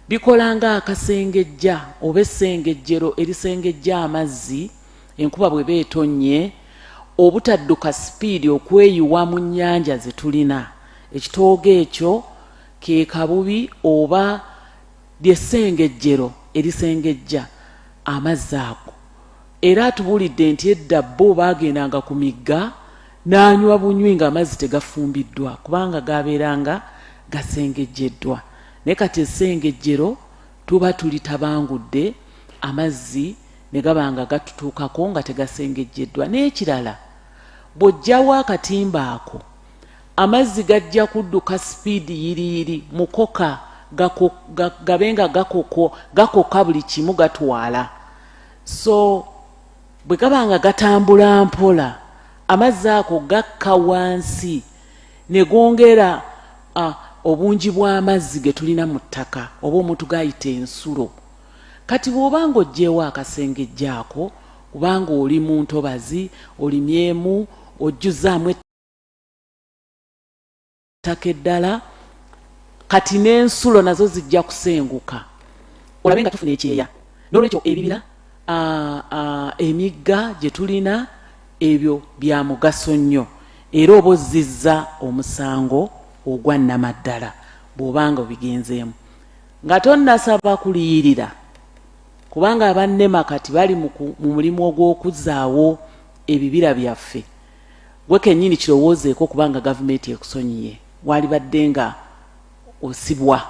bikola nga akasengejja oba essengejjero erisengejja amazzi enkuba bwe beetonnye obutadduka sipiidi okweyiwa mu nnyanja ze tulina. Ekitoogo ekyo ke kabubi oba ly'essengejjero erisengejja amazzi ago. Era atubuulidde nti edda bo baagendanga ku migga n'anywa bunywi ng'amazzi tegafumbiddwa kubanga gaabeeranga gasengejjeddwa. Naye kati essengejjero tuba tulitabangudde, amazzi ne gabanga gatutuukako nga tegasengejjeddwa. N'ekirala bw'ojjawo akatimba ako, amazzi gajja kudduka sipiidi yiriiri mukoka gabenga gakoka buli kimu gatwala. So bwe gabanga gatambula mpola, amazzi ako gakka wansi ne gongera obungi bw'amazzi ge tulina mu ttaka oba omuntu gayita ensulo. Kati bw'obanga oggyewo akasengejja ako, kubanga oli mu ntobazi, olimyemu, ojjuzaamu ettaka eddala, kati n'ensulo nazo zijja kusenguka. Olabe nga tufuna ekyeya. N'olwekyo ebibira, emigga gye tulina, ebyo bya mugaso nnyo. Era oba ozzizza omusango ogwa nnamaddala bw'obanga obigenzeemu. Nga tonnasaba kuliyirira, kubanga abannema kati bali mu mulimu ogw'okuzzaawo ebibira byaffe. Gwe kennyini kirowoozeeko kubanga gavumenti ekusonyiye. Walibadde nga osibwa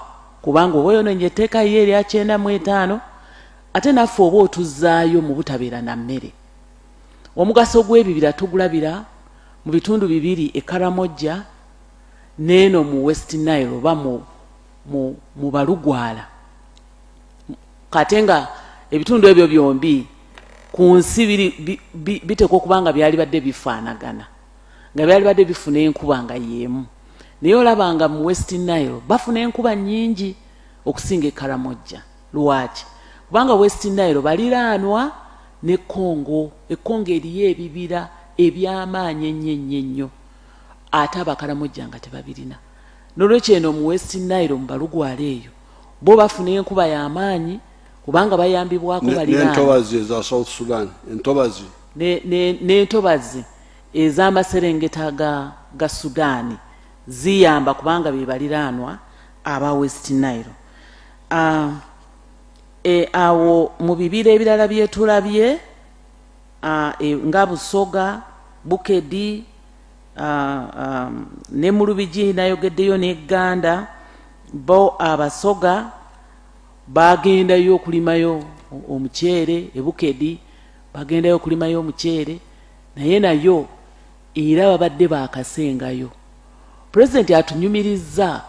kubanga oba yonoonye etteeka ye erya 95 ate naffe oba otuzzaayo mu butabeera na mmere. Omugaso gw'ebibira tugulabira mu bitundu bibiri, e Karamojja n'eno mu West Nile oba mu Balugwala. Kate nga ebitundu ebyo byombi ku nsi biteekwa okuba nga byali badde bifaanagana, nga byali badde bifuna enkuba nga y'emu. Naye olabanga mu West Nile bafuna enkuba nnyingi okusinga e Karamojja. Lwaki? Kubanga West Nile baliraanwa ne Congo. Ekongo eriyo ebibira eby'amaanyi ennyo, ate Abakaramojja nga tebabirina. N'olwekyo eno mu West Nile mu Balugwala eyo bo bafuna enkuba y'amaanyi kubanga bayambibwako baliraanwa. N'entobazi eza South Sudan, entobazi n'entobazi ez'amaserengeta ga Sudaani ziyamba kubanga be baliraanwa aba West Nile. Awo mu bibira ebirala bye tulabye nga Busoga, Bukedi, ne mu Lubigi nayogeddeyo n'Egganda. Bo Abasoga bagendayo okulimayo omuceere, e Bukedi bagendayo okulimayo omuceere, nayo era babadde baakasengayo. Pulezidenti atunyumirizza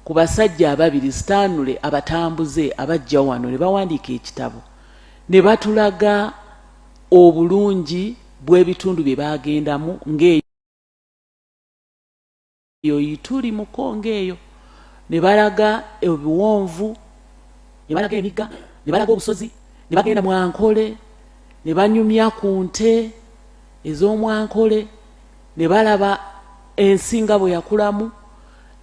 ku basajja ababiri, Stanley abatambuze abajja wano ne bawandiika ekitabo ne batulaga obulungi bw'ebitundu bye bagendamu ng'eyo yituli mu Kongo eyo, ne balaga ebiwonvu, ne balaga emigga, ne balaga obusozi, ne bagenda mu Ankole, ne banyumya ku nte ez'omwankole, ne balaba ensinga bwe yakulamu,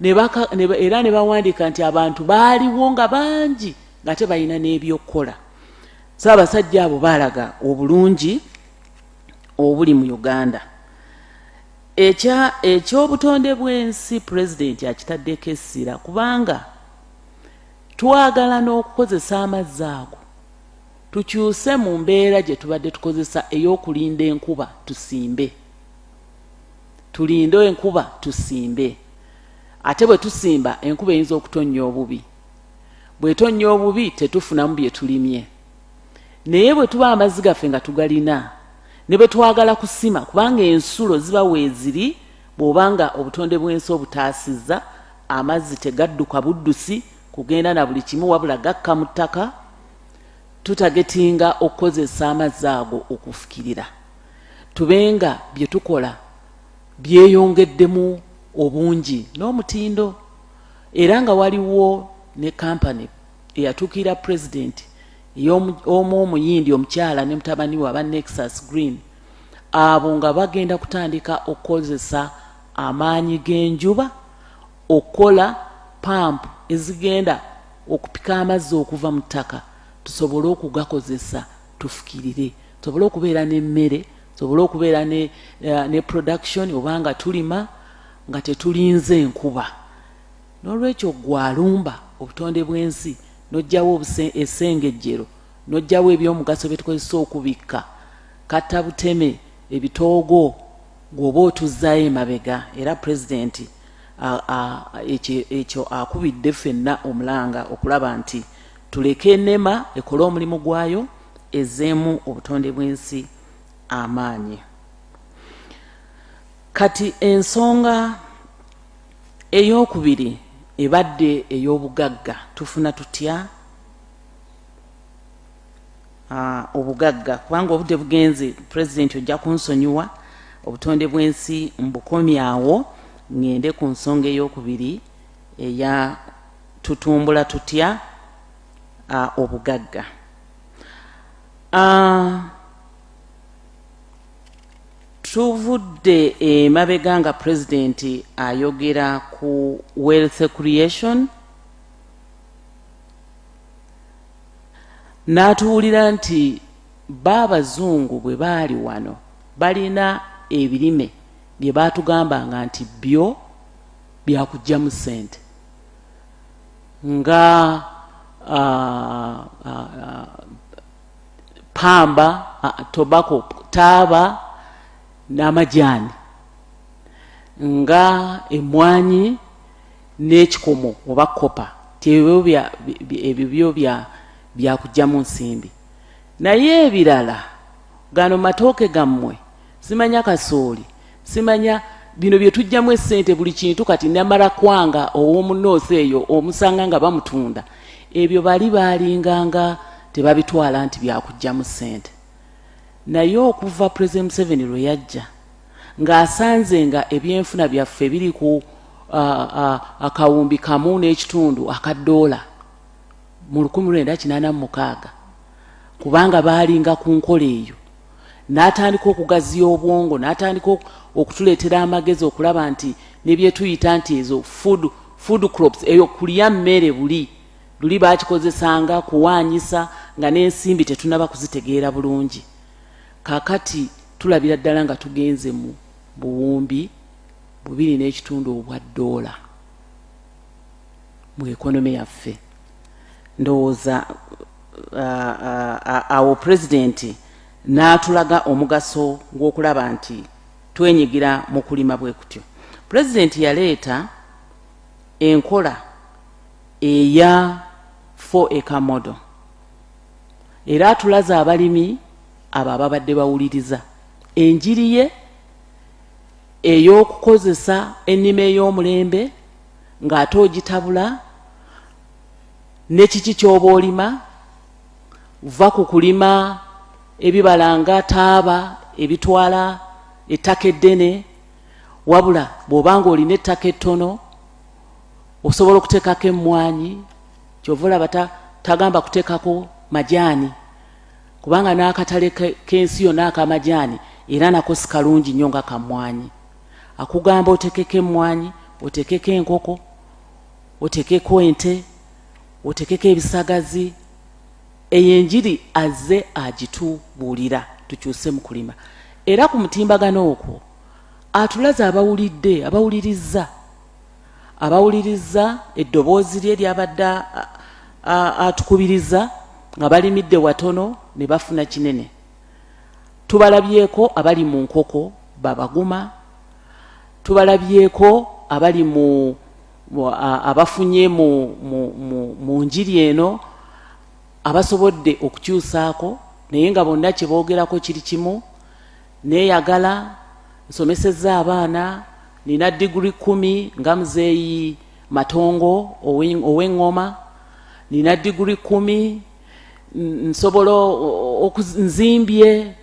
era ne bawandiika nti abantu baaliwo nga bangi nga tebalina n'ebyokukola. So abasajja abo baalaga obulungi obuli mu Uganda. ekyobutonde bw'ensi pulezidenti akitaddeko essira kubanga twagala n'okukozesa amazzi ago tukyuse mu mbeera gye tubadde tukozesa ey'okulinda enkuba tusimbe, tulinde enkuba tusimbe. Ate bwe tusimba enkuba eyinza okutonnya obubi, bw'etonnya obubi tetufunamu bye tulimye. Naye bwe tuba amazzi gaffe nga tugalina ne bwe twagala kusima kubanga ensulo ziba weeziri, bw'obanga obutonde bw'ensi obutaasizza amazzi tegadduka buddusi kugenda na buli kimu wabula gakka mu ttaka, tutagetinga okukozesa amazzi ago okufukirira. Tubenga bye tukola byeyongeddemu obungi n'omutindo, era nga waliwo ne kampani eyatuukira pulezidenti omu omuyindi omukyala ne mutabani we aba Nexus Green, abo nga bagenda kutandika okukozesa amaanyi g'enjuba okukola pampu ezigenda okupika amazzi okuva mu ttaka, tusobole okugakozesa tufukirire, tusobole okubeera n'emmere, tusobole okubeera ne production obanga tulima nga tetulinze enkuba. N'olwekyo gwalumba obutonde bw'ensi n'ojjawo essengejjero, n'ojjawo ebyomugaso bye tukozesa okubikka, kattabuteme, ebitoogo, gw'oba otuzzaayo emabega. Era pulezidenti ekyo akubidde ffenna omulanga okulaba nti tuleke ennema ekole omulimu gwayo, ezzeemu obutonde bw'ensi amaanyi. Kati ensonga ey'okubiri ebadde ey'obugagga. Tufuna tutya obugagga? Kubanga obudde bugenze, pulezidenti ojja kunsonyiwa, obutonde bw'ensi mbukomyawo ngende ku nsonga ey'okubiri eya tutumbula tutya obugagga. Tuvudde emabega nga pulezidenti ayogera ku wealth creation, n'atuwulira nti baabazungu bwe baali wano balina ebirime bye baatugambanga nti byo byakuggyamu ssente nga pamba, tobacco, taaba n'amajaani, nga emmwanyi n'ekikomo oba kopa, ebyo byakuggyamu nsimbi. Naye ebirala, gano matooke gammwe, simanya kasooli, simanya bino bye tujjamu essente buli kintu, kati namala kwanga ow'omunoosi eyo omusanga nga bamutunda, ebyo bali baalinganga tebabitwala nti byakuggyamu ssente. Naye okuva President Museveni lwe yajja ng'asanze nga ebyenfuna byaffe biri ku akawumbi kamu n'ekitundu $1 mu 1986, kubanga baalinga ku nkola eyo, n'atandika okugaziya obwongo, n'atandika okutuleetera amagezi okulaba nti ne bye tuyita nti ezo food crops, eyo kulya mmere luli baakikozesanga kuwaanyisa nga n'ensimbi tetunaba kuzitegeera bulungi. Kaakati tulabira ddala nga tugenze mu buwumbi 2.5 obwa $, mu ekonomi yaffe. Ndowooza awo pulezidenti n'atulaga omugaso gw'okulaba nti twenyigira mu kulima bwe kutyo. Pulezidenti yaleeta enkola eya 4-acre model, era atulaza abalimi abo ababadde bawuliriza enjiri ye ey'okukozesa ennima ey'omulembe ng'ate ogitabula n'ekiki ky'oba olima, va ku kulima ebibala nga taaba ebitwala ettaka eddene, wabula bw'obanga olina ettaka ettono osobola okuteekako emmwanyi, kyova olaba tagamba kuteekako majaani, kubanga n'akatale k'ensi yonna ak'amajaani era nako si kalungi nnyo nga kammwanyi. Akugamba oteekeko emmwanyi, oteekeko enkoko, oteekeko ente, oteekeko ebisagazi. Eyo enjiri azze agitubuulira tukyuse mu kulima. Era ku mutimbagano okwo atulaze abawuliriza eddoboozi lye lyabadde atukubiriza nga balimidde watono ne bafuna kinene. Tubalabyeko abali mu nkoko babaguma, tubalabyeko abali abafunye mu njiri eno abasobodde okukyusaako, naye nga bonna kye boogerako kiri kimu. Neeyagala, nsomesezza abaana, nina diguri 10 nga muzeeyi Matongo ow'Engoma, nina diguri 10, nsobola nzimbye,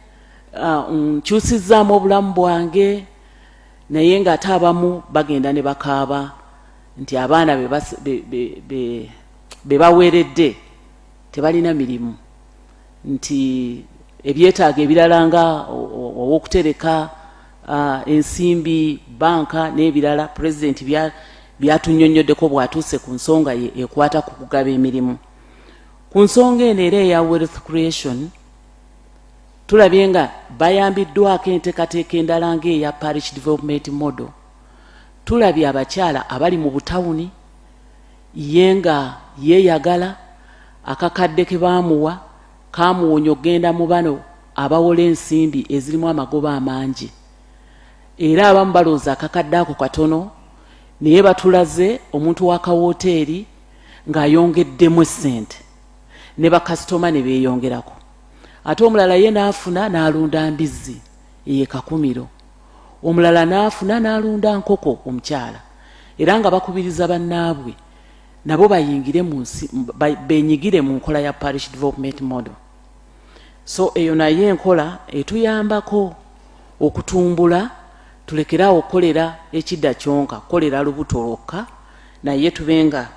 nkyusizzaamu obulamu bwange, naye ng'ate abamu bagenda ne bakaaba nti abaana be baweeredde tebalina mirimu, nti ebyetaago ebirala nga ow'okutereka ensimbi banka n'ebirala pulezidenti byatunnyonnyoddeko bw'atuuse ku nsonga ekwata ku kugaba emirimu. Ku nsonga eno era eya wealth creation tulabye nga bayambiddwako enteekateeka endala ng'eya parish development model. Tulabye abakyala abali mu butawuni ye nga yeeyagala, akakadde ke baamuwa kaamuwonya okgenda mu bano abawola ensimbi ezirimu amagoba amangi, era abamu balowooza akakadde ako katono, naye batulaze omuntu wa kawoteeri ng'ayongeddemu essente ne bakasitoma ne beeyongerako. Ate omulala ye n'afuna n'alunda mbizzi ye Kakumiro, omulala n'afuna n'alunda nkoko omukyala, era nga bakubiriza bannaabwe nabo bayingire benyigire mu nkola ya parish development model. So eyo naye enkola etuyambako okutumbula, tulekeraawo okukolera ekidda kyonka, kukolera lubuto lwokka, naye tubenga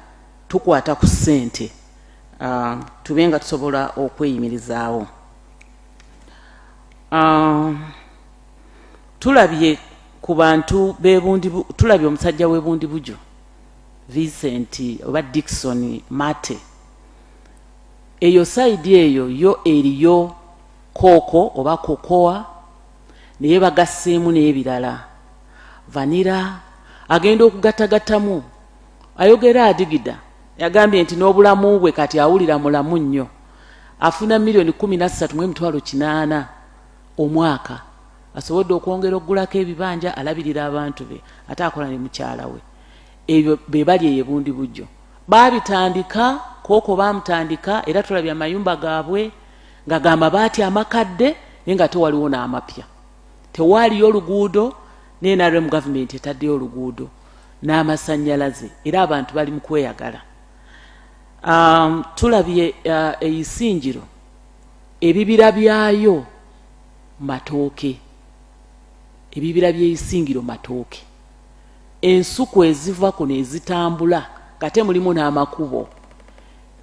tukwata ku ssente, tubenga tusobola okweyimirizaawo. Tulabye ku bantu tulabye omusajja w'ebundi bujo Vincent oba Dickson Mate. Eyo saidi eyo yo eriyo koko oba kokoa, naye bagasseemu n'ebirala. Vanira agenda okugattagattamu, ayogera adigida, yagambye nti n'obulamu bwe kati awulira mulamu nnyo, afuna $13,800 omwaka, asobodde okwongera okugulako ebibanja, alabirira abantu be, ate akola ne mukyala we. Ebyo be bali ebundi bujjo. Baabitandika, kooko baamutandika, era tulabye amayumba gaabwe nga ga mabaati amakadde naye nga tewaliwo n'amapya. Tewaaliyo oluguudo, n'NRM gavumenti etaddeyo oluguudo n'amasannyalaze, era abantu bali mu kweyagala. Tulabye eisingiro, ebibira byayo matooke, ebibira by'eisingiro matooke, ensuku eziva kuno ezitambula kate mulimu n'amakubo.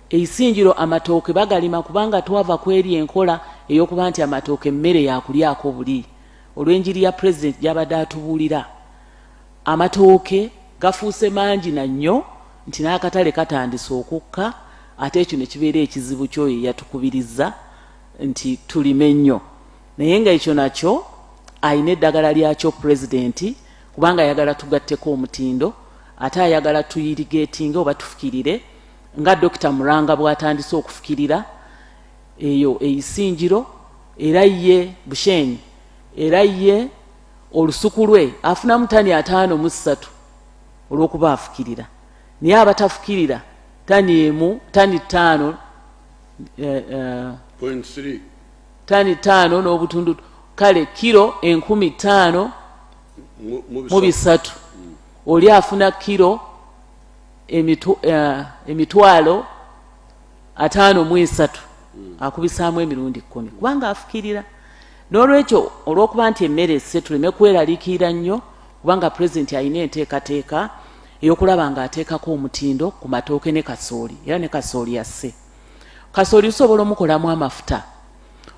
Eisingiro amatooke bagalima kubanga twava kweri enkola ey'okuba nti amatooke mmere yakulyako buli. Olw'enjiri ya pulezidenti gy'abadde atubuulira, amatooke gafuuse mangi na nnyo nti n'akatale katandise okukka, ate ekyo ne kibeera ekizibu kyoyo eyatukubiriza nti tulime nnyo. Naye nga ekyo nakyo ayina eddagala lyakyo pulezidenti, kubanga ayagala tugatteko omutindo, ate ayagala tuyirigeetinga oba tufukirire nga Dr. Muranga bw'atandise okufukirira eyo eisingiro, era ye Bushenyi, era ye olusuku lwe afunamu ttani 53 olw'okuba afukirira, naye abatafukirira ttani emu, ttani 5.3 ttani 5 n'obutundu, kale kiro 15,000 mu 3. Oli afuna kiro 5,3 akubisaamu emirundi 10 kubanga afukirira. N'olwekyo olw'okuba nti emmere esse tuleme kweraliikirira nnyo, kubanga pulezidenti alina enteekateeka ey'okulaba ng'ateekako omutindo ku matooke ne kasooli, era ne kasooli yasse. Kasooli tusobola omukolamu amafuta,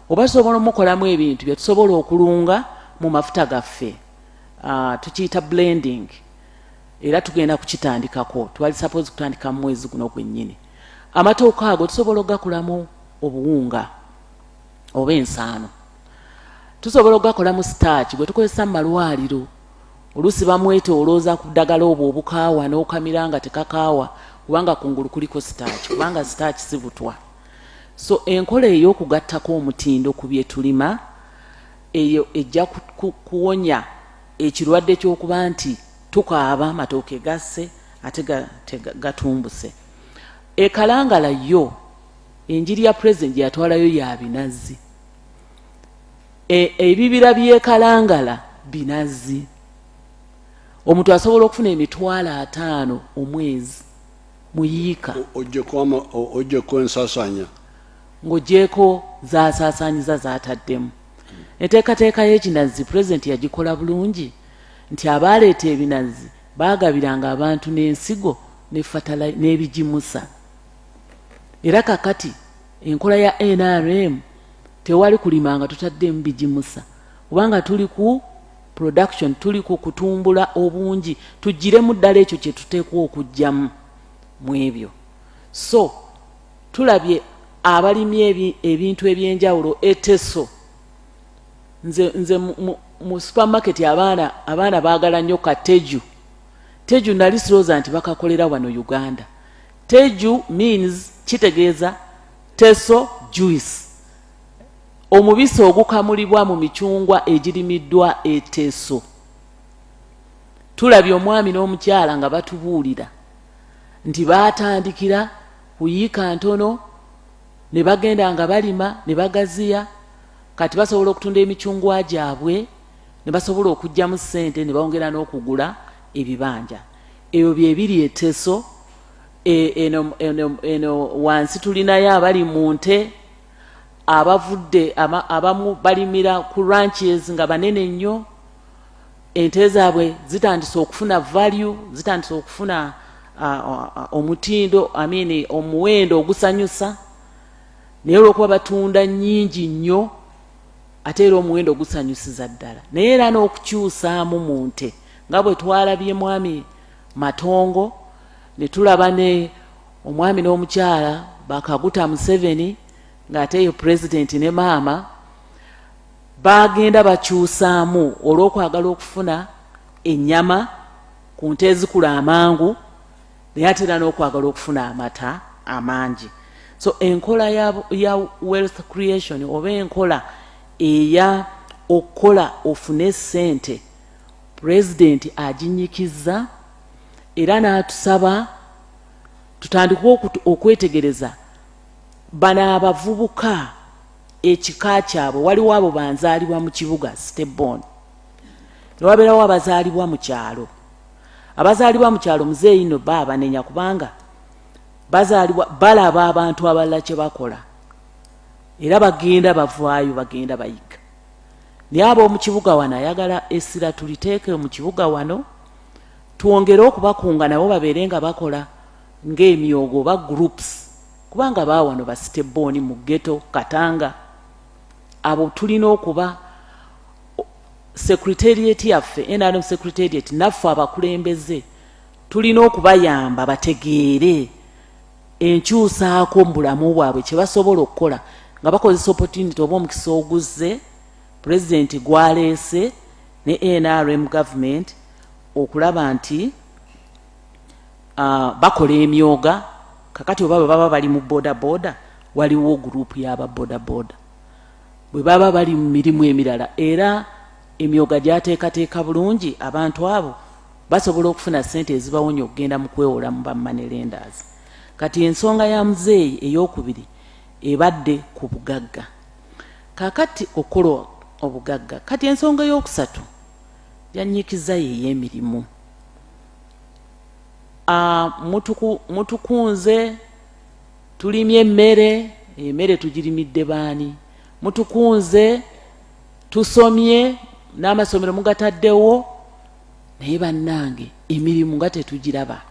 oba tusobola omukolamu ebintu bye tusobola okulunga mu mafuta gaffe, tukiyita blending, era tugenda kukitandikako, twali suppose kutandika mu mwezi guno gwennyini. Amatooke ago tusobola okugakolamu obuwunga oba ensaano, tusobola okugakolamu starch gwe tukozesa mu malwaliro olusi bamwetoolooza ku ddagala obwo obukaawa n'okamira nga tekakaawa kubanga kungulu kuliko sitaaki kubanga sitaaki si butwa. So enkola ey'okugattako omutindo ku bye tulima eyo ejja kuwonya ekirwadde ky'okuba nti tukaaba amatooke gasse ate gatumbuse. Ekalangala yo enjiri ya president yatwalayo ya binazi. Ebibira by'ekalangala binazi. Omuntu asobola okufuna $5,000 omwezi muyiika. Ojjeko ensasanya. Ng'ogyeko zaasaasaanyiza zaataddemu. Enteekateeka y'ekinazi president yagikola bulungi nti abaaleeta ebinazi baagabiranga abantu n'ensigo n'ebigimusa. Era kakati enkola ya NRM tewali kulimanga tutaddemu bigimusa kubanga tuli ku production, tuli ku kutumbula obungi, tugiremu ddala ekyo kye tuteekwa okugyamu mu ebyo. So tulabye abalimi ebintu ebyenjawulo eteso. Nze mu supermarket abaana baagala nnyo kateju. Teju nali sirooza nti bakakolera wano Uganda. Teju means kitegeeza teso juice. Omubisi ogukamulibwa mu micungwa egirimiddwa eteso. Tulabye omwami n'omukyala nga batubuulira nti baatandikira kuyiika ntono ne bagenda nga balima ne bagaziya kati basobola okutunda emicungwa gyabwe ne basobola okugyamu ssente ne bawongera n'okugula ebibanja. Ebyo bye biri eteso. Eno wansi tulinayo abali mu nte abavudde abamu balimira ku ranches nga banene nnyo. Ente zaabwe zitandise okufuna value, zitandise okufuna omutindo omuwendo ogusanyusa. Naye olw'okuba batunda nnyingi nnyo ate era omuwendo ogusanyusiza ddala. Naye era n'okukyusaamu mu nte nga bwe twalabye mwami Matongo ne tulaba ne omwami n'omukyala bakaguta Museveni ng'ate yo president ne maama bagenda bakyusaamu olw'okwagala okufuna ennyama ku nte ezikula amangu naye ate era n'okwagala okufuna amata amangi. So enkola ya wealth creation oba enkola eya okukola ofune ssente president aginyikiza era n'atusaba tutandike okwetegereza bano abavubuka ekika kyabwe. Waliwo abo banzaalibwa mu kibuga Stebon ne wabeerawo abazaalibwa mu kyalo. Abazaalibwa mu kyalo muzeeyi no baabanenya kubanga bazaalibwa balaba abantu abalala kye bakola era bagenda bavaayo bagenda bayiga. Naye ab'omu kibuga wano ayagala essira tuliteeke mu kibuga wano tuwongere okubakunga nabo babeere nga bakola ng'emyogo oba groups kubanga baawano ba Stebon mu ghetto Katanga. Abo tulina okuba secretariat yaffe NRM secretariat naffe abakulembeze tulina okubayamba bategeere enkyusaako mu bulamu bwabwe kye basobola okukola nga bakozesa opportunity oba omukisa oguzze president gwaleese ne NRM government okulaba nti bakola emyoga. Kakati oba baba bali mu boda waliwo group y'aba boda bwe baba bali mu mirimu emirala era emyoga gyateekateeka bulungi abantu abo basobola okufuna ssente ezibawonya okugenda mu kwewola mu bammane lenders. Kati ensonga ya muzeeyi ey'okubiri ebadde ku bugagga. Kakati okukola obugagga. Kati ensonga y'okusatu yanyikiza y'ey'emirimu. Mutukunze tulimye emmere tugirimidde baani. Mutukunze tusomye n'amasomero mugataddewo naye bannange emirimu nga tetugiraba.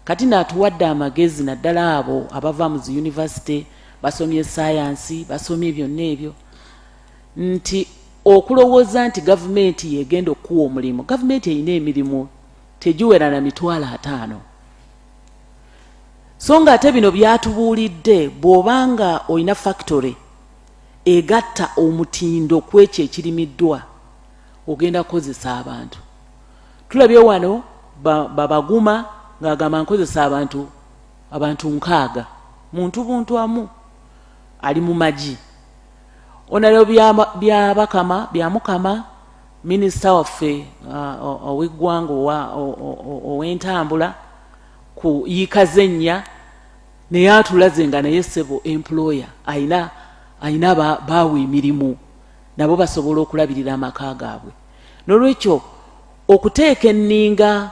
Kati n'atuwadde amagezi naddala abo abava mu zi university basomye science basomye byonna ebyo nti okulowooza nti gavumenti yegenda okuwa omulimu. Gavumenti erina emirimu tegiwera na $5,000. So nga ate bino byatubuulidde bw'obanga olina factory egatta omutindo kwekyo ekirimiddwa ogenda kukozesa abantu. tulabye wano babaguma ng'agamba nkozesa abantu nkaaga muntu buntu amu ali mu magi onaleo bya mukama minisita waffe ow'eggwanga ow'entambula ku yiikaze ennya naye atulaze nga naye ssebo employer ayina baawa emirimu nabo basobola okulabirira amaka gaabwe n'olwekyo okuteeka enninga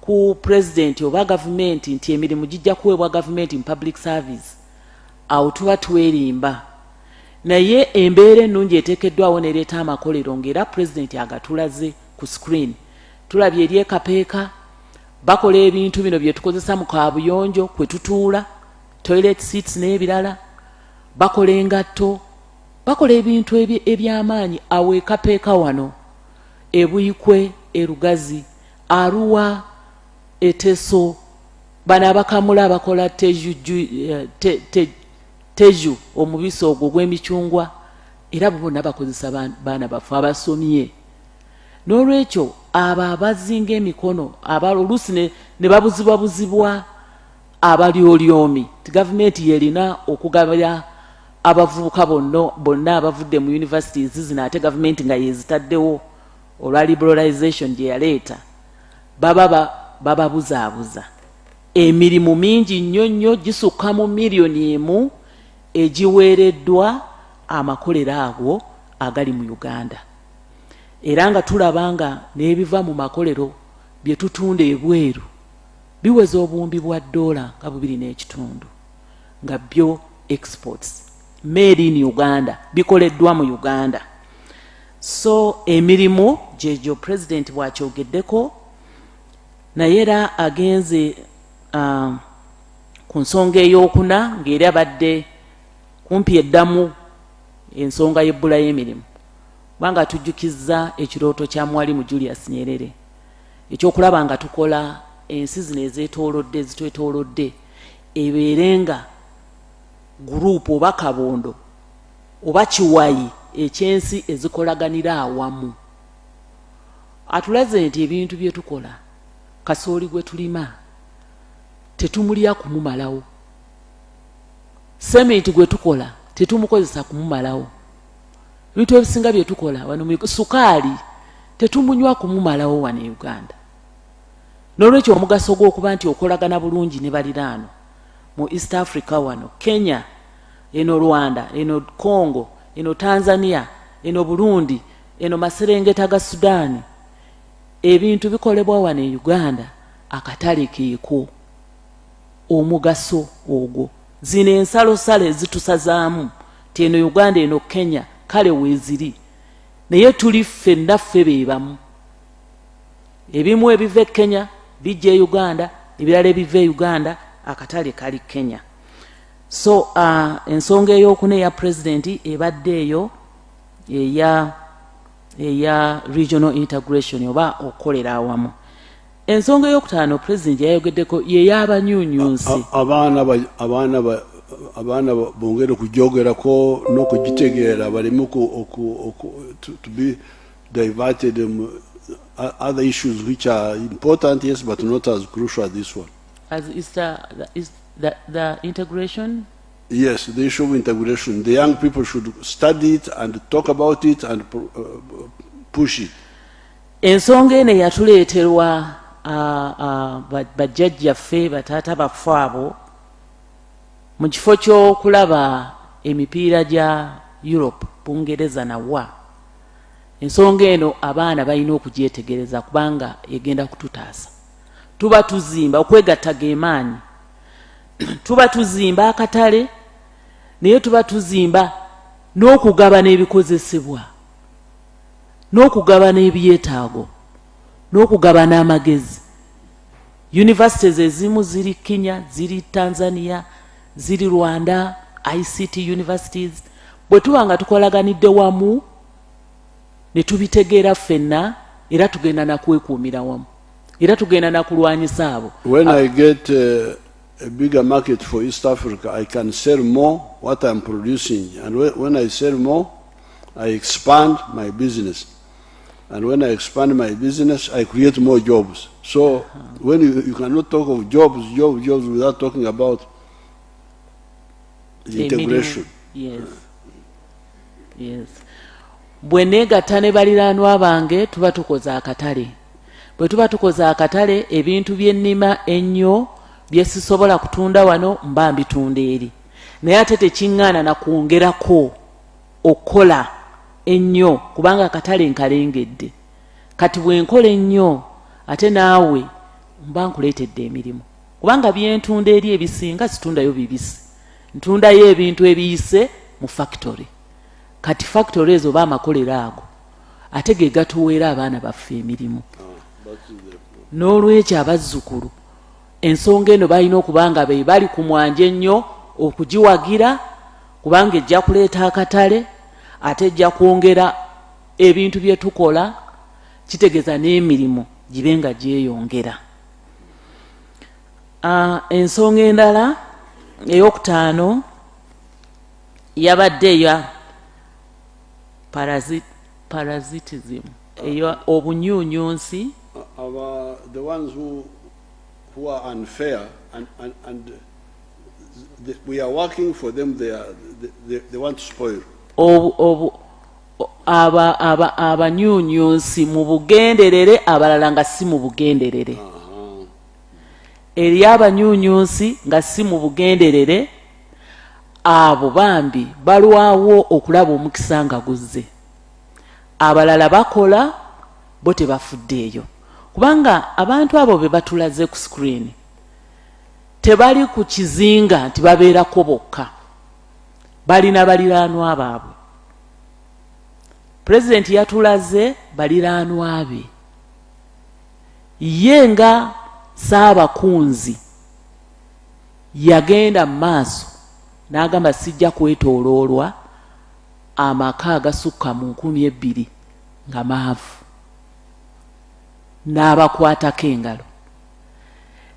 ku pulezidenti oba gavumenti nti emirimu gijja kuweebwa gavumenti mu public service awo tuba twerimba naye embeera ennungi eteekeddwawo nereeta amakolero ng'era pulezidenti agatulaze ku screen tulabye eri ekapeeka bakola ebintu bino bye tukozesa mu kaabuyonjo kwe tutuula toilet seats n'ebirala bakola engatto bakola ebintu eby'amaanyi awo ekapeeka wano ebuyikwe erugazi aruwa eteso bano abakamula abakola teju omubisi ogwo gw'emicungwa era bonna bakozesa baana baffe abasomye n'olwekyo abo abazinga emikono oluusi ne babuzibwabuzibwa abalyolyomi ti gavumenti yerina okugabira abavubuka bonna abavudde mu universities zino ate gavumenti nga yezitaddewo olwa liberalization gye yaleeta bababuzaabuza emirimu mingi nnyo nnyo gisukka mu miliyoni emu egiweereddwa amakolero ago agali mu Uganda era nga tulaba nga n'ebiva mu makolero bye tutunda ebweru biweza obuwumbi bwa $2 nga 2.5 nga byo exports made in Uganda bikoleddwa mu Uganda so emirimu gyegyo president bw'akyogeddeko naye era agenze ku nsonga ey'okuna ng'era abadde kumpi eddamu ensonga y'ebbula y'emirimu kubanga tujjukizza ekirooto kya mwalimu Julius Nyerere ekyokulaba nga tukola ensi zino ezitwetoolodde ebeerenga gurupu oba kabondo oba kiwayi ekyensi ezikolaganira awamu atulaze nti ebintu bye tukola kasooli gwe tulima tetumulya kumumalawo sementi gwe tukola tetumukozesa kumumalawo ebintu ebisinga bye tukola wano mu sukaali tetumunywa kumumalawo wano e Uganda n'olwekyo omugaso gw'okuba nti okolagana bulungi ne baliraano mu East Africa wano Kenya eno Rwanda eno Congo eno Tanzania eno Burundi eno maserengeta ga Sudan ebintu bikolebwa wano e Uganda akatale keeko omugaso ogwo zino ensalosale ezitusazaamu ti eno Uganda eno Kenya kale weeziri naye tuli ffenna ffe beebamu ebimu ebiva e Kenya bijja e Uganda ebirala ebiva e Uganda akatale kali Kenya so ensonga ey'okuna eya president ebadde eyo eya regional integration oba okukolera awamu ensonga ey'okutaano president yayogeddeko yey'abanyuunyuusi abaana bongere okugyogerako n'okugitegeera baleme to be diverted other issues which are important, yes, but not as crucial as this one. As is the integration? Yes, the issue of integration. The young people should study it and talk about it and push it. Ensonga eno yatuleeterwa bajjajjaffe bataata baffe abo mu kifo ky'okulaba emipiira gya Europe Bungereza nawa ensonga eno abaana balina okugyetegereza kubanga egenda kututaasa tuba tuzimba okwegatta geemaanyi tuba tuzimba akatale naye tuba tuzimba n'okugaba n'ebikozesebwa n'okugaba n'ebyetaago n'okugaba n'amagezi universities ezimu ziri Kenya ziri Tanzania ziri Rwanda ICT universities bwe tuba nga tukolaganidde wamu ne tubitegeera ffenna era tugenda nakwekuumira wamu era tugenda nakulwanyisa abo. When I get a bigger market for East Africa, I can sell more what I'm producing, and when I sell more, I expand my business. And when I expand my business, I create more jobs. So when you cannot talk of jobs without talking about the integration. Yes. Yes. Bwe negatta ne baliraanwa bange tuba tukoze akatale. Bwe tuba tukoze akatale ebintu by'ennima ennyo bye sisobola kutunda wano mba mbitunda eri. Naye ate tekiŋŋaana na kwongerako okukola ennyo kubanga akatale nkalengedde. Kati bwe nkola ennyo ate naawe mba nkuleetedde emirimu. Kubanga bye ntunda eri ebisinga situndayo bibisi. Ntundayo ebintu ebiyise mu factory. Kati factory ezo ba makolero ago ate ge gatuweera abaana baffe emirimu. N'olwekyo abazzukulu ensonga eno balina okuba nga be bali ku mwanje ennyo okugiwagira kubanga ejja kuleeta akatale ate ejja kwongera ebintu bye tukola kitegeeza n'emirimu gibe nga gyeyongera. Ensonga endala ey'okutaano yabadde ya parasitism eyo obunyuunyunsi. The ones who are unfair and we are working for them, they want to spoil. Abanyuunyunsi mu bugenderere abalala nga si mu bugenderere. Eri abanyuunyunsi nga si mu bugenderere abo bambi balwawo okulaba omukisa nga guzze. Abalala bakola bo tebafuddeeyo kubanga abantu abo be batulaze ku screen tebali ku kizinga nti babeerako bokka, balina baliraanwa baabwe. Pulezidenti yatulaze baliraanwa be. Ye nga Ssaabakunzi yagenda mu maaso n'agamba sijja kwetooloolwa amaka agasukka mu 2,000 nga maavu, n'abakwatako engalo.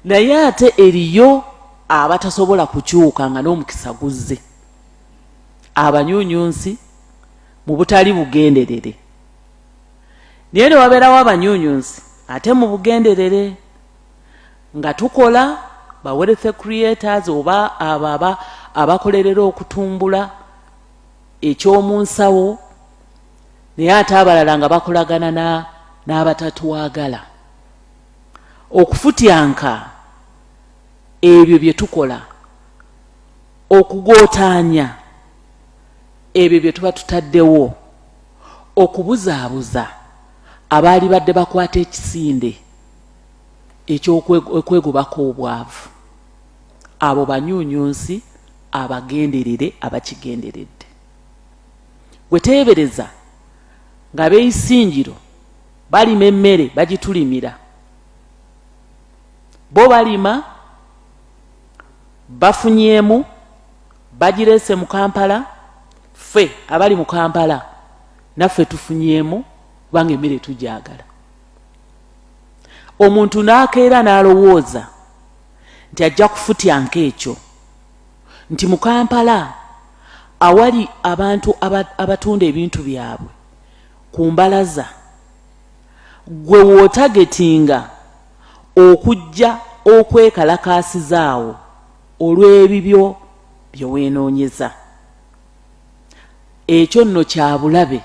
Naye ate eriyo abatasobola kukyuka nga n'omukisa guzze. Abanyuunyunsi mu butali bugenderere. Naye ne wabeerawo abanyuunyunsi ate mu bugenderere nga tukola ba wealth creators oba abakolerera okutumbula ekyomunsawo, naye ate abalala nga bakolagana n'abatatwagala. Okufutyanka ebyo bye tukola, okugootaanya ebyo bye tuba tutaddewo, okubuzaabuza abaali badde bakwata ekisinde ekyokwegobako obwavu. Abo banyuunyunsi abagenderere abakigenderedde. Weteebereza nga beeyisingiro balima emmere bagitulimira. Bo balima bafunyeemu bagireese mu Kampala, ffe abali mu Kampala naffe tufunyeemu kubanga emmere tugyagala. Omuntu n'akeera n'alowooza nti ajja kufutyanka ekyo, nti mu Kampala awali abantu abatunda ebintu byabwe ku mbalaza, gwe wootagetinga okujja okwekalakaasizaawo olw'ebibyo bye weenoonyeza. Ekyo nno kya bulabe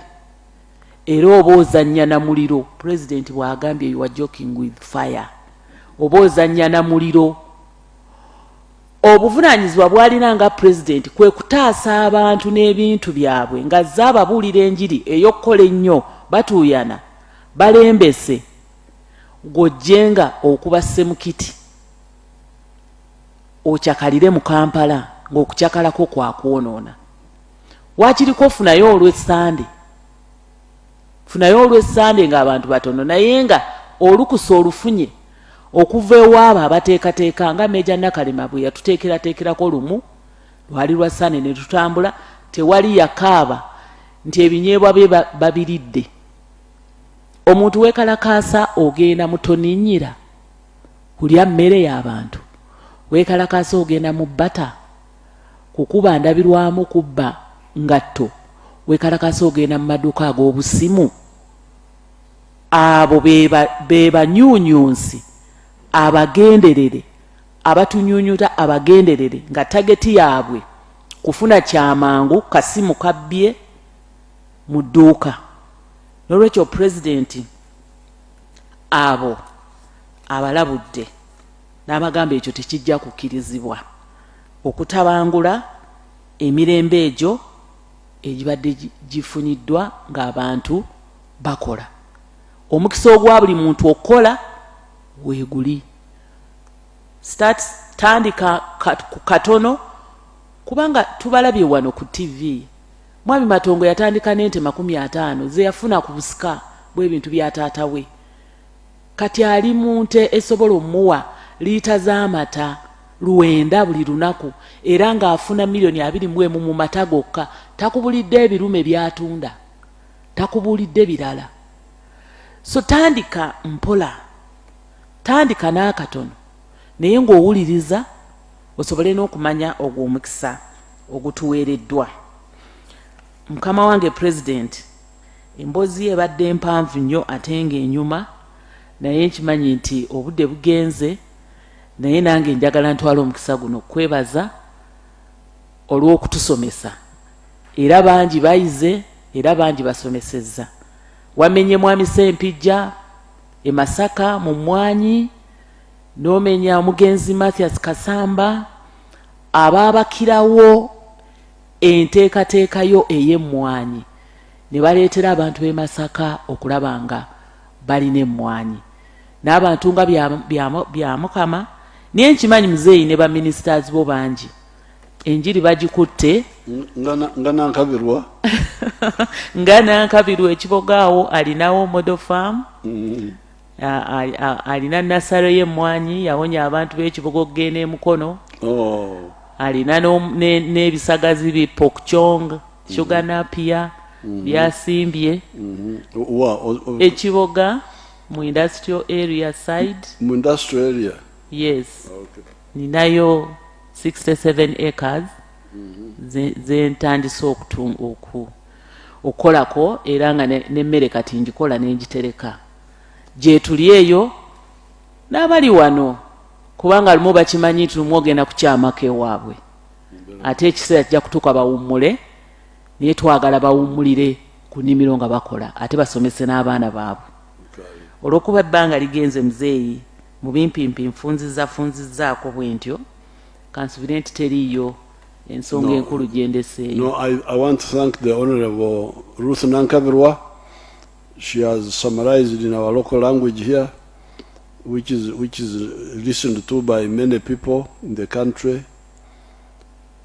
era oba ozannya na muliro. Pulezidenti bw'agambye you are joking with fire. Oba ozannya na muliro. Obuvunaanyizibwa bw'alina nga pulezidenti kwe kutaasa abantu n'ebintu byabwe nga azze ababuulira enjiri ey'okukola ennyo batuuyana balembese ng'ojjenga okuba ssemukiti okyakalire mu Kampala ng'okukyakalako kwakwonoona. Waakiriko funayo olw'Essande, funayo olw'Essande ng'abantu batono, naye nga olukusa olufunye okuva ewaabo abateekateeka nga Meja Nakalema bwe yatuteekerateekerako lumu lwali lwa Ssande ne tutambula, tewali yakaaba nti ebinyeebwa bye babiridde. Omuntu weekalakaasa ogenda mu toninnyira kulya mmere y'abantu, weekalakaasa ogenda mu bbata kukuba ndabirwamu kubba ngatto, weekalakaasa ogenda mu maduuka ag'obusimu abo be banyuunyunsi abagenderere abatunyunyuta abagenderere nga tageti yaabwe kufuna kyamangu kasimu kabbye mu dduuka. N'olwekyo pulezidenti abo abalabudde n'abagamba ekyo tekijja kukkirizibwa okutabangula emirembe egyo egibadde gifuniddwa ng'abantu bakola. Omukisa ogwa buli muntu okukola weeguli. Tandika katono kubanga tubalabye wano ku TV. Mwami Matongo yatandika n'ente 50 ze yafuna ku busika bw'ebintu bya taata we. Kati ali mu nte esobola omuwa liita z'amata 9 buli lunaku era ng'afuna $2.1 mu mata gokka. Takubulidde ebirume byatunda, takubulidde birala. So tandika mpola, tandika n'akatono naye ng'owuliriza osobole n'okumanya ogwo omukisa ogutuweereddwa. Mukama wange President, emboozi ye ebadde mpanvu nnyo ate ng'enyuma, naye nkimanyi nti obudde bugenze, naye nange njagala ntwala omukisa guno okwebaza olw'okutusomesa. Era bangi bayize, era bangi basomesezza. Wamenye mwami Sempijja e Masaka mu Mwanyi, n'omenya omugenzi Mathias Kasamba, abaabakirawo enteekateekayo ey'emmwanyi ne baleetera abantu b'e Masaka okulaba nga balina emmwanyi. N'abantu nga bya Mukama, naye nkimanyi muzeeyi ne baministers bo bangi enjiri bagikutte nga Nankabirwa nga Nankabirwa ekibogaawo alinawo model farm. Alina nasaro y'emmwanyi yawonya abantu b'ekibogo okugenda emukono. Alina n'ebisagazi bi Pokchong, Sugar Napier byasimbye ekiboga mu industrial area side. Mu industrial area? Yes. Ninayo 67 acres zentandise okukolako era nga n'emmere kati njikola n'engitereka. Gye tuli eyo n'abali wano kubanga lumu bakimanyi nti lumu ogenda kukyamako ewaabwe. Ate ekiseera kijja kutuuka bawummule, naye twagala bawummulire ku nnimiro nga bakola ate basomese n'abaana baabwe. Olw'okuba ebbanga ligenze muzeeyi mu bimpimpi nfunzizzaako bwe ntyo kansubire nti teriiyo ensonga enkulu gyendeseeyo. No, I want to thank the Honorable Ruth Nankabirwa. She has summarized in our local language here, which is listened to by many people in the country,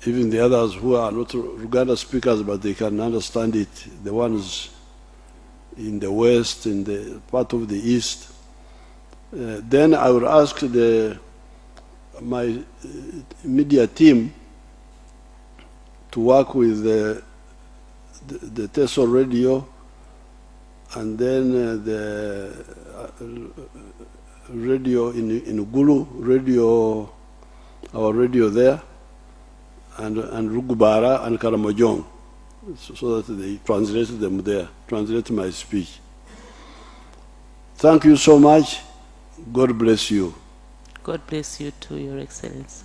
even the others who are not Luganda speakers, but they can understand it, the ones in the west, in the part of the east. Then I would ask my media team to work with the Teso radio and then the radio in Gulu, our radio there, and Rugubara and Karamojong, so that they translated them there, translate my speech. Thank you so much. God bless you. God bless you too, Your Excellency.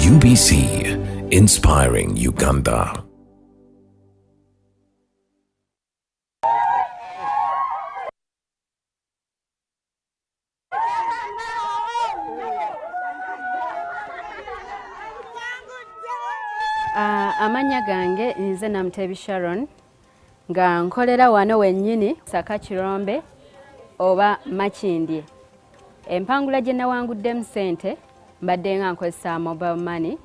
UBC, inspiring Uganda. Amanya gange nze Namutebi Sharon nga nkolera wano wennyini Saka Kirombe oba Makindye. Empangula gye nawanguddemu ssente mbadde nga nkozesa mobile money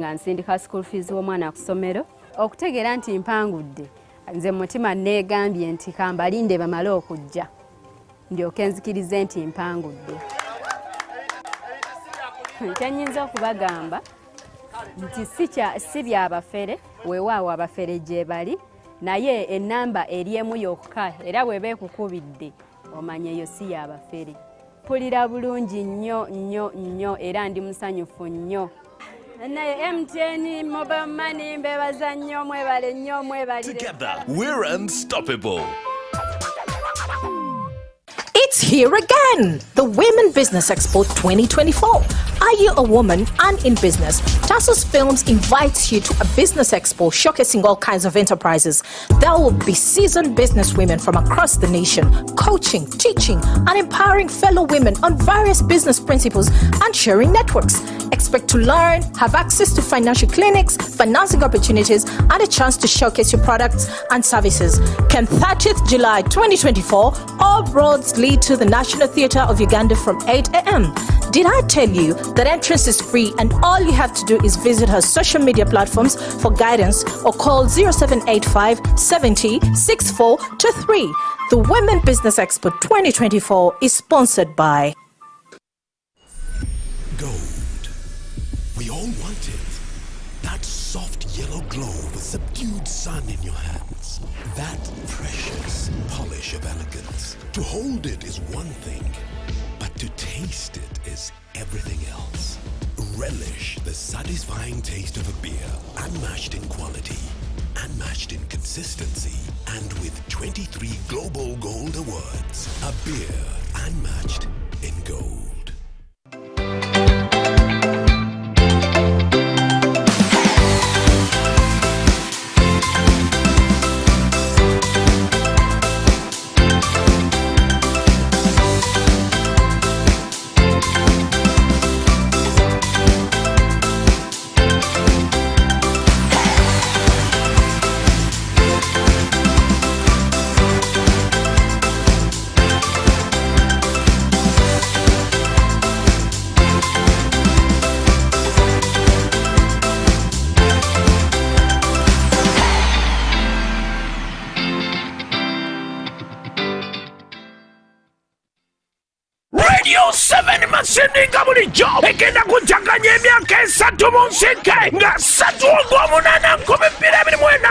nga nsindika school fees w'omwana ku ssomero. Okutegeera nti mpangudde nze mutima neegambye nti kambalinde bamale okujja ndyoke nzikirize nti mpangudde. Kyennyinza okubagamba nti si byabafere weewaawo abafere gye bali naye ennamba eri emu yokka era bw'eba ekukubidde omanya eyo si yabafere. Mpulira bulungi nnyo nnyo nnyo era ndi musanyufu nnyo. Naye MTN mobile money mbebaza nnyo mwebale nnyo mwebalire. Together we're unstoppable. It's here again, the Women Business Expo 2024. Are you a woman and in business? Tassos Films invites you to a business expo showcasing all kinds of enterprises. There will be seasoned business women from across the nation, coaching, teaching, and empowering fellow women on various business principles and sharing networks. Expect to learn, have access to financial clinics, financing opportunities, and a chance to showcase your products and services. Can 30th July 2024, all roads lead to the National Theatre of Uganda from 8 a.m. Did I tell you that entrance is free and all you have to do is visit her social media platforms for guidance or call 0785 70 6423. The Women Business Expo 2024 is sponsored by Gold. We all want it. That soft yellow glow with subdued sun in your hands. That precious polish of elegance. To hold it is one thing, but to taste it is everything else. Relish the satisfying taste of a beer, unmatched in quality, unmatched in consistency, and with 23 Global Gold Awards. A beer unmatched in gold. Radio 7 masindika bulijjo egenda kujjaganya emyaka 3 mu nsike nga 3 ogw'omunaana 2024